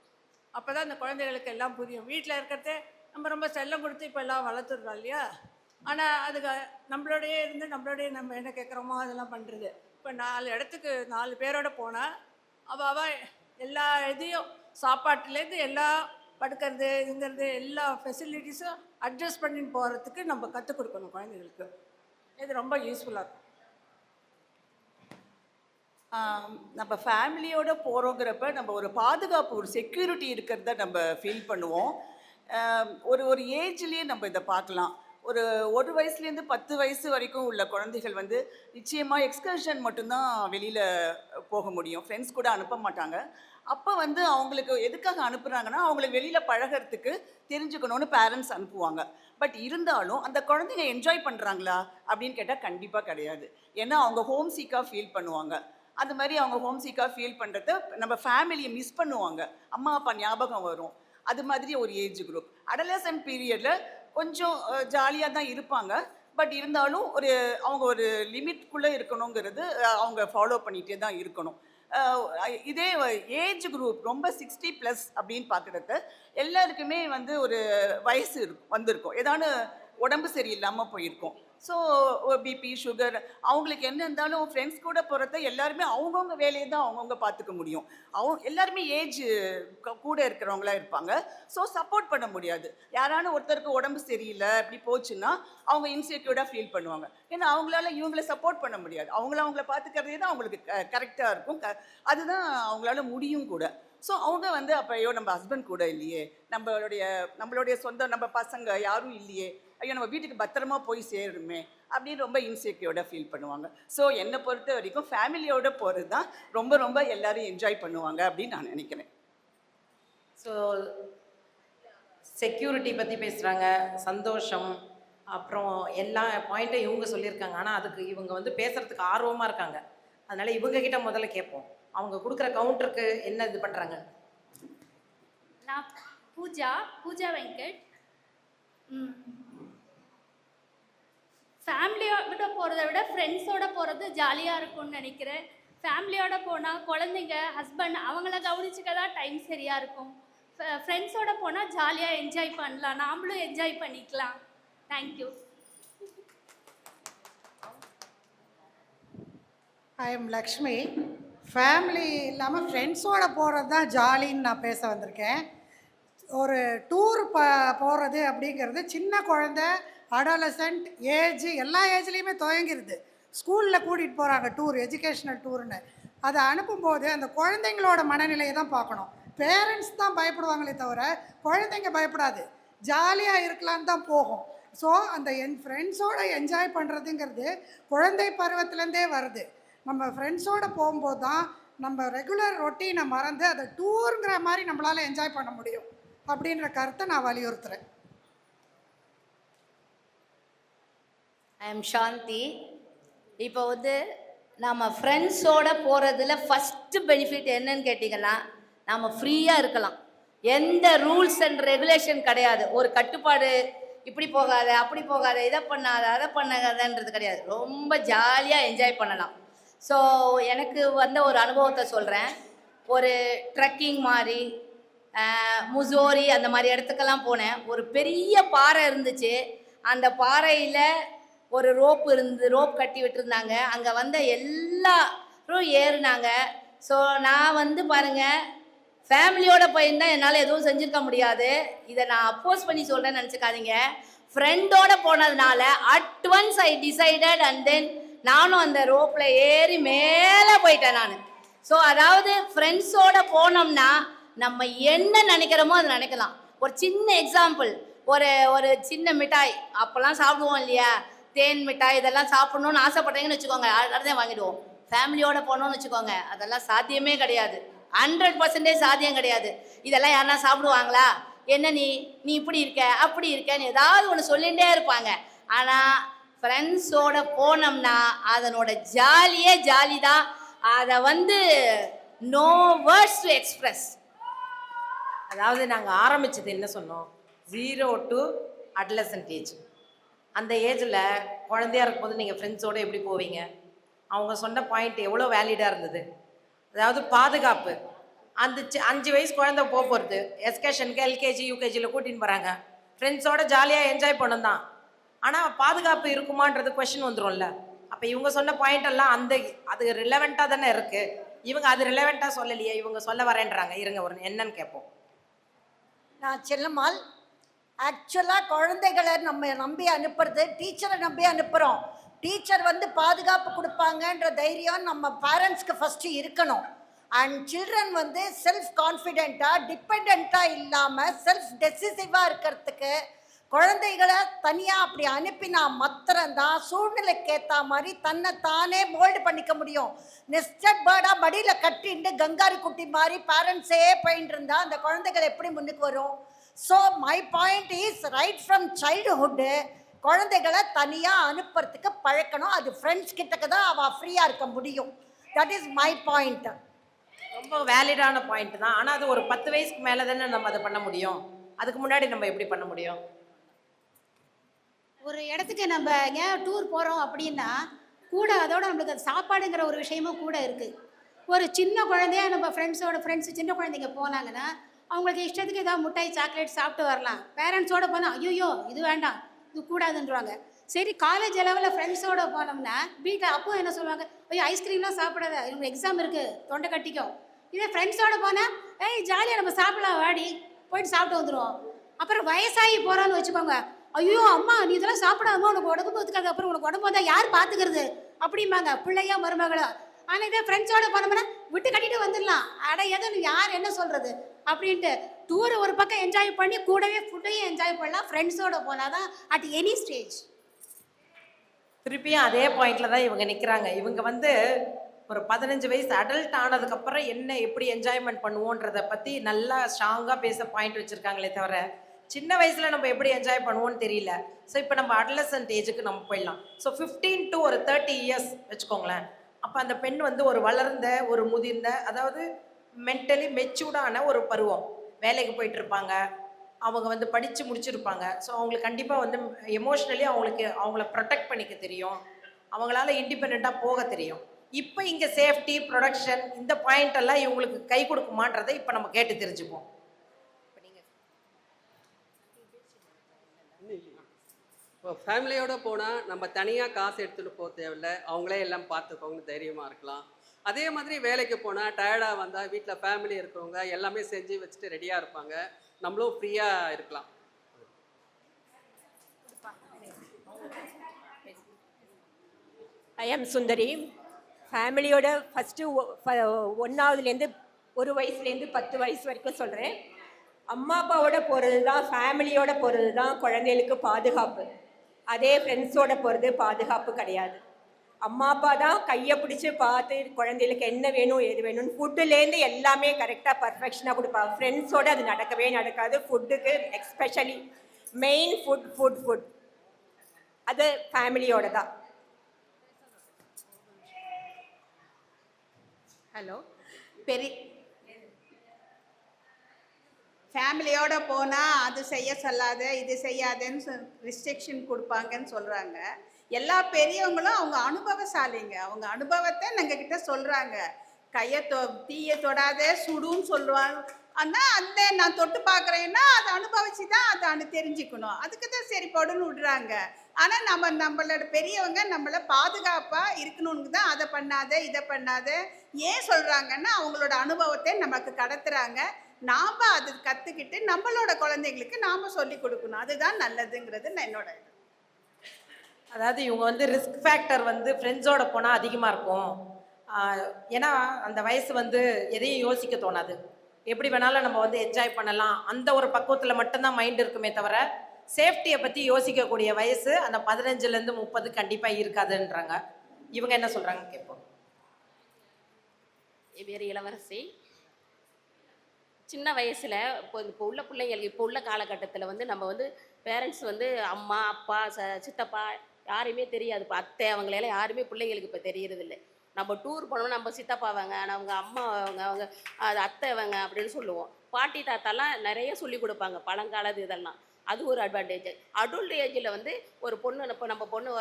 அப்போ தான் அந்த குழந்தைகளுக்கு எல்லாம் புரியும். வீட்டில் இருக்கிறதே நம்ம ரொம்ப செல்லம் கொடுத்து இப்போ எல்லாம் வளர்த்துடுறோம் இல்லையா? ஆனால் அதுக்கு நம்மளோடையே இருந்து நம்மளோடைய நம்ம என்ன கேட்குறோமோ அதெல்லாம் பண்ணுறது. இப்போ 4 இடத்துக்கு 4 பேரோட போனால் அவள் எல்லா இதையும் சாப்பாட்டுலேருந்து எல்லா படுக்கிறது இதுங்கிறது எல்லா ஃபெசிலிட்டிஸும் அட்ஜஸ்ட் பண்ணி போகிறதுக்கு நம்ம கற்றுக் கொடுக்கணும் குழந்தைகளுக்கு. இது ரொம்ப யூஸ்ஃபுல்லாக இருக்கும். நம்ம ஃபேமிலியோட போகிறோங்கிறப்ப நம்ம ஒரு பாதுகாப்பு, ஒரு செக்யூரிட்டி இருக்கிறத நம்ம ஃபீல் பண்ணுவோம். ஒரு ஏஜ்லேயே நம்ம இதை பார்க்கலாம். ஒரு வயசுலேருந்து 10 வயசு வரைக்கும் உள்ள குழந்தைகள் வந்து நிச்சயமாக எக்ஸ்கர்ஷன் மட்டும்தான் வெளியில் போக முடியும், ஃப்ரெண்ட்ஸ் கூட அனுப்ப மாட்டாங்க. அப்போ வந்து அவங்களுக்கு எதுக்காக அனுப்புகிறாங்கன்னா அவங்களுக்கு வெளியில் பழகிறதுக்கு தெரிஞ்சுக்கணும்னு பேரண்ட்ஸ் அனுப்புவாங்க. பட் இருந்தாலும் அந்த குழந்தைங்க என்ஜாய் பண்ணுறாங்களா அப்படின்னு கேட்டால் கண்டிப்பாக கிடையாது. ஏன்னா அவங்க ஹோம் சீக்காக ஃபீல் பண்ணுவாங்க. அது மாதிரி அவங்க ஹோம் சீக்காக ஃபீல் பண்ணுறத நம்ம ஃபேமிலியை மிஸ் பண்ணுவாங்க, அம்மா அப்பா ஞாபகம் வரும். அது மாதிரி ஒரு ஏஜ் குரூப். அடலசன்ட் பீரியடில் கொஞ்சம் ஜாலியாக தான் இருப்பாங்க. பட் இருந்தாலும் அவங்க ஒரு லிமிட்குள்ளே இருக்கணுங்கிறது அவங்க ஃபாலோ பண்ணிகிட்டே தான் இருக்கணும். இதே ஏஜ் குரூப் ரொம்ப 60+ அப்படின்னு பார்க்குறத எல்லாருக்குமே வந்து ஒரு வயசு வந்திருக்கும், ஏதானு உடம்பு சரியில்லாமல் போயிருக்கும். ஸோ பிபி சுகர் அவங்களுக்கு என்ன இருந்தாலும் ஃப்ரெண்ட்ஸ் கூட போகிறத எல்லாருமே அவங்கவுங்க வேலையை தான் அவங்கவுங்க பார்த்துக்க முடியும். எல்லாருமே ஏஜ் கூட இருக்கிறவங்களா இருப்பாங்க. ஸோ சப்போர்ட் பண்ண முடியாது. யாரான ஒருத்தருக்கு உடம்பு சரியில்லை இப்படி போச்சுன்னா அவங்க இன்செக்யூர்டாக ஃபீல் பண்ணுவாங்க. ஏன்னா அவங்களால இவங்களை சப்போர்ட் பண்ண முடியாது. அவங்கள பார்த்துக்கிறதே தான் அவங்களுக்கு கரெக்டாக இருக்கும். அதுதான் அவங்களால முடியும் கூட. ஸோ அவங்க வந்து அப்போ ஐயோ நம்ம ஹஸ்பண்ட் கூட இல்லையே, நம்மளுடைய சொந்த நம்ம பசங்க யாரும் இல்லையே, ஐயோ நம்ம வீட்டுக்கு பத்திரமா போய் சேருமே அப்படின்னு ரொம்ப இன்செக்யூர்டாக ஃபீல் பண்ணுவாங்க. ஸோ என்னை பொறுத்த வரைக்கும் ஃபேமிலியோட போகிறது தான் ரொம்ப ரொம்ப எல்லாரும் என்ஜாய் பண்ணுவாங்க அப்படின்னு நான் நினைக்கிறேன். ஸோ செக்யூரிட்டி பற்றி பேசுகிறாங்க, சந்தோஷம், அப்புறம் எல்லா பாயிண்ட்டும் இவங்க சொல்லியிருக்காங்க. ஆனால் அதுக்கு இவங்க வந்து பேசுகிறதுக்கு ஆர்வமாக இருக்காங்க. அதனால் இவங்ககிட்ட முதல்ல கேட்போம், அவங்க கொடுக்குற கவுண்டருக்கு என்ன இது பண்ணுறாங்க. நான் பூஜா வெங்கட். ஃபேமிலியோட போகிறத விட ஃப்ரெண்ட்ஸோட போகிறது ஜாலியாக இருக்கும்னு நினைக்கிறேன். ஃபேமிலியோட போனால் குழந்தைங்க ஹஸ்பண்ட் அவங்கள கவனிச்சுக்க தான் டைம் சரியாக இருக்கும். ஃப்ரெண்ட்ஸோட போனால் ஜாலியாக என்ஜாய் பண்ணலாம், நாமளும் என்ஜாய் பண்ணிக்கலாம். Thank you. I am Lakshmi. Family இல்லாமல் ஃப்ரெண்ட்ஸோடு போகிறது தான் ஜாலின்னு நான் பேச வந்திருக்கேன். ஒரு டூர் போகிறது அப்படிங்கிறது சின்ன குழந்தை, அடாலசன்ட் ஏஜ், எல்லா ஏஜ்லேயுமே துவங்கிடுது. ஸ்கூலில் கூட்டிகிட்டு போகிறாங்க டூர், எஜுகேஷ்னல் டூர்னு. அதை அனுப்பும்போது அந்த குழந்தைங்களோட மனநிலையை தான் பார்க்கணும். பேரண்ட்ஸ் தான் பயப்படுவாங்களே தவிர குழந்தைங்க பயப்படாது, ஜாலியாக இருக்கலான்னு தான் போகும். ஸோ அந்த ஃப்ரெண்ட்ஸோடு என்ஜாய் பண்ணுறதுங்கிறது குழந்தை பருவத்துலேருந்தே வருது. நம்ம ஃப்ரெண்ட்ஸோடு போகும்போது தான் நம்ம ரெகுலர் ரொட்டீனை மறந்து அதை டூருங்கிற மாதிரி நம்மளால் என்ஜாய் பண்ண முடியும் அப்படின்ற கருத்தை நான் வலியுறுத்துகிறேன். ஐ எம் சாந்தி. இப்போ வந்து நம்ம ஃப்ரெண்ட்ஸோடு போகிறதுல ஃபஸ்ட்டு பெனிஃபிட் என்னன்னு கேட்டிங்கன்னா, நம்ம ஃப்ரீயாக இருக்கலாம். எந்த ரூல்ஸ் அண்ட் ரெகுலேஷன் கிடையாது. ஒரு கட்டுப்பாடு, இப்படி போகாத, அப்படி போகாத, இதை பண்ணாத, அதை பண்ணாதன்றது கிடையாது. ரொம்ப ஜாலியாக என்ஜாய் பண்ணலாம். ஸோ எனக்கு வந்த ஒரு அனுபவத்தை சொல்கிறேன். ஒரு ட்ரெக்கிங் மாதிரி முசோரி அந்த மாதிரி இடத்துக்கெல்லாம் போனேன். ஒரு பெரிய பாறை இருந்துச்சு. அந்த பாறையில் ஒரு ரோப் கட்டி விட்டுருந்தாங்க. அங்கே வந்த எல்லாரும் ஏறுனாங்க. ஸோ நான் வந்து பாருங்கள், ஃபேமிலியோடு போயிருந்தால் என்னால் எதுவும் செஞ்சுருக்க முடியாது. இதை நான் அப்போஸ் பண்ணி சொல்கிறேன்னு நினச்சிக்காதீங்க. ஃப்ரெண்டோடு போனதுனால at once I decided and then நானும் அந்த ரோப்பில் ஏறி மேலே போயிட்டேன் நான். ஸோ அதாவது ஃப்ரெண்ட்ஸோடு போனோம்னா நம்ம என்ன நினைக்கிறோமோ அதை நினைக்கலாம். ஒரு சின்ன எக்ஸாம்பிள், ஒரு சின்ன மிட்டாய் அப்போல்லாம் சாப்பிடுவோம் இல்லையா, தேன் மிட்டாய், இதெல்லாம் சாப்பிட்ணுன்னு ஆசைப்பட்டீங்கன்னு வச்சுக்கோங்க, அடுத்தே வாங்கிடுவோம். ஃபேமிலியோடு போனோன்னு வச்சுக்கோங்க, அதெல்லாம் சாத்தியமே கிடையாது. 100% சாத்தியம் கிடையாது. இதெல்லாம் யாருன்னா சாப்பிடுவாங்களா? என்ன நீ இப்படி இருக்க அப்படி இருக்கன்னு ஏதாவது ஒன்று சொல்லிகிட்டே இருப்பாங்க. ஆனால் ஃப்ரெண்ட்ஸோடு போனோம்னா அதனோட ஜாலியே ஜாலி தான். அதை வந்து நோ வேர்ட்ஸ் டு எக்ஸ்பிரஸ். அதாவது நாங்கள் ஆரம்பித்தது என்ன சொன்னோம், 0 to adolescent ஏஜ். அந்த ஏஜில் குழந்தையாக இருக்கும்போது நீங்கள் ஃப்ரெண்ட்ஸோடு எப்படி போவீங்க? அவங்க சொன்ன பாயிண்ட் எவ்வளோ வேலிடாக இருந்தது. அதாவது பாதுகாப்பு. அந்த 5 வயசு குழந்தை போகிறது எஸ்கேஷனுக்கு எல்கேஜி யூகேஜியில் கூட்டின்னு போகிறாங்க. ஃப்ரெண்ட்ஸோடு ஜாலியாக என்ஜாய் பண்ணணும் தான். ஆனால் பாதுகாப்பு இருக்குமான்றது கொஷின் வந்துடும்ல. அப்போ இவங்க சொன்ன பாயிண்ட் எல்லாம் அது ரிலவெண்ட்டாக தானே இருக்குது. இவங்க அது ரிலவெண்ட்டாக சொல்லலையே, இவங்க சொல்ல வரேன்றாங்க. இருங்க ஒரு என்னன்னு கேட்போம். நான் செல்லம்மாள். ஆக்சுவலாக குழந்தைகளை நம்ம நம்பி அனுப்புறது, டீச்சரை நம்பி அனுப்புகிறோம். டீச்சர் வந்து பாதுகாப்பு கொடுப்பாங்கன்ற தைரியம் நம்ம பேரண்ட்ஸ்க்கு ஃபஸ்ட்டு இருக்கணும். அண்ட் சில்ட்ரன் வந்து செல்ஃப் கான்ஃபிடென்ட்டாக டிபெண்ட்டாக இல்லாமல் செல்ஃப் டெசிசிவாக இருக்கிறதுக்கு குழந்தைகளை தனியாக அப்படி அனுப்பினா மாத்திரம்தான் சூழ்நிலைக்கு ஏற்ற மாதிரி தன்னை தானே மோல்டு பண்ணிக்க முடியும். நெஸ்டட் பேர்டாக மடியில் கட்டிட்டு கங்காரி குட்டி மாதிரி பேரண்ட்ஸே போயிட்டு இருந்தால் அந்த குழந்தைகள் எப்படி முன்னுக்கு வரும்? So my point is right from childhood குழந்தைகளை தனியாக அனுப்புறதுக்கு பழக்கணும். அது ஃப்ரெண்ட்ஸ் கிட்டக்கு தான் அவள் ஃப்ரீயாக இருக்க முடியும். That is my point. ரொம்ப வேலிடான பாயிண்ட் தான். ஆனால் அது ஒரு 10 வயசுக்கு மேலே தானே நம்ம அதை பண்ண முடியும். அதுக்கு முன்னாடி நம்ம எப்படி பண்ண முடியும்? ஒரு இடத்துக்கு நம்ம ஏன் டூர் போகிறோம் அப்படின்னா கூட அதோட நம்மளுக்கு அது சாப்பாடுங்கிற ஒரு விஷயமும் கூட இருக்குது. ஒரு சின்ன குழந்தைய நம்ம ஃப்ரெண்ட்ஸு சின்ன குழந்தைங்க போனாங்கன்னா அவங்களுக்கு இஷ்டத்துக்கு ஏதாவது மிட்டாய் சாக்லேட் சாப்பிட்டு வரலாம். பேரண்ட்ஸோடு போனால் ஐயோ இது வேண்டாம் இது கூடாதுன்றவாங்க. சரி காலேஜ் லெவலில் ஃப்ரெண்ட்ஸோட போனோம்னா வீட்டில் அப்போ என்ன சொல்லுவாங்க, ஐயோ ஐஸ்கிரீம்லாம் சாப்பிடாத, இவங்க எக்ஸாம் இருக்குது தொண்டை கட்டிக்கும். இதே ஃப்ரெண்ட்ஸோட போனால் ஏய் ஜாலியாக நம்ம சாப்பிடலாம் வாடி, போயிட்டு சாப்பிட்டு வந்துடுவோம். அப்புறம் வயசாகி போகிறான்னு வச்சுக்கோங்க, ஐயோ அம்மா நீ இதெல்லாம் சாப்பிடாம உனக்கு உடம்பு ஒத்துக்காது, அப்புறம் உனக்கு உடம்பு வந்தால் யார் பார்த்துக்கிறது அப்படிம்பாங்க பிள்ளையோ மருமகளோ. ஆனால் இதே ஃப்ரெண்ட்ஸோட போனோம்னா விட்டு கட்டிட்டு வந்துடலாம், அட எதுன்னு யார் என்ன சொல்கிறது அப்படின்ட்டு. டூர் ஒரு பக்கம் என்ஜாய் பண்ணி கூடவே ஃபுட்டையும் என்ஜாய் பண்ணலாம், ஃப்ரெண்ட்ஸோட போனால் தான் அட் எனி ஸ்டேஜ். திருப்பியும் அதே பாயிண்ட்ல தான் இவங்க நிற்கிறாங்க. இவங்க வந்து ஒரு 15 வயசு அடல்ட் ஆனதுக்கப்புறம் என்ன எப்படி என்ஜாய்மெண்ட் பண்ணுவோன்றதை பற்றி நல்லா ஸ்ட்ராங்காக பேச பாயிண்ட் வச்சுருக்காங்களே தவிர சின்ன வயசில் நம்ம எப்படி என்ஜாய் பண்ணுவோன்னு தெரியல. ஸோ இப்போ நம்ம அடலசன்ட் ஏஜுக்கு நம்ம போயிடலாம். ஸோ 15 to ஒரு 30 இயர்ஸ் வச்சுக்கோங்களேன். அப்போ அந்த பெண் வந்து ஒரு வளர்ந்த ஒரு முதிர்ந்த, அதாவது மென்டலி மெச்சூர்டான ஒரு பருவம். வேலைக்கு போயிட்டு இருப்பாங்க, அவங்க வந்து படித்து முடிச்சிருப்பாங்க. ஸோ அவங்களுக்கு கண்டிப்பாக வந்து எமோஷ்னலி அவங்கள ப்ரொடெக்ட் பண்ணிக்க தெரியும், அவங்களால இண்டிபெண்ட்டாக போக தெரியும். இப்போ இங்கே சேஃப்டி ப்ரொடக்ஷன் இந்த பாயிண்ட் எல்லாம் இவங்களுக்கு கை கொடுக்குமான்றதை இப்போ நம்ம கேட்டு தெரிஞ்சுப்போம். இப்போ ஃபேமிலியோடு போனால் நம்ம தனியாக காசு எடுத்துகிட்டு போக தேவையில்ல, அவங்களே எல்லாம் பார்த்துக்கோங்கன்னு தைரியமாக இருக்கலாம். அதே மாதிரி வேலைக்கு போனால் டயர்டாக வந்தால் வீட்டில் ஃபேமிலி இருக்கிறவங்க எல்லாமே செஞ்சு வச்சுட்டு ரெடியாக இருப்பாங்க, நம்மளும் ஃப்ரீயாக இருக்கலாம். ஐ எம் சுந்தரி. ஃபேமிலியோட ஃபஸ்ட்டு 1ஆவதுலேருந்து 1 வயசுலேருந்து 10 வயசு வரைக்கும் சொல்கிறேன். அம்மா அப்பாவோட போகிறது தான், ஃபேமிலியோட போகிறது தான் குழந்தைகளுக்கு பாதுகாப்பு. அதே ஃப்ரெண்ட்ஸோட போகிறது பாதுகாப்பு கிடையாது. அம்மா அப்பா தான் கையை பிடிச்சி பார்த்து குழந்தைகளுக்கு என்ன வேணும் எது வேணும்னு ஃபுட்டுலேருந்து எல்லாமே கரெக்டாக பர்ஃபெக்ஷனாக கொடுப்பாங்க. ஃப்ரெண்ட்ஸோடு அது நடக்கவே நடக்காது. ஃபுட்டுக்கு எக்ஸ்பெஷலி மெயின் ஃபுட் அது ஃபேமிலியோட தான். ஹலோ, ஃபேமிலியோடு போனால் அது செய்ய சொல்லாத இது செய்யாதேன்னு ரிஸ்ட்ரிக்ஷன் கொடுப்பாங்கன்னு சொல்கிறாங்க. எல்லா பெரியவங்களும் அவங்க அனுபவசாலிங்க, அவங்க அனுபவத்தை எங்ககிட்ட சொல்கிறாங்க. தீயை தொடாதே சுடுன்னு சொல்லுவாங்க. ஆனால் அந்த நான் தொட்டு பார்க்குறேன்னா அதை அனுபவிச்சு தான் அதை தெரிஞ்சுக்கணும், அதுக்கு தான் சரி போடுன்னு விடுறாங்க. ஆனால் நம்மளோட பெரியவங்க நம்மளை பாதுகாப்பாக இருக்கணும்னு தான் அதை பண்ணாத இதை பண்ணாத ஏன் சொல்கிறாங்கன்னா அவங்களோட அனுபவத்தை நமக்கு கடத்துறாங்க. நாம் அது கற்றுக்கிட்டு நம்மளோட குழந்தைங்களுக்கு நாம் சொல்லி கொடுக்கணும், அதுதான் நல்லதுங்கிறது என்னோட இது. அதாவது இவங்க வந்து ரிஸ்க் ஃபேக்டர் வந்து ஃப்ரெண்ட்ஸோட போனால் அதிகமாக இருக்கும். ஏன்னா அந்த வயசு வந்து எதையும் யோசிக்க தோணாது, எப்படி வேணாலும் நம்ம வந்து என்ஜாய் பண்ணலாம், அந்த ஒரு பக்குவத்தில் மட்டும்தான் மைண்ட் இருக்குமே தவிர சேஃப்டியை பற்றி யோசிக்கக்கூடிய வயசு அந்த 15லேருந்து 30 கண்டிப்பாக இருக்காதுன்றாங்க. இவங்க என்ன சொல்கிறாங்க கேட்போம். என் பேர் இளவரசி. சின்ன வயசில் இப்போ உள்ள பிள்ளைங்களுக்கு இப்போ உள்ள காலகட்டத்தில் வந்து நம்ம வந்து பேரண்ட்ஸ் வந்து அம்மா அப்பா சித்தப்பா யாருமே தெரியாது. இப்போ அத்தை அவங்களெல்லாம் யாருமே பிள்ளைங்களுக்கு இப்போ தெரியறதில்லை. நம்ம டூர் போனோம்னா நம்ம சித்தப்பாவாங்க, அவங்க அம்மா அவங்க அது அத்தைவங்க அப்படின்னு சொல்லுவோம். பாட்டி தாத்தாலாம் நிறைய சொல்லி கொடுப்பாங்க பழங்காலது இதெல்லாம். அது ஒரு அட்வான்டேஜ். அடல்ட் ஏஜில் வந்து ஒரு பொண்ணு இப்போ நம்ம பொண்ணு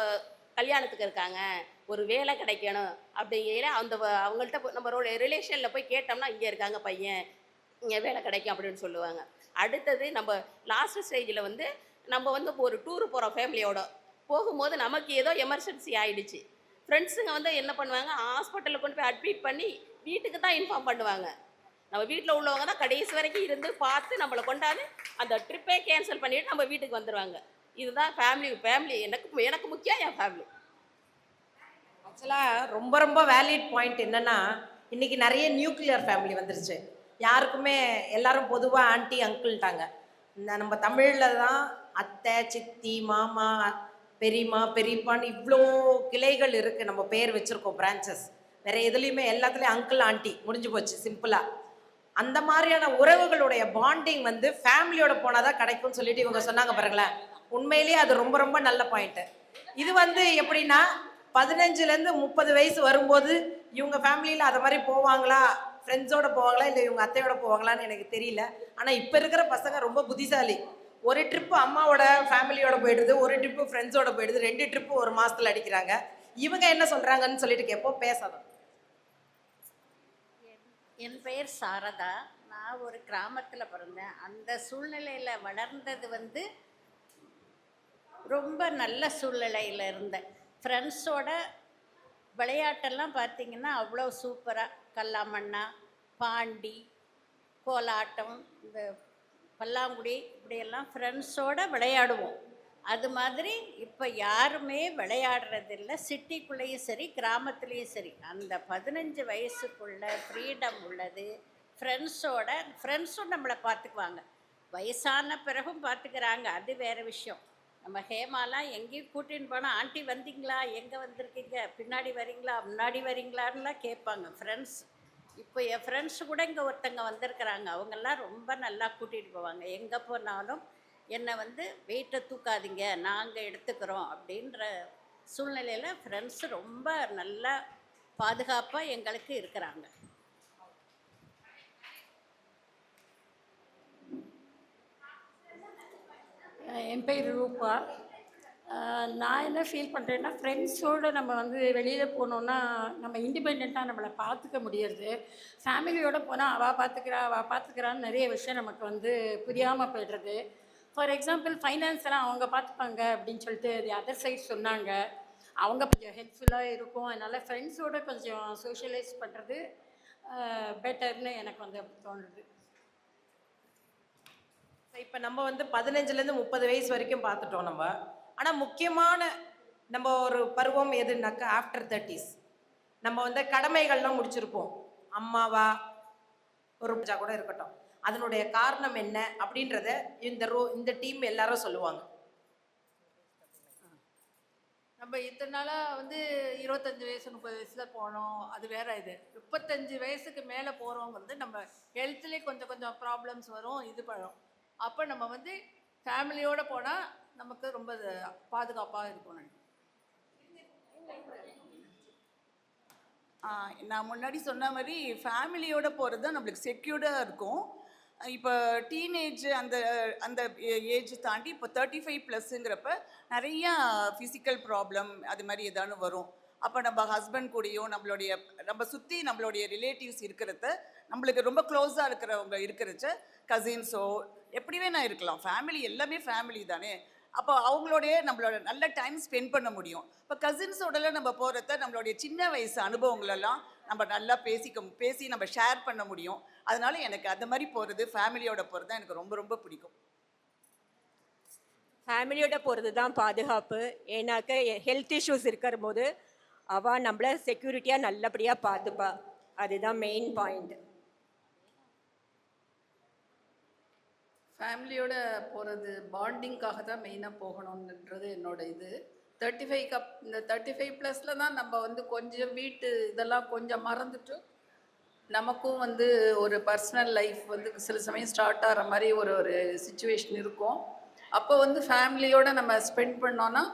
கல்யாணத்துக்கு இருக்காங்க, ஒரு வேலை கிடைக்கணும் அப்படிங்கிற அவங்கள்ட்ட நம்ம ரிலேஷனில் போய் கேட்டோம்னா இங்கே இருக்காங்க பையன், இங்கே வேலை கிடைக்கும் அப்படின்னு சொல்லுவாங்க. அடுத்தது நம்ம லாஸ்ட் ஸ்டேஜில் வந்து நம்ம வந்து ஒரு டூர் போகிறோம் ஃபேமிலியோட போகும்போது நமக்கு ஏதோ எமர்ஜென்சி ஆகிடுச்சு. ஃப்ரெண்ட்ஸுங்க வந்து என்ன பண்ணுவாங்க, ஹாஸ்பிட்டலில் கொண்டு போய் அட்மிட் பண்ணி வீட்டுக்கு தான் இன்ஃபார்ம் பண்ணுவாங்க. நம்ம வீட்டில் உள்ளவங்க தான் கடைசி வரைக்கும் இருந்து பார்த்து நம்மளை கொண்டாந்து அந்த ட்ரிப்பே கேன்சல் பண்ணிவிட்டு நம்ம வீட்டுக்கு வந்துடுவாங்க. இதுதான் ஃபேமிலி எனக்கு முக்கியம் என் ஃபேமிலி. ஆக்சுவலாக ரொம்ப ரொம்ப வேலிட் பாயிண்ட் என்னென்னா, இன்றைக்கி நிறைய நியூக்ளியர் ஃபேமிலி வந்துருச்சு. யாருக்குமே எல்லாரும் பொதுவாக ஆன்ட்டி அங்கிள்ட்டாங்க. நம்ம தமிழில் தான் அத்தை சித்தி மாமா பெரியம்மா பெரியப்பான்னு இவ்வளோ கிளைகள் இருக்குது, நம்ம பேர் வச்சுருக்கோம் பிரான்ச்சஸ். வேறு எதுலேயுமே எல்லாத்துலேயும் அங்கிள் ஆண்டி முடிஞ்சு போச்சு சிம்பிளாக. அந்த மாதிரியான உறவுகளுடைய பாண்டிங் வந்து ஃபேமிலியோட போனால் தான் கிடைக்கும்னு சொல்லிட்டு இவங்க சொன்னாங்க பாருங்களேன். உண்மையிலேயே அது ரொம்ப ரொம்ப நல்ல பாயிண்ட்டு. இது வந்து எப்படின்னா 15லேருந்து 30 வயசு வரும்போது இவங்க ஃபேமிலியில் அதை மாதிரி போவாங்களா, ஃப்ரெண்ட்ஸோடு போவாங்களா இல்லை இவங்க அத்தையோட போவாங்களான்னு எனக்கு தெரியல. ஆனால் இப்போ இருக்கிற பசங்க ரொம்ப புத்திசாலி. ஒரு ட்ரிப்பு அம்மாவோட ஃபேமிலியோட போயிடுது, ஒரு ட்ரிப்பு ஃப்ரெண்ட்ஸோட போயிடுது, 2 ட்ரிப்பு ஒரு மாதத்தில் அடிக்கிறாங்க. இவங்க என்ன சொல்கிறாங்கன்னு சொல்லிட்டு கேட்போம், பேசணும். என் பெயர் சாரதா. நான் ஒரு கிராமத்தில் பிறந்தேன். அந்த சூழ்நிலையில் வளர்ந்தது வந்து ரொம்ப நல்ல சூழ்நிலையில் இருந்தேன். ஃப்ரெண்ட்ஸோட விளையாட்டெல்லாம் பார்த்தீங்கன்னா அவ்வளோ சூப்பராக கல்லாமண்ணா, பாண்டி, கோலாட்டம், இந்த பல்லாங்குடி இப்படியெல்லாம் ஃப்ரெண்ட்ஸோட விளையாடுவோம். அது மாதிரி இப்போ யாருமே விளையாடுறதில்ல. சிட்டிக்குள்ளேயும் சரி கிராமத்துலேயும் சரி அந்த 15 வயசுக்குள்ள ஃப்ரீடம் உள்ளது. ஃப்ரெண்ட்ஸும் நம்மளை பார்த்துக்குவாங்க. வயசான பிறகும் பார்த்துக்கிறாங்க, அது வேறு விஷயம். நம்ம ஹேமாலாம் எங்கேயும் கூட்டின்னு போனால் ஆண்டி வந்தீங்களா, எங்கே வந்திருக்கீங்க, பின்னாடி வரீங்களா முன்னாடி வரீங்களான்லாம் கேட்பாங்க ஃப்ரெண்ட்ஸ். இப்போ என் ஃப்ரெண்ட்ஸு கூட இங்கே ஒருத்தங்க வந்திருக்கிறாங்க, அவங்கெல்லாம் ரொம்ப நல்லா கூட்டிகிட்டு போவாங்க. எங்கே போனாலும் என்னை வெயிட்டை தூக்காதீங்க நாங்கள் எடுத்துக்கிறோம் அப்படின்ற சூழ்நிலையில் ஃப்ரெண்ட்ஸு ரொம்ப நல்லா பாதுகாப்பாக எங்களுக்கு இருக்கிறாங்க. என் பேர் ரூபா. நான் என்ன ஃபீல் பண்ணுறேன்னா, ஃப்ரெண்ட்ஸோடு நம்ம வெளியில் போனோன்னா நம்ம இண்டிபெண்ட்டாக நம்மளை பார்த்துக்க முடியறது. ஃபேமிலியோடு போனால் அவள் பார்த்துக்கிறான்னு நிறைய விஷயம் நமக்கு புரியாமல் போய்டுறது. ஃபார் எக்ஸாம்பிள் ஃபைனான்ஸ் எல்லாம் அவங்க பார்த்துப்பாங்க அப்படின்னு சொல்லிட்டு அதர் சைட் சொன்னாங்க. அவங்க கொஞ்சம் ஹெல்ப்ஃபுல்லாக இருக்கும். அதனால் ஃப்ரெண்ட்ஸோடு கொஞ்சம் சோஷியலைஸ் பண்ணுறது பெட்டர்னு எனக்கு அப்படி தோணுது. இப்போ நம்ம 15லேருந்து 30 வயசு வரைக்கும் பார்த்துட்டோம் நம்ம. ஆனால் முக்கியமான நம்ம ஒரு பருவம் எதுனாக்கா ஆஃப்டர் 30s நம்ம கடமைகள்லாம் முடிச்சிருப்போம். அம்மாவா ஒரு பூஜா கூட இருக்கட்டும், அதனுடைய காரணம் என்ன அப்படின்றத இந்த டீம் எல்லாரும் சொல்லுவாங்க. நம்ம இத்தனை நாளாக 25 வயசு 30 வயசில் போனோம், அது வேற. இது 35 வயசுக்கு மேலே போகிறவங்க நம்ம ஹெல்த்லேயே கொஞ்சம் கொஞ்சம் ப்ராப்ளம்ஸ் வரும், இது பழம். அப்போ நம்ம ஃபேமிலியோடு போனால் நமக்கு ரொம்ப பாதுகாப்பாக இருக்கும். நான் முன்னாடி சொன்ன மாதிரி ஃபேமிலியோடு போகிறது தான் நம்மளுக்கு செக்யூர்டாக இருக்கும். இப்போ டீனேஜ் அந்த அந்த ஏஜ் தாண்டி இப்போ 35+ங்கிறப்ப நிறையா ஃபிசிக்கல் ப்ராப்ளம் அது மாதிரி ஏதானு வரும். அப்போ நம்ம ஹஸ்பண்ட் கூடயோ நம்ம சுற்றி நம்மளுடைய ரிலேட்டிவ்ஸ் இருக்கிறத, நம்மளுக்கு ரொம்ப க்ளோஸாக இருக்கிறவங்க இருக்கிறச்ச கசின்ஸோ எப்படி வேணா இருக்கலாம். ஃபேமிலி எல்லாமே ஃபேமிலி தானே. அப்போ அவங்களோடைய நம்மளோட நல்ல டைம் ஸ்பெண்ட் பண்ண முடியும். இப்போ கசின்ஸோடலாம் நம்ம போகிறத நம்மளுடைய சின்ன வயசு அனுபவங்களெல்லாம் நம்ம நல்லா பேசி நம்ம ஷேர் பண்ண முடியும். அதனால எனக்கு அந்த மாதிரி போகிறது, ஃபேமிலியோட போகிறது தான் எனக்கு ரொம்ப ரொம்ப பிடிக்கும். ஃபேமிலியோட போகிறது தான் பாதுகாப்பு. ஏன்னாக்க ஹெல்த் இஷ்யூஸ் இருக்கிற போது அவள் நம்மளை செக்யூரிட்டியாக நல்லபடியாக பார்த்துப்பா. அதுதான் மெயின் பாயிண்ட். ஃபேமிலியோட போகிறது பாண்டிங்காக தான் மெயினாக போகணுன்றது என்னோட இது. 35+ தான் நம்ம கொஞ்சம் வீட்டு இதெல்லாம் கொஞ்சம் மறந்துட்டு நமக்கும் ஒரு பர்சனல் லைஃப் சில சமயம் ஸ்டார்ட் ஆகிற மாதிரி ஒரு சுச்சுவேஷன் இருக்கும். அப்போ ஃபேமிலியோடு நம்ம ஸ்பெண்ட் பண்ணோன்னா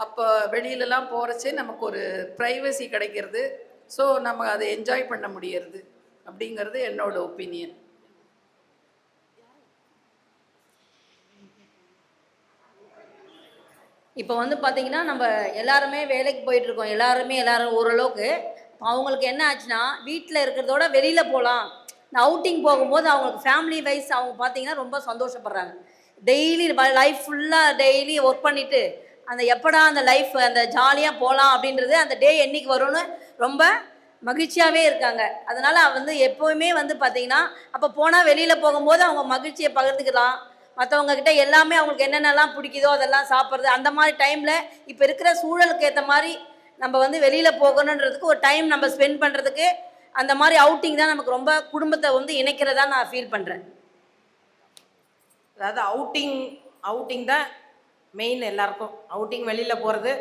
அப்போ வெளியிலலாம் போகிறச்சே நமக்கு ஒரு ப்ரைவசி கிடைக்கிறது. ஸோ நம்ம அதை என்ஜாய் பண்ண முடியறது அப்படிங்கிறது என்னோட ஒப்பீனியன். இப்போ பார்த்தீங்கன்னா நம்ம எல்லாருமே வேலைக்கு போயிட்டுருக்கோம். எல்லாரும் ஓரளவுக்கு அவங்களுக்கு என்ன ஆச்சுன்னா, வீட்டில் இருக்கிறதோட வெளியில் போகலாம். இந்த அவுட்டிங் போகும்போது அவங்களுக்கு ஃபேமிலி வைஸ் அவங்க பார்த்தீங்கன்னா ரொம்ப சந்தோஷப்படுறாங்க. டெய்லி லைஃப் ஃபுல்லாக டெய்லி ஒர்க் பண்ணிவிட்டு அந்த எப்படா அந்த லைஃப் அந்த ஜாலியாக போகலாம் அப்படின்றது அந்த டே என்றைக்கு வரும்னு ரொம்ப மகிழ்ச்சியாகவே இருக்காங்க. அதனால் எப்போவுமே பார்த்தீங்கன்னா அப்போ போனால் வெளியில் போகும்போது அவங்க மகிழ்ச்சியை பகிர்ந்துக்கலாம். மற்றவங்கக்கிட்ட எல்லாமே அவங்களுக்கு என்னென்னலாம் பிடிக்குதோ அதெல்லாம் சாப்பிட்றது. அந்த மாதிரி டைமில் இப்போ இருக்கிற சூழலுக்கு ஏற்ற மாதிரி நம்ம வெளியில் போகணுன்றதுக்கு ஒரு டைம் நம்ம ஸ்பெண்ட் பண்ணுறதுக்கு அந்த மாதிரி அவுட்டிங் தான் நமக்கு ரொம்ப குடும்பத்தை இணைக்கிறதா நான் ஃபீல் பண்ணுறேன். அதாவது அவுட்டிங் தான் மெயின் எல்லாருக்கும். அவுட்டிங் வெளியில் போகிறது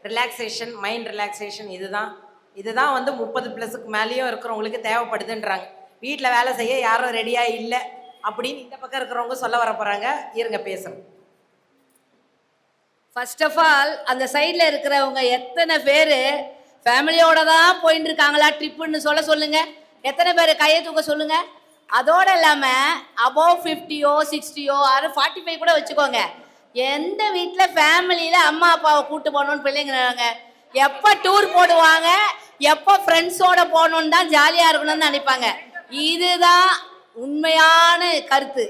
ரிலாக்ஸேஷன், மைண்ட் ரிலாக்ஸேஷன். இதுதான் 30+க்கு மேலேயும் இருக்கிறவங்களுக்கு தேவைப்படுதுன்றாங்க. வீட்டில் வேலை செய்ய யாரும் ரெடியாக இல்லை அப்படின்னு இந்த பக்கம் இருக்கிறவங்க சொல்ல வர போகிறாங்க. இருங்க பேசுகிறேன். ஃபர்ஸ்ட் ஆஃப் ஆல் அந்த சைடில் இருக்கிறவங்க எத்தனை பேர் ஃபேமிலியோட தான் போயின்னு இருக்காங்களா ட்ரிப்புன்னு சொல்லுங்கள். எத்தனை பேர் கையை தூக்க சொல்லுங்கள். அதோடு இல்லாமல் அபோவ் 50யோ 60யோ 45 கூட வச்சுக்கோங்க. எந்த வீட்டில் ஃபேமிலியில் அம்மா அப்பாவை கூப்பிட்டு போகணுன்னு பிள்ளைங்கிறாங்க. எப்போ டூர் போடுவாங்க, எப்போ ஃப்ரெண்ட்ஸோடு போகணுன்னு தான் ஜாலியாக இருக்கணும்னு நினைப்பாங்க. இதுதான் உண்மையான கருத்து.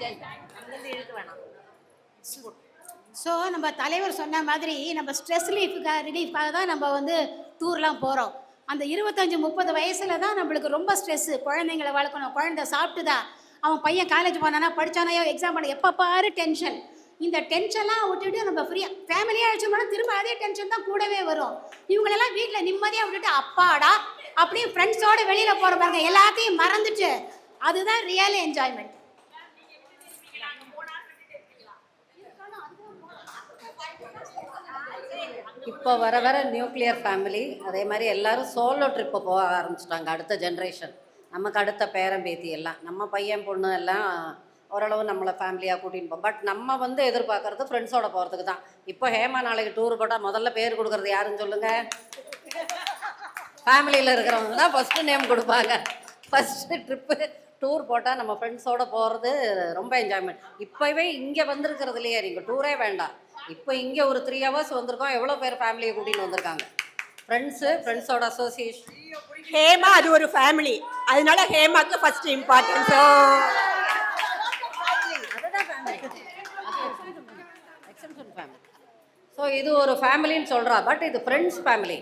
அங்கேருந்து இழுக்க வேணாம். ஸோ நம்ம தலைவர் சொன்ன மாதிரி நம்ம ஸ்ட்ரெஸ் ரிலீஃப்காக தான் நம்ம வந்து டூர்லாம் போகிறோம். அந்த 25-30 வயசில் தான் நம்மளுக்கு ரொம்ப ஸ்ட்ரெஸ்ஸு. குழந்தைங்களை வளர்க்கணும், குழந்தை சாப்பிட்டுதா, அவன் பையன் காலேஜ் போனானா, படித்தானையோ, எக்ஸாம் பண்ண, எப்போ பாரு டென்ஷன். இந்த டென்ஷன்லாம் விட்டுட்டு நம்ம ஃப்ரீயாக ஃபேமிலியாக அழைச்சோம்னா திரும்ப அதே டென்ஷன் தான் கூடவே வரும். இவங்களெல்லாம் வீட்டில் நிம்மதியாக விட்டுட்டு அப்பாடா அப்படியே ஃப்ரெண்ட்ஸோடு வெளியில் போகிற பாருங்க, எல்லாத்தையும் மறந்துட்டு, அதுதான் ரியல் என்ஜாய்மெண்ட். இப்போ வர வர நியூக்ளியர் ஃபேமிலி, அதே மாதிரி எல்லாரும் சோலோ ட்ரிப்பை போக ஆரம்பிச்சிட்டாங்க. அடுத்த ஜென்ரேஷன், நமக்கு அடுத்த பேரன் பேத்தி எல்லாம், நம்ம பையன் பொண்ணு எல்லாம் ஓரளவு நம்மளை ஃபேமிலியாக கூட்டின்னு போவோம். பட் நம்ம வந்து எதிர்பார்க்கறது ஃப்ரெண்ட்ஸோட போகிறதுக்கு தான். இப்போ ஹேமா நாளைக்கு டூர் போட்டால் முதல்ல பேர் கொடுக்குறது யாருன்னு சொல்லுங்கள்? ஃபேமிலியில் இருக்கிறவங்க தான் ஃபஸ்ட்டு நேம் கொடுப்பாங்க. ஃபஸ்ட்டு ட்ரிப்பு டூர் போட்டால் நம்ம ஃப்ரெண்ட்ஸோடு போகிறது ரொம்ப என்ஜாய்மெண்ட். இப்போவே இங்கே வந்திருக்கிறது இல்லையா, நீங்கள் டூரே வேண்டாம், இப்போ இங்கே ஒரு 3 hours வந்திருக்கோம். எவ்வளோ பேர் ஃபேமிலியை கூட்டின்னு வந்திருக்காங்க? ஃப்ரெண்ட்ஸோட அசோசியேஷன். ஹேமா அது ஒரு ஃபேமிலி, அதனால ஹேமாக்கு ஃபர்ஸ்ட் இம்பார்ட்டன்ஸ். ஸோ இது ஒரு ஃபேமிலின்னு சொல்கிறா, பட் இது ஃப்ரெண்ட்ஸ் ஃபேமிலி.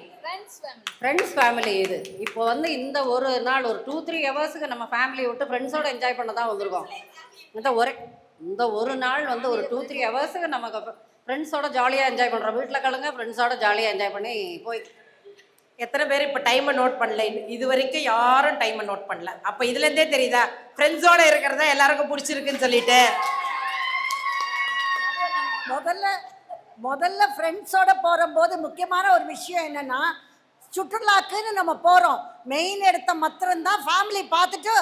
ஃப்ரெண்ட்ஸ் ஃபேமிலி இது. இப்போ வந்து இந்த ஒரு நாள் ஒரு 2-3 hours நம்ம ஃபேமிலியை விட்டு ஃப்ரெண்ட்ஸோடு என்ஜாய் பண்ண தான் வந்திருக்கோம். இந்த ஒரு நாள் வந்து ஒரு 2-3 hours நமக்கு ஃப்ரெண்ட்ஸோட ஜாலியாக என்ஜாய் பண்ணுறோம். வீட்டில் கலங்க ஃப்ரெண்ட்ஸோட ஜாலியாக என்ஜாய் பண்ணி போய். எத்தனை பேர் இப்போ டைமை நோட் பண்ணல? இது வரைக்கும் யாரும் டைமை நோட் பண்ணல. அப்போ இதுலேருந்தே தெரியுதா ஃப்ரெண்ட்ஸோடு இருக்கிறதா எல்லாருக்கும் பிடிச்சிருக்குன்னு சொல்லிட்டு. முதல்ல ஃப்ரெண்ட்ஸோட போகும்போது முக்கியமான ஒரு விஷயம் என்னென்னா, சுற்றுலாக்குன்னு நம்ம போகிறோம், மெயின் இடத்த மாத்திரம்தான் ஃபேமிலி பார்த்துட்டு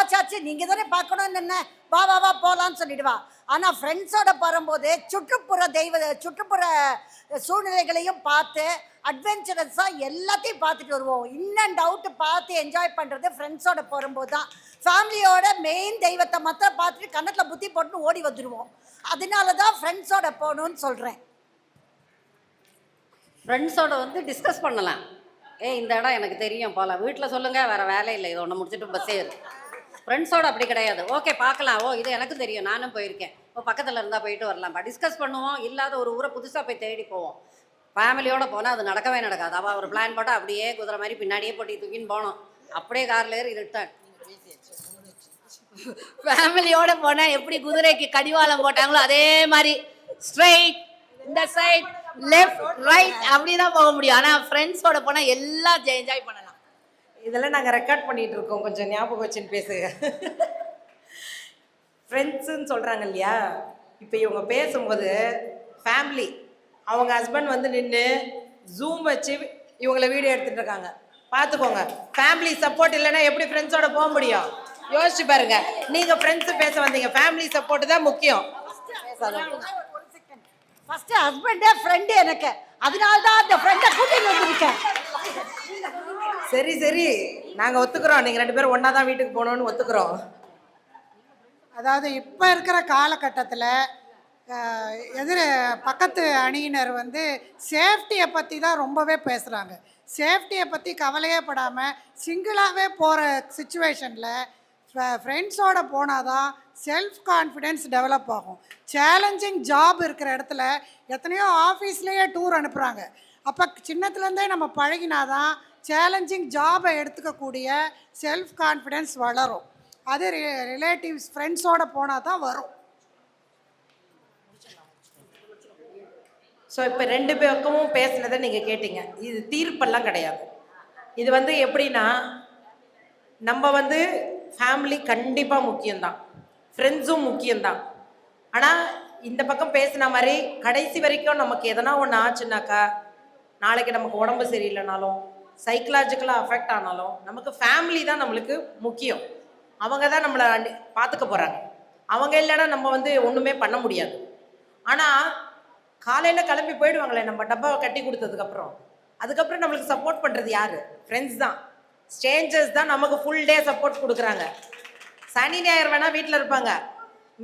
ஆச்சாச்சு நீங்கள் தானே பார்க்கணும்னு என்ன, வா வா வா போகலான்னு சொல்லிடுவா. ஆனால் ஃப்ரெண்ட்ஸோட போகும்போது சுற்றுப்புற சூழ்நிலைகளையும் பார்த்து அட்வென்ச்சரஸாக எல்லாத்தையும் பார்த்துட்டு வருவோம். இன் அண்ட் அவுட்டு பார்த்து என்ஜாய் பண்ணுறது ஃப்ரெண்ட்ஸோட போகும்போது தான். ஃபேமிலியோட மெயின் தெய்வத்தை மாத்திரம் பார்த்துட்டு கன்னத்தில் புத்தி போட்டுன்னு ஓடி வந்துடுவோம். அதனால தான் ஃப்ரெண்ட்ஸோட போகணுன்னு சொல்கிறேன். ஃப்ரெண்ட்ஸோட வந்து டிஸ்கஸ் பண்ணலாம். இந்த இடம் எனக்கு தெரியும் போகலாம், வீட்டில் சொல்லுங்கள், வேறு வேலை இல்லை, இதை ஒன்று முடிச்சுட்டு பஸ் ஏறு. ஃப்ரெண்ட்ஸோடு அப்படி கிடையாது. ஓகே பார்க்கலாம், இது எனக்கு தெரியும், நானும் போயிருக்கேன், பக்கத்தில் இருந்தால் போயிட்டு வரலாம், டிஸ்கஸ் பண்ணுவோம். இல்லாத ஒரு ஊரை புதுசாக போய் தேடி போவோம். ஃபேமிலியோடு போனால் அது நடக்கவே நடக்காது. அவள் ஒரு பிளான் போட்டால் அப்படியே குதிரை மாதிரி பின்னாடியே போட்டி தூக்கின்னு போனோம், அப்படியே காரில் ஏறி ரிட்டர்ன். ஃபேமிலியோட போனால் எப்படி குதிரைக்கு கடிவாளம் போட்டாங்களோ அதே மாதிரி ஸ்ட்ரைட், இந்த சைட், லெஃப்ட், ரைட் அப்படி தான் போக முடியும். ஆனால் ஃப்ரெண்ட்ஸோட போனால் எல்லாம் என்ஜாய் பண்ணலாம். இதெல்லாம் நாங்கள் ரெக்கார்ட் பண்ணிகிட்டு இருக்கோம், கொஞ்சம் ஞாபகம் வச்சுன்னு பேசுங்க. ஃப்ரெண்ட்ஸுன்னு சொல்கிறாங்க இல்லையா, இப்போ இவங்க பேசும்போது ஃபேமிலி, அவங்க ஹஸ்பண்ட் வந்து நின்று ஜூம் வச்சு இவங்களை வீடியோ எடுத்துகிட்டு இருக்காங்க, பார்த்துக்கோங்க. ஃபேமிலி சப்போர்ட் இல்லைன்னா எப்படி ஃப்ரெண்ட்ஸோட போக முடியும்? யோசிச்சு பாருங்க. நீங்கள் ஃப்ரெண்ட்ஸு பேச வந்தீங்க, ஃபேமிலி சப்போர்ட் தான் முக்கியம். ஃபஸ்ட்டு ஹஸ்பண்டே ஃப்ரெண்டு எனக்கு, அதனால தான் அந்த ஃப்ரெண்டை கூட்டிட்டு வந்திருக்கேன். சரி நாங்கள் ஒத்துக்கிறோம், நீங்கள் 2 பேரும் ஒன்றா தான் வீட்டுக்கு போகணுன்னு ஒத்துக்கிறோம். அதாவது இப்போ இருக்கிற காலகட்டத்தில் பக்கத்து அணியினர் வந்து சேஃப்டியை பற்றி தான் ரொம்பவே பேசுகிறாங்க. சேஃப்டியை பற்றி கவலையே படாமல் சிங்கிளாகவே போகிற சுச்சுவேஷனில் ஃப்ரெண்ட்ஸோடு போனால் தான் செல்ஃப் கான்ஃபிடென்ஸ் டெவலப் ஆகும். சேலஞ்சிங் ஜாப் இருக்கிற இடத்துல எத்தனையோ ஆஃபீஸ்லேயே டூர் அனுப்புகிறாங்க. அப்போ சின்னத்துலேருந்தே நம்ம பழகினாதான் சேலஞ்சிங் ஜாபை எடுத்துக்கக்கூடிய செல்ஃப் கான்ஃபிடென்ஸ் வளரும். அது ரிலேட்டிவ்ஸ் ஃப்ரெண்ட்ஸோடு போனால் தான் வரும். ஸோ இப்போ 2 பக்கமும் பேசுனதை நீங்கள் கேட்டீங்க. இது தீர்ப்பெல்லாம் கிடையாது. இது வந்து எப்படின்னா, நம்ம வந்து ஃபேமிலி கண்டிப்பாக முக்கியம்தான், ஃப்ரெண்ட்ஸும் முக்கியம்தான். ஆனால் இந்த பக்கம் பேசின மாதிரி கடைசி வரைக்கும் நமக்கு எதனா ஒன்று ஆச்சுனாக்கா, நாளைக்கு நமக்கு உடம்பு சரியில்லைனாலும், சைக்கலாஜிக்கலாக அஃபெக்ட் ஆனாலும், நமக்கு ஃபேமிலி தான் நம்மளுக்கு முக்கியம். அவங்க தான் நம்மளை பார்த்துக்க போகிறாங்க. அவங்க இல்லைன்னா நம்ம வந்து ஒன்றுமே பண்ண முடியாது. ஆனால் காலையில் கிளம்பி போயிடுவாங்களே நம்ம டப்பாவை கட்டி கொடுத்ததுக்கப்புறம், அதுக்கப்புறம் நம்மளுக்கு சப்போர்ட் பண்ணுறது யார்? ஃப்ரெண்ட்ஸ் தான். ஸ்ட்ரேஞ்சர்ஸ் தான் நமக்கு ஃபுல் டே சப்போர்ட் கொடுக்குறாங்க. சனி ஞாயிறு வேணால் வீட்டில் இருப்பாங்க,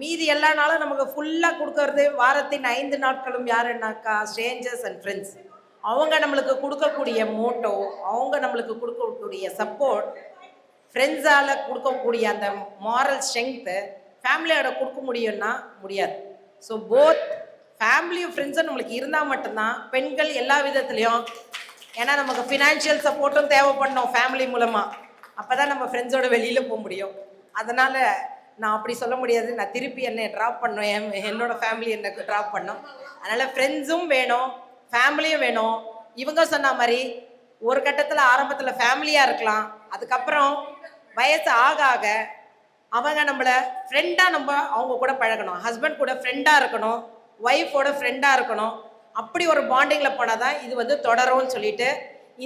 மீதி எல்லா நாளும் நமக்கு ஃபுல்லாக கொடுக்கறது வாரத்தின் 5 நாட்களும் யாருன்னாக்கா ஸ்ட்ரேஞ்சர்ஸ் அண்ட் ஃப்ரெண்ட்ஸ். அவங்க நம்மளுக்கு கொடுக்கக்கூடிய மோட்டோ, அவங்க நம்மளுக்கு கொடுக்கக்கூடிய சப்போர்ட், ஃப்ரெண்ட்ஸால் கொடுக்கக்கூடிய அந்த மாரல் ஸ்ட்ரென்த்து ஃபேமிலியோட கொடுக்க முடியும்னா முடியாது. ஸோ போத் ஃபேமிலியும் ஃப்ரெண்ட்ஸும் நம்மளுக்கு இருந்தால் மட்டும்தான் பெண்கள் எல்லா விதத்துலேயும், ஏன்னா நமக்கு ஃபினான்ஷியல் சப்போர்ட்டும் தேவைப்படணும் ஃபேமிலி மூலமாக, அப்போ தான் நம்ம ஃப்ரெண்ட்ஸோட வெளியில் போக முடியும். அதனால் நான் அப்படி சொல்ல முடியாது, நான் திருப்பி என்னை ட்ராப் பண்ணோம், என்னோட ஃபேமிலி எனக்கு ட்ராப் பண்ணோம். அதனால் ஃப்ரெண்ட்ஸும் வேணும், ஃபேமிலியும் வேணும். இவங்க சொன்ன மாதிரி ஒரு கட்டத்தில் ஆரம்பத்தில் ஃபேமிலியாக இருக்கலாம், அதுக்கப்புறம் வயசு ஆக ஆக அவங்க நம்மளை ஃப்ரெண்டாக நம்ம அவங்க கூட பழகணும். ஹஸ்பண்ட் கூட ஃப்ரெண்டாக இருக்கணும், ஒய்ஃபோட ஃப்ரெண்டாக இருக்கணும். அப்படி ஒரு பாண்டிங்கில் போனால் தான் இது வந்து தொடரும்னு சொல்லிட்டு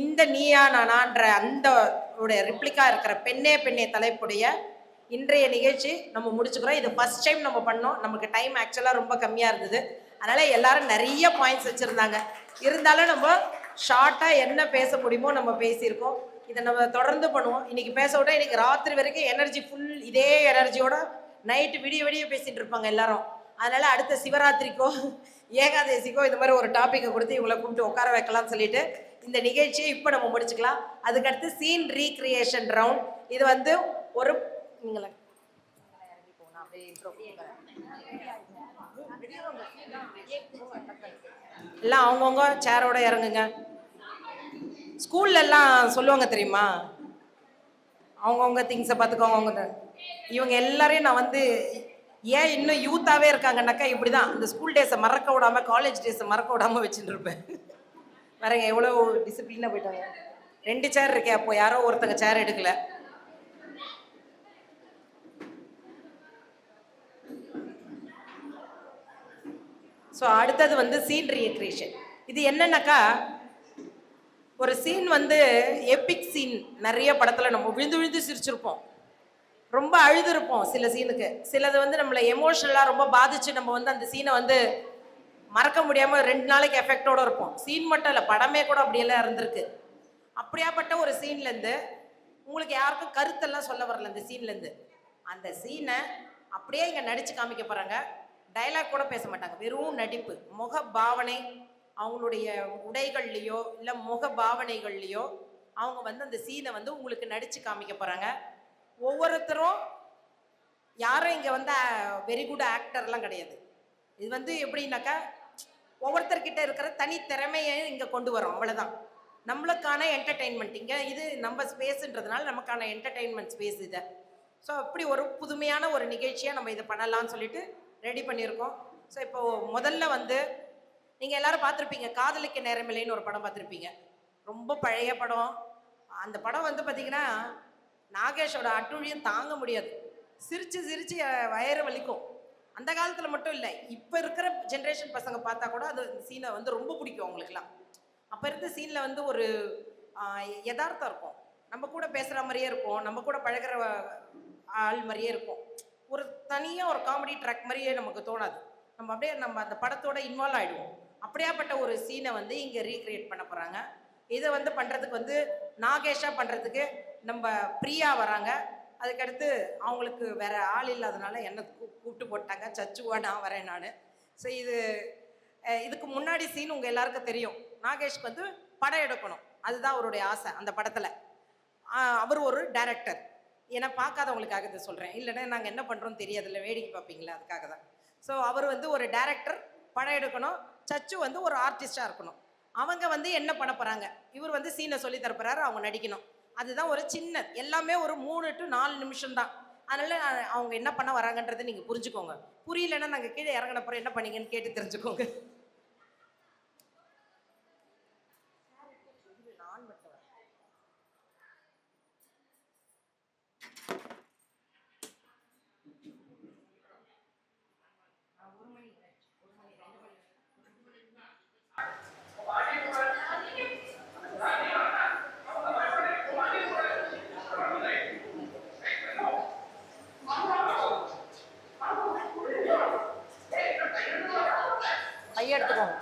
இந்த நீயா நானான்ற அந்த ரிப்ளிக்கா இருக்கிற பெண்ணே பெண்ணே தலைப்புடைய இன்றைய நிகழ்ச்சி நம்ம முடிச்சுக்கிறோம். இது ஃபர்ஸ்ட் டைம் நம்ம பண்ணோம். நமக்கு டைம் ஆக்சுவலாக ரொம்ப கம்மியாக இருந்தது. அதனால் எல்லாரும் நிறைய பாயிண்ட்ஸ் வச்சுருந்தாங்க. இருந்தாலும் நம்ம ஷார்ட்டாக என்ன பேச முடியுமோ நம்ம பேசியிருக்கோம். இதை நம்ம தொடர்ந்து பண்ணுவோம். இன்றைக்கி பேச விட இன்றைக்கி ராத்திரி வரைக்கும் எனர்ஜி ஃபுல் இதே எனர்ஜியோட நைட்டு விடிய விடிய பேசிகிட்டு இருப்பாங்க எல்லாரும். அதனால் அடுத்த சிவராத்திரிக்கோ ஏகாதசிக்கோ இது மாதிரி ஒரு டாப்பிக்கை கொடுத்து இவங்களை கூப்பிட்டு உட்கார வைக்கலாம்னு சொல்லிட்டு இந்த நிகழ்ச்சியை இப்போ நம்ம முடிச்சுக்கலாம். அதுக்கடுத்து சீன் ரீக்ரியேஷன் ரவுண்ட். இது வந்து ஒரு எல்லாம் அவங்கவுங்க சேரோட இறங்குங்க. ஸ்கூல்ல எல்லாம் சொல்லுவாங்க தெரியுமா, அவங்கவுங்க திங்ஸை பார்த்துக்கோங்க. அவங்க இவங்க எல்லாரையும் நான் வந்து ஏன் இன்னும் யூத்தாகவே இருக்காங்கன்னாக்கா இப்படி தான் இந்த ஸ்கூல் டேஸை மறக்க விடாமல் காலேஜ் டேஸை மறக்க விடாமல் வச்சுட்டு இருப்பேன். வேறங்க எவ்வளோ டிசிப்ளினாக போயிட்டாங்க. 2 சேர் இருக்கே, அப்போ யாரோ ஒருத்தங்க சேர் எடுக்கல. ஸோ அடுத்தது வந்து சீன் ரீக்ரியேஷன். இது என்னன்னாக்கா ஒரு சீன் வந்து எபிக் சீன். நிறைய படத்தில் நம்ம விழுந்து விழுந்து சிரிச்சிருப்போம், ரொம்ப அழுதுருப்போம் சில சீனுக்கு. சிலது வந்து நம்மளை எமோஷனலாக ரொம்ப பாதிச்சு நம்ம வந்து அந்த சீனை வந்து மறக்க முடியாமல் 2 நாளைக்கு எஃபெக்டோடு இருப்போம். சீன் மட்டும் இல்லை, படமே கூட அப்படியெல்லாம் இருந்திருக்கு. அப்படியாப்பட்ட ஒரு சீன்லேருந்து உங்களுக்கு யாருக்கும் கருத்தெல்லாம் சொல்ல வரல. அந்த சீன்லேருந்து அந்த சீனை அப்படியே இங்கே நடித்து காமிக்க போகிறாங்க. டைலாக் கூட பேச மாட்டாங்க, வெறும் நடிப்பு, முக பாவனை. அவங்களுடைய உடைகள்லையோ இல்லை முக பாவனைகள்லையோ அவங்க வந்து அந்த சீனை வந்து உங்களுக்கு நடித்து காமிக்க போகிறாங்க. ஒவ்வொருத்தரும் யாரும் இங்கே வந்து வெரி குட் ஆக்டர்லாம் கிடையாது. இது வந்து எப்படின்னாக்கா ஒவ்வொருத்தர்கிட்ட இருக்கிற தனித்திறமையை இங்கே கொண்டு வரோம், அவ்வளோதான். நம்மளுக்கான என்டர்டெயின்மெண்ட் இங்கே இது நம்ம ஸ்பேஸுன்றதுனால நமக்கான என்டர்டெயின்மெண்ட் ஸ்பேஸ் இதை. ஸோ அப்படி ஒரு புதுமையான ஒரு நிகழ்ச்சியாக நம்ம இதை பண்ணலாம்னு சொல்லிட்டு ரெடி பண்ணியிருக்கோம். ஸோ இப்போது முதல்ல வந்து நீங்கள் எல்லோரும் பார்த்துருப்பீங்க, காதலிக்க நேரமில்லைன்னு ஒரு படம் பார்த்துருப்பீங்க. ரொம்ப பழைய படம். அந்த படம் வந்து பார்த்திங்கன்னா நாகேஷோட அட்டுழியும் தாங்க முடியாது. சிரித்து சிரித்து வயிறு வலிக்கும். அந்த காலத்தில் மட்டும் இல்லை, இப்போ இருக்கிற ஜென்ரேஷன் பசங்க பார்த்தா கூட அது சீனை வந்து ரொம்ப பிடிக்கும் அவங்களுக்குலாம். அப்போ இருந்த சீனில் வந்து ஒரு யதார்த்தம் இருக்கும், நம்ம கூட பேசுகிற மாதிரியே இருக்கும், நம்ம கூட பழகிற ஆள் மாதிரியே இருக்கும். ஒரு தனியாக ஒரு காமெடி ட்ராக் மாதிரியே நமக்கு தோணாது. நம்ம அப்படியே நம்ம அந்த படத்தோட இன்வால்வ் ஆகிடுவோம். அப்படியாப்பட்ட ஒரு சீனை வந்து இங்கே ரீக்ரியேட் பண்ண போகிறாங்க. இதை வந்து பண்ணுறதுக்கு வந்து நாகேஷாக பண்ணுறதுக்கு நம்ம பிரியா வராங்க. அதுக்கடுத்து அவங்களுக்கு வேறு ஆள் இல்லாதனால என்னை கூப்பிட்டு போட்டாங்க. சச்சுவா நான் வரேன் நான். ஸோ இதுக்கு முன்னாடி சீன் உங்கள் எல்லாருக்கும் தெரியும். நாகேஷ்க்கு வந்து படம் எடுக்கணும், அதுதான் அவருடைய ஆசை அந்த படத்தில். அவர் ஒரு டைரக்டர். ஏன்னா பார்க்காதவங்களுக்காக இதை சொல்கிறேன், இல்லைன்னா நாங்கள் என்ன பண்ணுறோன்னு தெரியாதுல்ல, வேடிக்கை பார்ப்பீங்களா, அதுக்காக தான். ஸோ அவர் வந்து ஒரு டைரக்டர், படம் எடுக்கணும். சச்சு வந்து ஒரு ஆர்டிஸ்டாக இருக்கணும். அவங்க வந்து என்ன பண்ண போகிறாங்க, இவர் வந்து சீனை சொல்லி தரப்போறாரு, அவங்க நடிக்கணும். அதுதான் ஒரு சின்ன, எல்லாமே ஒரு 3 to 4 நிமிஷம் தான். அதனால் அவங்க என்ன பண்ண வராங்கன்றதை நீங்கள் புரிஞ்சுக்கோங்க. புரியலன்னா நாங்கள் கீழே இறங்கினப்புறம் என்ன பண்ணீங்கன்னு கேட்டு தெரிஞ்சுக்கோங்க. எடுத்துக்கோங்க.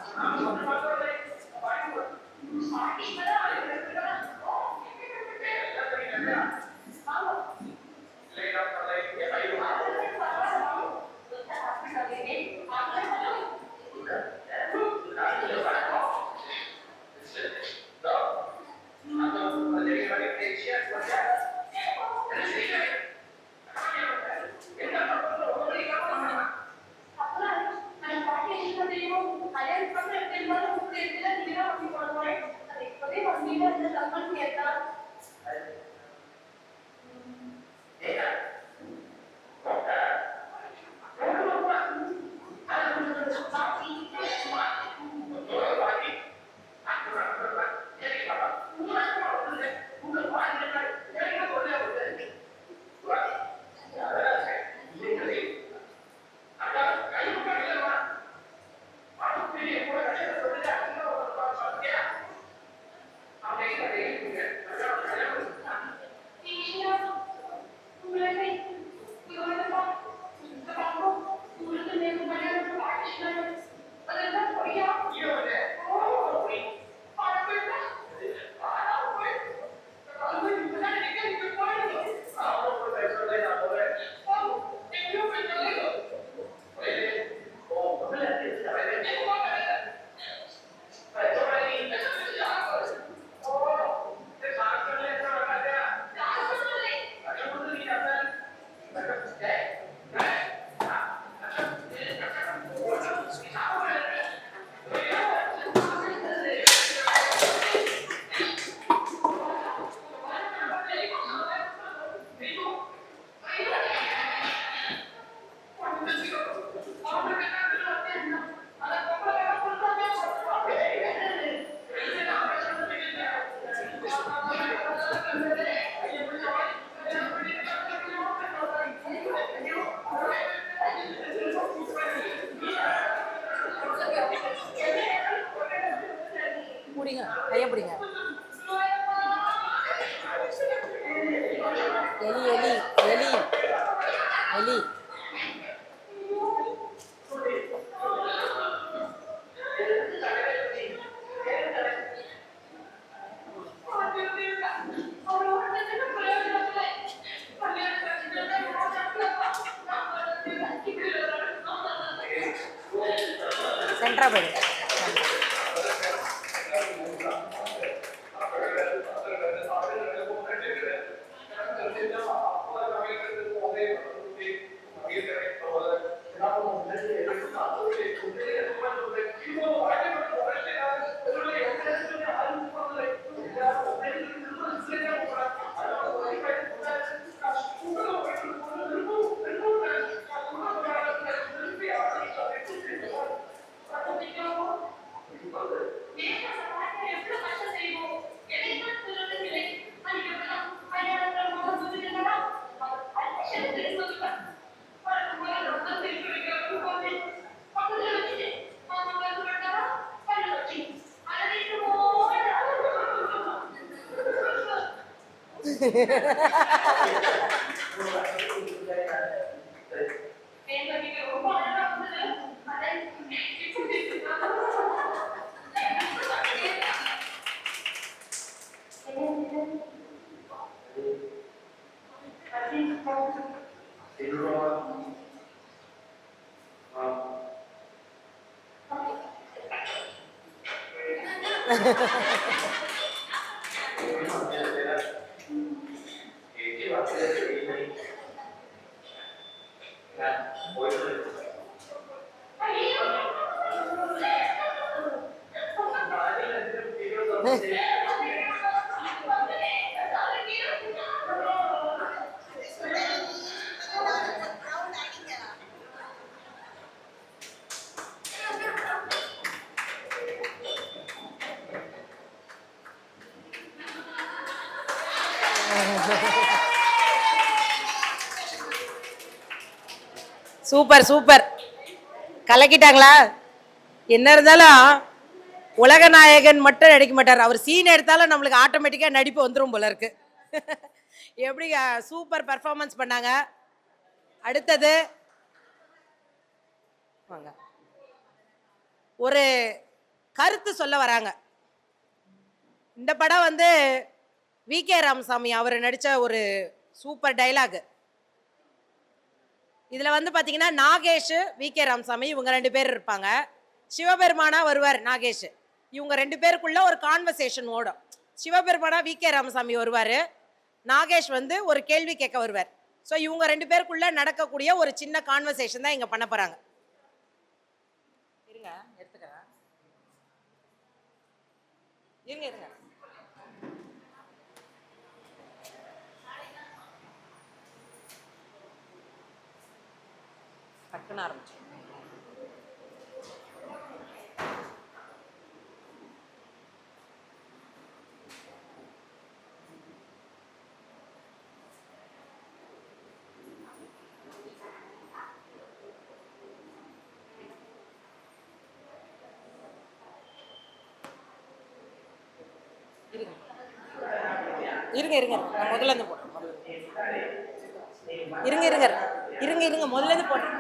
பிடிங்க, கையை பிடிங்க. எலி எலி எலி எலி. சென்ட்ரா போயிடுங்க. சூப்பர் சூப்பர், கலக்கிட்டாங்களா? என்ன இருந்தாலும் உலக நாயகன் மட்டும் நடிக்க மாட்டார், அவர் சீன் எடுத்தாலும் நம்மளுக்கு ஆட்டோமேட்டிக்காக நடிப்பு வந்துடும் போல இருக்கு. எப்படி சூப்பர் பெர்ஃபார்மன்ஸ் பண்ணாங்க. அடுத்தது வாங்க, ஒரு கருத்து சொல்ல வராங்க. இந்த படம் வந்து வி.கே. ராமசாமி அவர் நடித்த ஒரு சூப்பர் டைலாக். இதில் வந்து பார்த்தீங்கன்னா நாகேஷ், வி.கே. ராமசாமி இவங்க 2 பேர் இருப்பாங்க. சிவபெருமானா வருவார் நாகேஷ். இவங்க 2 பேருக்குள்ள ஒரு கான்வர்சேஷன் ஓடும். சிவபெருமானா வி.கே. ராமசாமி வருவார், நாகேஷ் வந்து ஒரு கேள்வி கேட்க வருவார். ஸோ இவங்க 2 பேருக்குள்ள நடக்கக்கூடிய ஒரு சின்ன கான்வர்சேஷன் தான் இங்கே பண்ண போகிறாங்க. இருங்க எடுத்துக்கிறேன், இருங்க இருங்க. டக்குன்னு ஆரம்பிச்சு இருங்க இருங்க, நான் முதல்ல இருந்து போடுறேன். இருங்க இருங்க இருங்க இருங்க, முதல்ல இருந்து போடுறேன்.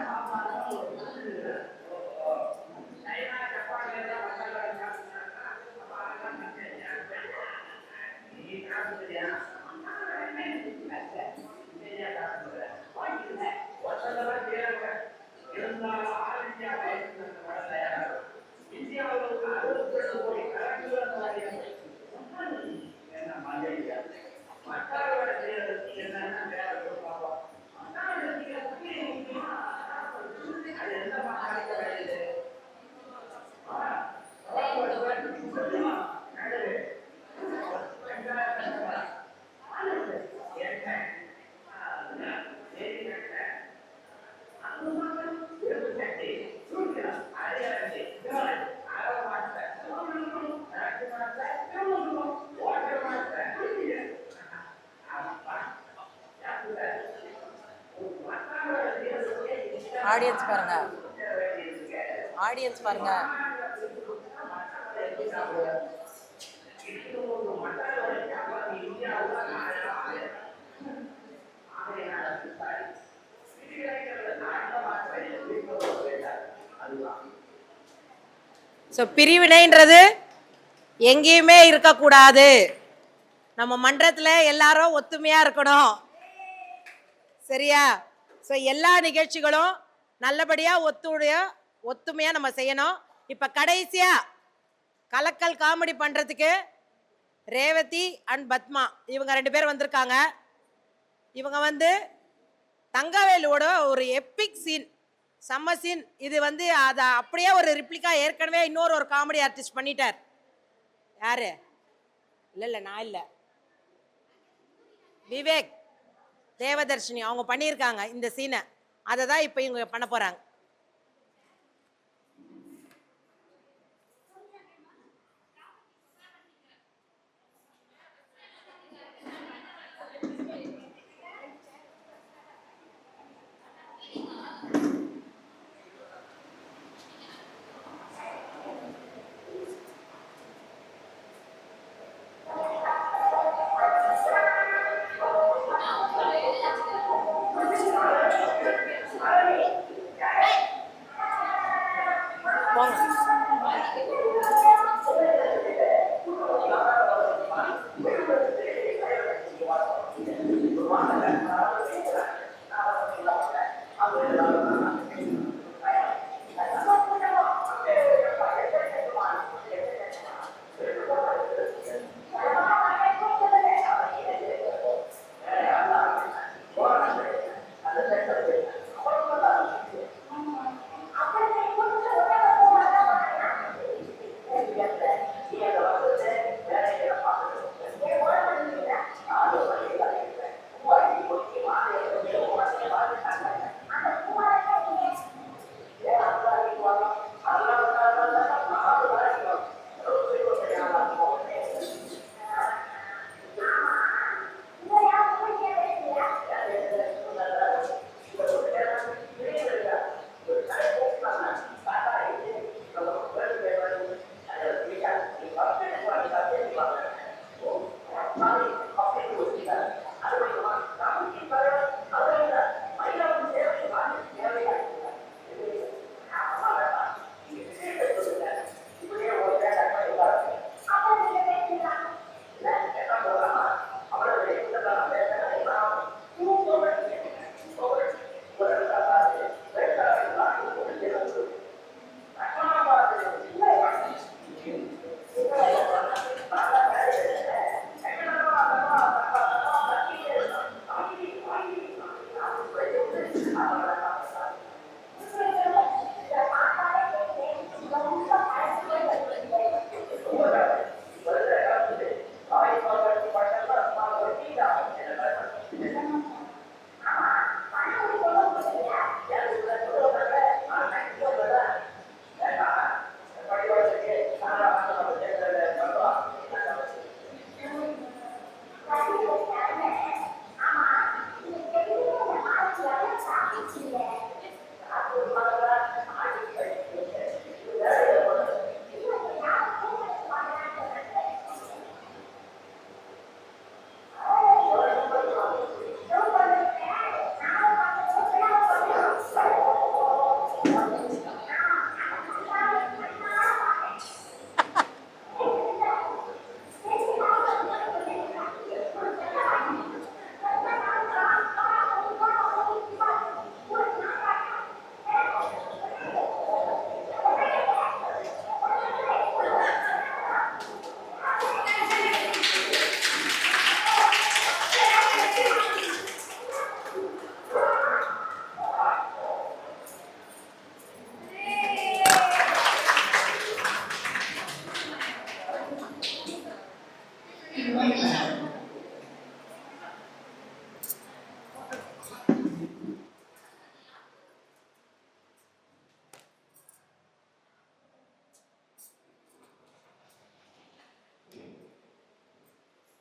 ஆடியன்ஸ் பாருங்க, ஆடியன்ஸ் பாருங்க. ஸோ பிரிவினைன்றது எங்கேயுமே இருக்கக்கூடாது. நம்ம மன்றத்தில் எல்லாரும் ஒத்துமையாக இருக்கணும். சரியா? ஸோ எல்லா நிகழ்ச்சிகளும் நல்லபடியாக ஒத்துமையாக நம்ம செய்யணும். இப்போ கடைசியாக கலக்கல் காமெடி பண்ணுறதுக்கு ரேவதி அண்ட் பத்மா இவங்க 2 பேர் வந்திருக்காங்க. இவங்க வந்து தங்கவேலோட ஒரு எப்பிக் சீன், செம்ம சீன். இது வந்து அதை அப்படியே ஒரு ரிப்ளிகா ஏற்கனவே இன்னொரு காமெடி ஆர்டிஸ்ட் பண்ணிட்டார். யாரு? இல்லை நான் இல்லை, விவேக் தேவதர்ஷினி அவங்க பண்ணியிருக்காங்க இந்த சீனை. அதை தான் இப்போ இவங்க பண்ண போகிறாங்க.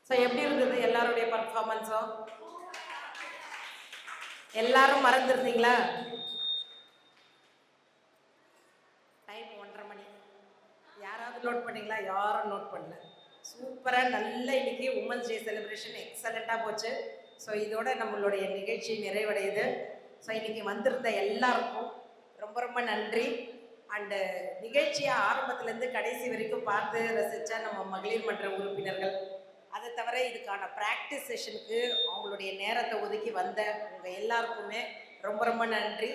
ஸோ எப்படி இருந்தது எல்லாருடைய பர்ஃபார்மன்ஸும்? எல்லாரும் மறந்துருந்தீங்களா? டைம் 1:30 மணி. யாராவது நோட் பண்ணீங்களா? யாரும் நோட் பண்ணல. சூப்பராக நல்ல இன்னைக்கு உமன்ஸ் டே செலிப்ரேஷன் எக்ஸலண்ட்டாக போச்சு. ஸோ இதோட நம்மளுடைய நிகழ்ச்சி நிறைவடையுது. ஸோ இன்னைக்கு வந்திருந்த எல்லாருக்கும் ரொம்ப ரொம்ப நன்றி. அண்டு நிகழ்ச்சியை ஆரம்பத்துலேருந்து கடைசி வரைக்கும் பார்த்து ரசித்தா நம்ம மகளிர் மன்ற உறுப்பினர்கள், அதை தவிர இதுக்கான ப்ராக்டிஸ் செஷனுக்கு அவங்களுடைய நேரத்தை ஒதுக்கி வந்த உங்கள் எல்லாருக்குமே ரொம்ப ரொம்ப நன்றி.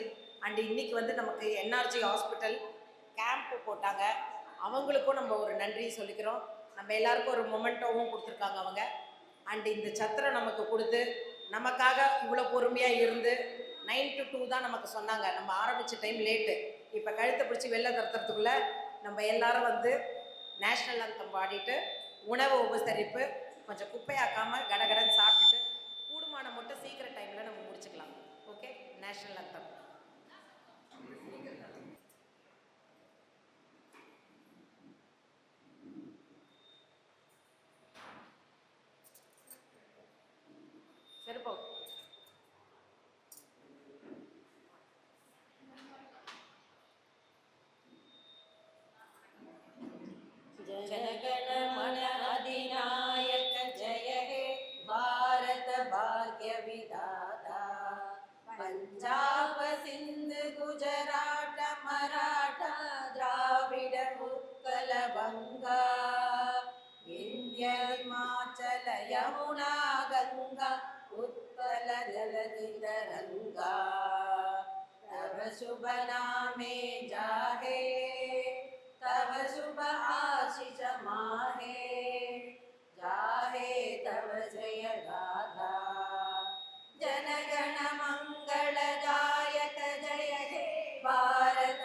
அண்டு இன்னைக்கு வந்து நமக்கு என்ஆர்ஜி ஹாஸ்பிட்டல் கேம்ப் போட்டாங்க, அவங்களுக்கும் நம்ம ஒரு நன்றி சொல்லிக்கிறோம். நம்ம எல்லாருக்கும் ஒரு மொமெண்டோவும் கொடுத்துருக்காங்க அவங்க. அண்டு இந்த சத்திரம் நமக்கு கொடுத்து நமக்காக இவ்வளோ பொறுமையாக இருந்து 9 to 2 தான் நமக்கு சொன்னாங்க. நம்ம ஆரம்பித்த டைம் லேட்டு. இப்போ கழுத்தை பிடிச்சி வெளில தரத்துறதுக்குள்ளே நம்ம எல்லாரும் வந்து நேஷ்னல் அந்தம் பாடிட்டு உணவு உபசரிப்பு கொஞ்சம் குப்பையாக்காமல் கடகடன்னு சாப்பிட்டுட்டு கூடுமானம் மட்டும் சீக்கிரம் டைமில் நம்ம முடிச்சுக்கலாம். ஓகே, நேஷ்னல் அந்தம். சரிப்போ जनगणमन अधिनायक जय हे भारत भाग्य विधाता पंजाब सिंध गुजरात मराठा द्राविड उत्कल बंगा विंध्य हिमाचल यमुना गंगा उत्कल जलधि तरंगा तव शुभ नामे जाहे तव शुभ आशीष माहे जाहे तव जय गाथा जनगण मंगलदायक जय हे भारत